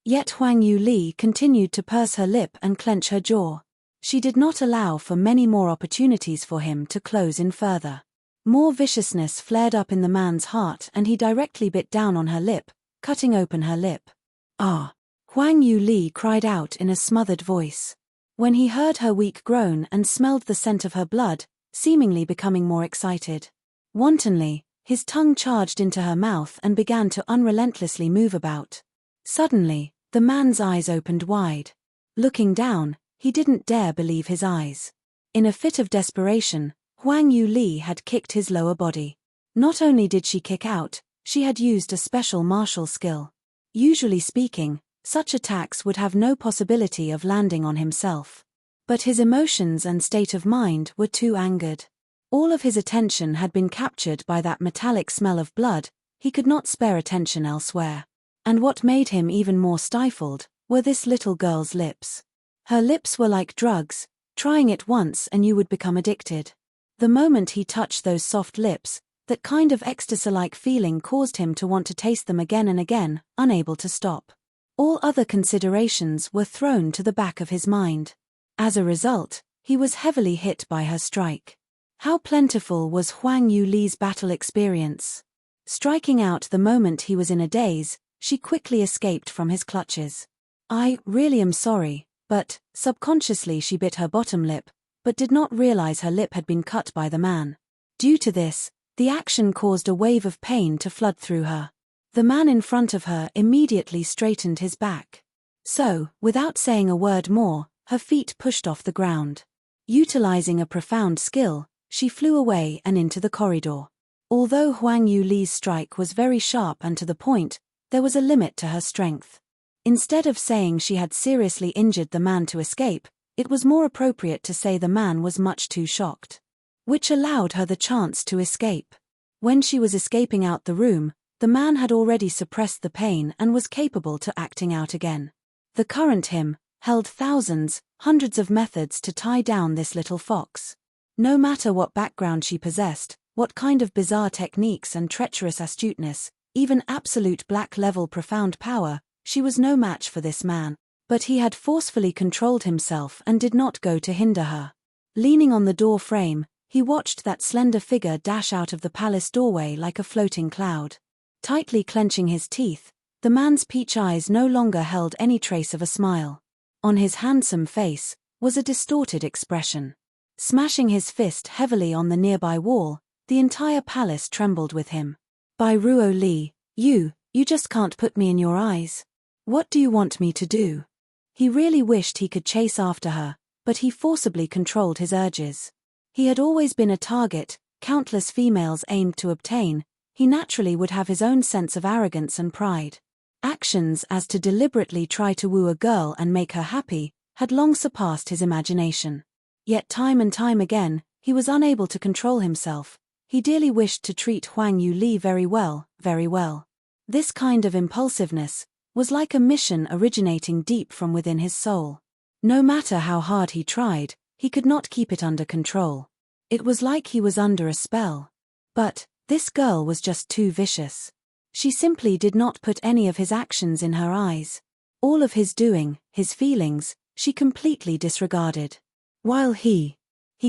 Yet Huang Yue Li continued to purse her lip and clench her jaw. She did not allow for many more opportunities for him to close in further. More viciousness flared up in the man's heart and he directly bit down on her lip, cutting open her lip. "Ah!" Huang Yue Li cried out in a smothered voice. When he heard her weak groan and smelled the scent of her blood, seemingly becoming more excited. Wantonly, his tongue charged into her mouth and began to unrelentlessly move about. Suddenly, the man's eyes opened wide. Looking down, he didn't dare believe his eyes. In a fit of desperation, Huang Yue Li had kicked his lower body. Not only did she kick out, she had used a special martial skill. Usually speaking, such attacks would have no possibility of landing on himself. But his emotions and state of mind were too angered. All of his attention had been captured by that metallic smell of blood, he could not spare attention elsewhere. And what made him even more stifled were this little girl's lips. Her lips were like drugs, trying it once and you would become addicted. The moment he touched those soft lips, That kind of ecstasy-like feeling caused him to want to taste them again and again, unable to stop. All other considerations were thrown to the back of his mind. As a result, he was heavily hit by her strike. How plentiful was Huang Yue Li's battle experience. Striking out the moment he was in a daze, she quickly escaped from his clutches. "I really am sorry," but, subconsciously she bit her bottom lip, but did not realize her lip had been cut by the man. Due to this, the action caused a wave of pain to flood through her. The man in front of her immediately straightened his back. So, without saying a word more, her feet pushed off the ground. Utilizing a profound skill, she flew away and into the corridor. Although Huang Yue Li's strike was very sharp and to the point, there was a limit to her strength. Instead of saying she had seriously injured the man to escape, it was more appropriate to say the man was much too shocked. Which allowed her the chance to escape. When she was escaping out the room, the man had already suppressed the pain and was capable to acting out again. The current him held thousands, hundreds of methods to tie down this little fox. No matter what background she possessed, what kind of bizarre techniques and treacherous astuteness, even absolute black-level profound power, she was no match for this man. But he had forcefully controlled himself and did not go to hinder her. Leaning on the door frame, he watched that slender figure dash out of the palace doorway like a floating cloud. Tightly clenching his teeth, the man's peach eyes no longer held any trace of a smile. On his handsome face was a distorted expression. Smashing his fist heavily on the nearby wall, the entire palace trembled with him. "By Ruo Li, you just can't put me in your eyes. What do you want me to do?" He really wished he could chase after her, but he forcibly controlled his urges. He had always been a target countless females aimed to obtain. He naturally would have his own sense of arrogance and pride. Actions as to deliberately try to woo a girl and make her happy had long surpassed his imagination. Yet time and time again, he was unable to control himself. He dearly wished to treat Huang Yue Li very well, very well. This kind of impulsiveness was like a mission originating deep from within his soul. No matter how hard he tried, he could not keep it under control. It was like he was under a spell. But this girl was just too vicious. She simply did not put any of his actions in her eyes. All of his doing, his feelings, she completely disregarded. While he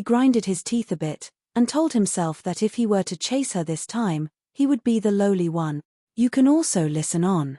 grinded his teeth a bit, and told himself that if he were to chase her this time, he would be the lowly one. You can also listen on.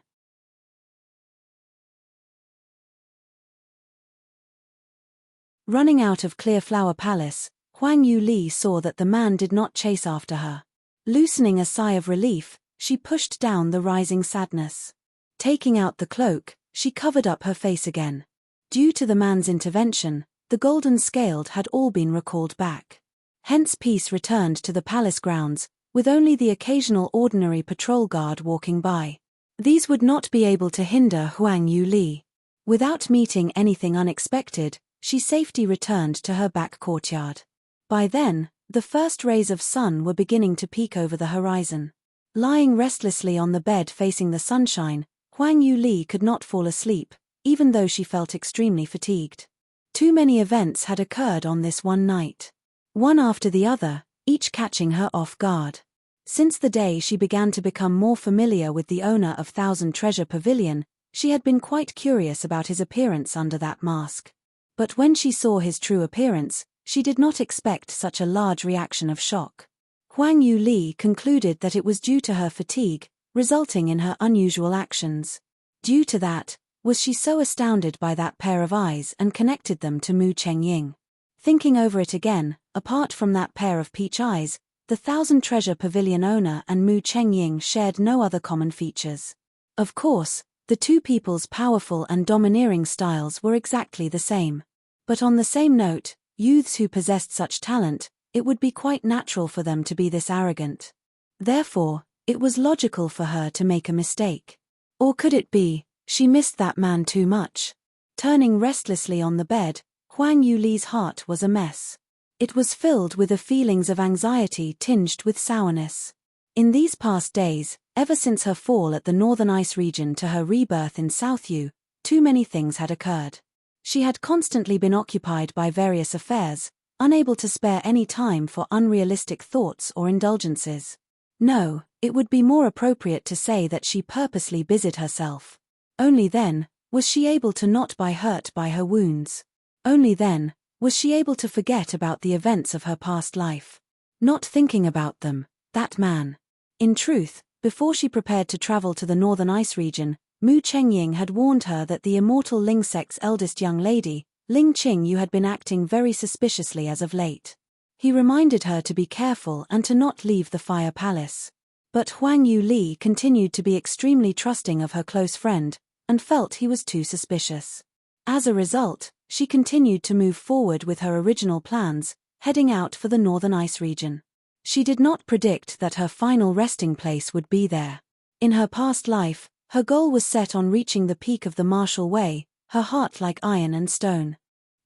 Running out of Clearflower Palace, Huang Yue Li saw that the man did not chase after her. Loosening a sigh of relief, she pushed down the rising sadness. Taking out the cloak, she covered up her face again. Due to the man's intervention, the golden scaled had all been recalled back. Hence peace returned to the palace grounds, with only the occasional ordinary patrol guard walking by. These would not be able to hinder Huang Yue Li. Without meeting anything unexpected, she safely returned to her back courtyard. By then, the first rays of sun were beginning to peek over the horizon. Lying restlessly on the bed facing the sunshine, Huang Yue Li could not fall asleep, even though she felt extremely fatigued. Too many events had occurred on this one night. One after the other, each catching her off guard. Since the day she began to become more familiar with the owner of Thousand Treasure Pavilion, she had been quite curious about his appearance under that mask. But when she saw his true appearance, she did not expect such a large reaction of shock. Huang Yue Li concluded that it was due to her fatigue, resulting in her unusual actions. Due to that, was she so astounded by that pair of eyes and connected them to Mu Chengying. Thinking over it again, apart from that pair of peach eyes, the Thousand Treasure Pavilion owner and Mu Chengying shared no other common features. Of course, the two people's powerful and domineering styles were exactly the same. But on the same note, youths who possessed such talent, it would be quite natural for them to be this arrogant. Therefore, it was logical for her to make a mistake. Or could it be, she missed that man too much? Turning restlessly on the bed, Huang Yue Li's heart was a mess. It was filled with the feelings of anxiety tinged with sourness. In these past days, ever since her fall at the Northern Ice region to her rebirth in South Yue, too many things had occurred. She had constantly been occupied by various affairs, unable to spare any time for unrealistic thoughts or indulgences. No, it would be more appropriate to say that she purposely busied herself. Only then was she able to not be hurt by her wounds. Only then was she able to forget about the events of her past life. Not thinking about them, that man. In truth, before she prepared to travel to the northern ice region, Mu Chengying had warned her that the immortal Ling sect's eldest young lady, Ling Qingyu, had been acting very suspiciously as of late. He reminded her to be careful and to not leave the Fire Palace. But Huang Yue Li continued to be extremely trusting of her close friend, and felt he was too suspicious. As a result, she continued to move forward with her original plans, heading out for the northern ice region. She did not predict that her final resting place would be there. In her past life, her goal was set on reaching the peak of the martial way, her heart like iron and stone.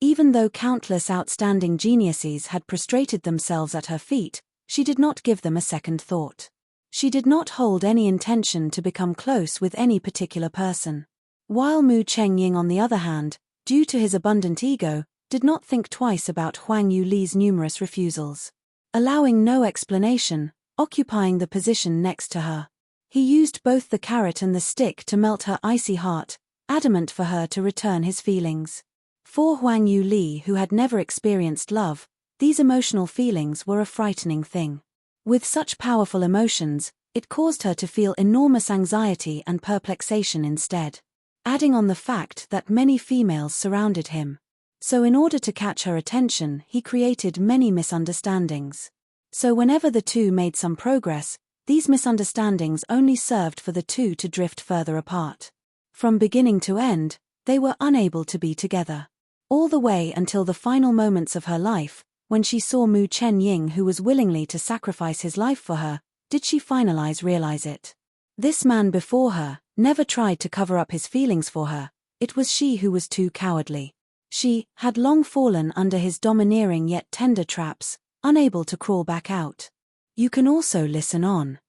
Even though countless outstanding geniuses had prostrated themselves at her feet, she did not give them a second thought. She did not hold any intention to become close with any particular person. While Mu Chengying, on the other hand, due to his abundant ego, did not think twice about Huang Yue Li's numerous refusals. Allowing no explanation, occupying the position next to her. He used both the carrot and the stick to melt her icy heart, adamant for her to return his feelings. For Huang Yue Li, who had never experienced love, these emotional feelings were a frightening thing. With such powerful emotions, it caused her to feel enormous anxiety and perplexation instead. Adding on the fact that many females surrounded him. So in order to catch her attention, he created many misunderstandings. So whenever the two made some progress, these misunderstandings only served for the two to drift further apart. From beginning to end, they were unable to be together. All the way until the final moments of her life, when she saw Mu Chengying, who was willingly to sacrifice his life for her, did she realize it. This man before her never tried to cover up his feelings for her, it was she who was too cowardly. She had long fallen under his domineering yet tender traps, unable to crawl back out. You can also listen on.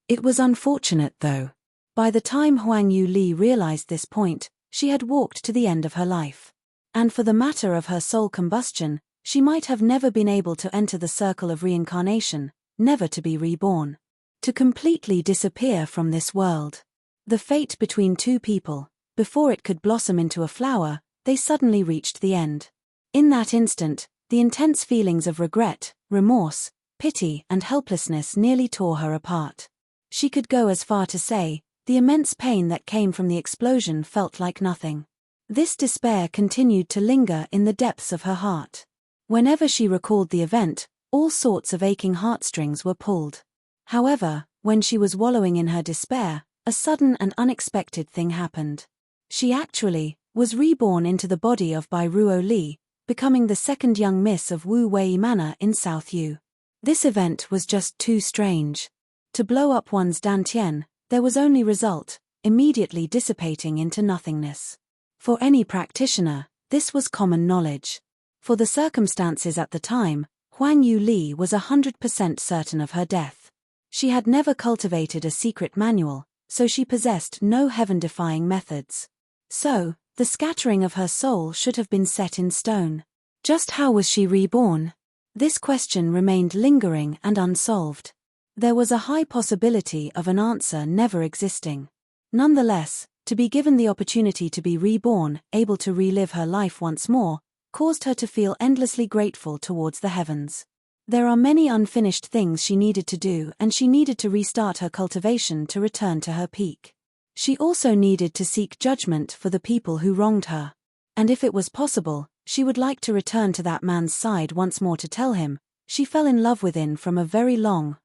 It was unfortunate though. By the time Huang Yue Li realized this point, she had walked to the end of her life. And for the matter of her soul combustion, she might have never been able to enter the circle of reincarnation, never to be reborn. To completely disappear from this world. The fate between two people, before it could blossom into a flower, they suddenly reached the end. In that instant, the intense feelings of regret, remorse, pity and helplessness nearly tore her apart. She could go as far to say, the immense pain that came from the explosion felt like nothing. This despair continued to linger in the depths of her heart. Whenever she recalled the event, all sorts of aching heartstrings were pulled. However, when she was wallowing in her despair, a sudden and unexpected thing happened. She actually was reborn into the body of Bai Ruo Li, becoming the second young miss of Wu Wei Manor in South Yu. This event was just too strange. To blow up one's dantian, there was only result, immediately dissipating into nothingness. For any practitioner, this was common knowledge. For the circumstances at the time, Huang Yue Li was 100% certain of her death. She had never cultivated a secret manual, so she possessed no heaven-defying methods. So, the scattering of her soul should have been set in stone. Just how was she reborn? This question remained lingering and unsolved. There was a high possibility of an answer never existing. Nonetheless, to be given the opportunity to be reborn, able to relive her life once more, caused her to feel endlessly grateful towards the heavens. There are many unfinished things she needed to do, and she needed to restart her cultivation to return to her peak. She also needed to seek judgment for the people who wronged her. And if it was possible, she would like to return to that man's side once more to tell him, she fell in love within from a very long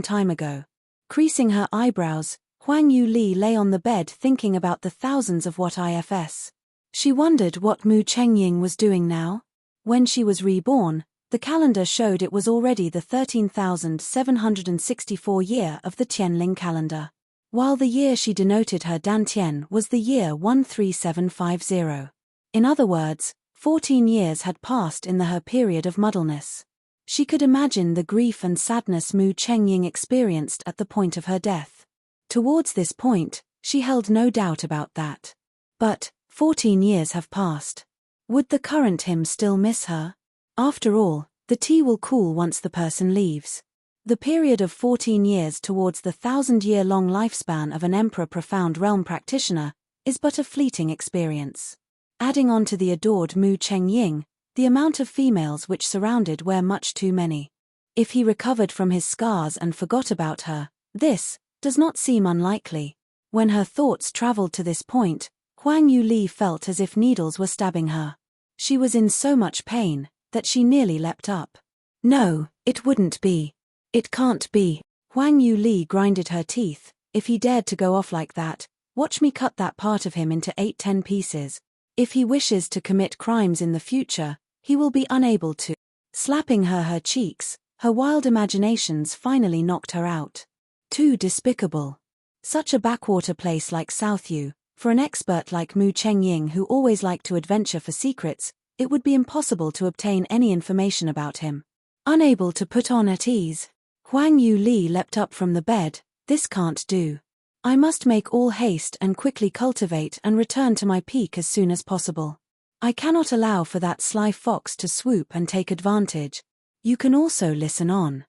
time ago. Creasing her eyebrows, Huang Yue Li lay on the bed thinking about the thousands of what ifs. She wondered what Mu Chengying was doing now. When she was reborn, the calendar showed it was already the 13,764 year of the Tianling calendar. While the year she denoted her dantian was the year 13750. In other words, 14 years had passed in her period of muddleness. She could imagine the grief and sadness Mu Chengying experienced at the point of her death. Towards this point, she held no doubt about that. But 14 years have passed. Would the current him still miss her? After all, the tea will cool once the person leaves. The period of 14 years towards the 1,000-year-long lifespan of an emperor profound realm practitioner is but a fleeting experience. Adding on to the adored Mu Chengying, the amount of females which surrounded were much too many. If he recovered from his scars and forgot about her, this does not seem unlikely. When her thoughts traveled to this point, Huang Yue Li felt as if needles were stabbing her. She was in so much pain that she nearly leapt up. No, it wouldn't be. It can't be. Huang Yue Li grinded her teeth. If he dared to go off like that, watch me cut that part of him into 8-10 pieces. If he wishes to commit crimes in the future, he will be unable to. Slapping her cheeks, her wild imaginations finally knocked her out. Too despicable. Such a backwater place like Southview, for an expert like Mu Chengying who always liked to adventure for secrets, it would be impossible to obtain any information about him. Unable to put on at ease, Huang Yue Li leapt up from the bed. This can't do. I must make all haste and quickly cultivate and return to my peak as soon as possible. I cannot allow for that sly fox to swoop and take advantage. You can also listen on.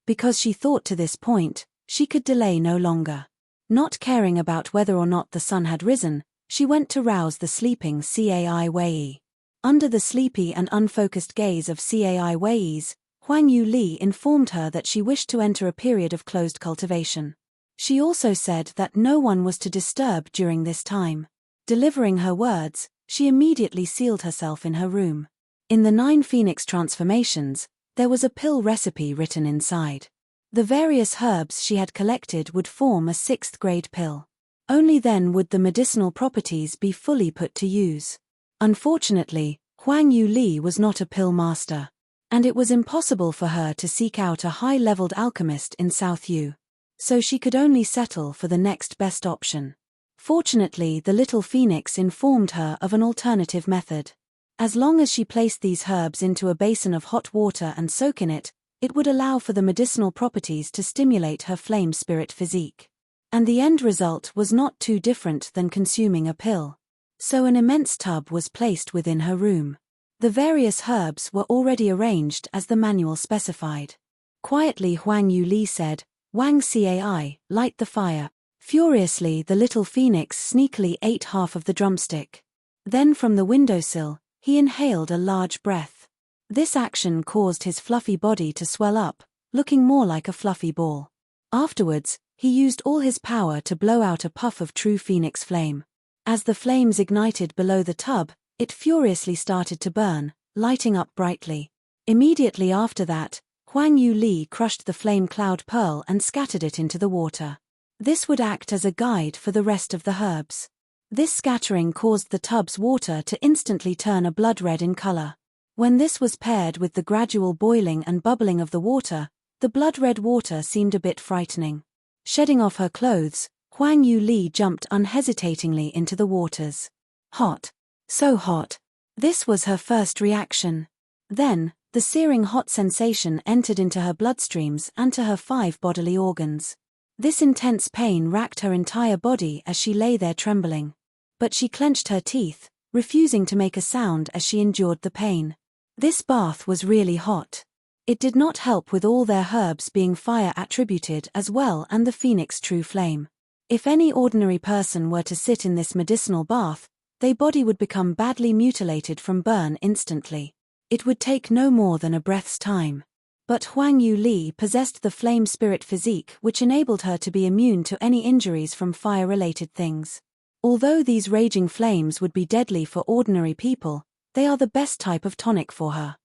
Because she thought to this point, she could delay no longer. Not caring about whether or not the sun had risen, she went to rouse the sleeping Cai Wei. Under the sleepy and unfocused gaze of Cai Wei's, Huang Yue Li informed her that she wished to enter a period of closed cultivation. She also said that no one was to disturb during this time. Delivering her words, she immediately sealed herself in her room. In the 9 Phoenix transformations, there was a pill recipe written inside. The various herbs she had collected would form a 6th-grade pill. Only then would the medicinal properties be fully put to use. Unfortunately, Huang Yue Li was not a pill master, and it was impossible for her to seek out a high-leveled alchemist in Southview. So she could only settle for the next best option. Fortunately, the little phoenix informed her of an alternative method. As long as she placed these herbs into a basin of hot water and soak in it, it would allow for the medicinal properties to stimulate her flame spirit physique. And the end result was not too different than consuming a pill. So an immense tub was placed within her room. The various herbs were already arranged as the manual specified. Quietly Huang Yue Li said, "Wang Cai, light the fire." Furiously the little phoenix sneakily ate half of the drumstick. Then from the windowsill, he inhaled a large breath. This action caused his fluffy body to swell up, looking more like a fluffy ball. Afterwards, he used all his power to blow out a puff of true phoenix flame. As the flames ignited below the tub, it furiously started to burn, lighting up brightly. Immediately after that, Huang Yue Li crushed the flame cloud pearl and scattered it into the water. This would act as a guide for the rest of the herbs. This scattering caused the tub's water to instantly turn a blood red in color. When this was paired with the gradual boiling and bubbling of the water, the blood red water seemed a bit frightening. Shedding off her clothes, Huang Yue Li jumped unhesitatingly into the waters. Hot. So hot. This was her first reaction. Then, the searing hot sensation entered into her bloodstreams and to her 5 bodily organs. This intense pain racked her entire body as she lay there trembling. But she clenched her teeth, refusing to make a sound as she endured the pain. This bath was really hot. It did not help with all their herbs being fire attributed as well and the phoenix true flame. If any ordinary person were to sit in this medicinal bath, their body would become badly mutilated from burn instantly. It would take no more than a breath's time. But Huang Yue Li possessed the flame spirit physique which enabled her to be immune to any injuries from fire-related things. Although these raging flames would be deadly for ordinary people, they are the best type of tonic for her.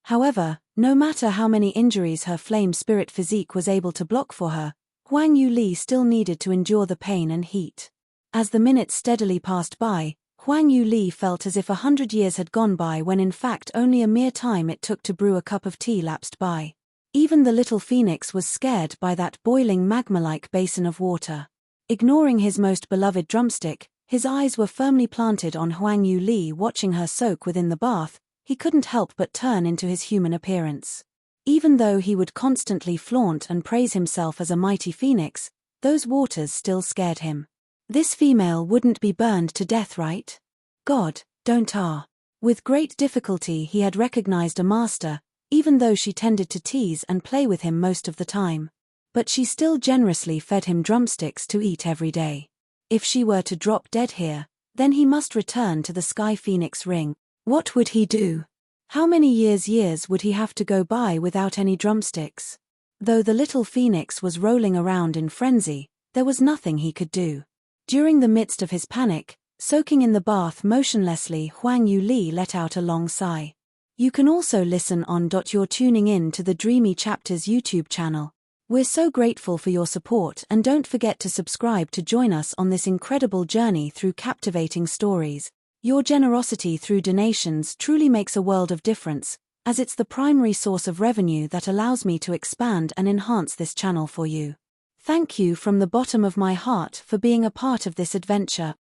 However, no matter how many injuries her flame spirit physique was able to block for her, Huang Yue Li still needed to endure the pain and heat. As the minutes steadily passed by, Huang Yue Li felt as if 100 years had gone by when in fact only a mere time it took to brew a cup of tea lapsed by. Even the little phoenix was scared by that boiling magma-like basin of water. Ignoring his most beloved drumstick, his eyes were firmly planted on Huang Yue Li watching her soak within the bath. He couldn't help but turn into his human appearance. Even though he would constantly flaunt and praise himself as a mighty phoenix, those waters still scared him. This female wouldn't be burned to death, right? God, don't ah. With great difficulty he had recognized a master, even though she tended to tease and play with him most of the time. But she still generously fed him drumsticks to eat every day. If she were to drop dead here, then he must return to the Sky Phoenix ring. What would he do? How many years would he have to go by without any drumsticks? Though the little phoenix was rolling around in frenzy, there was nothing he could do. During the midst of his panic, soaking in the bath motionlessly, Huang Yue Li let out a long sigh. You can also listen on. You're tuning in to the Dreamy Chapters YouTube channel. We're so grateful for your support, and don't forget to subscribe to join us on this incredible journey through captivating stories. Your generosity through donations truly makes a world of difference, as it's the primary source of revenue that allows me to expand and enhance this channel for you. Thank you from the bottom of my heart for being a part of this adventure.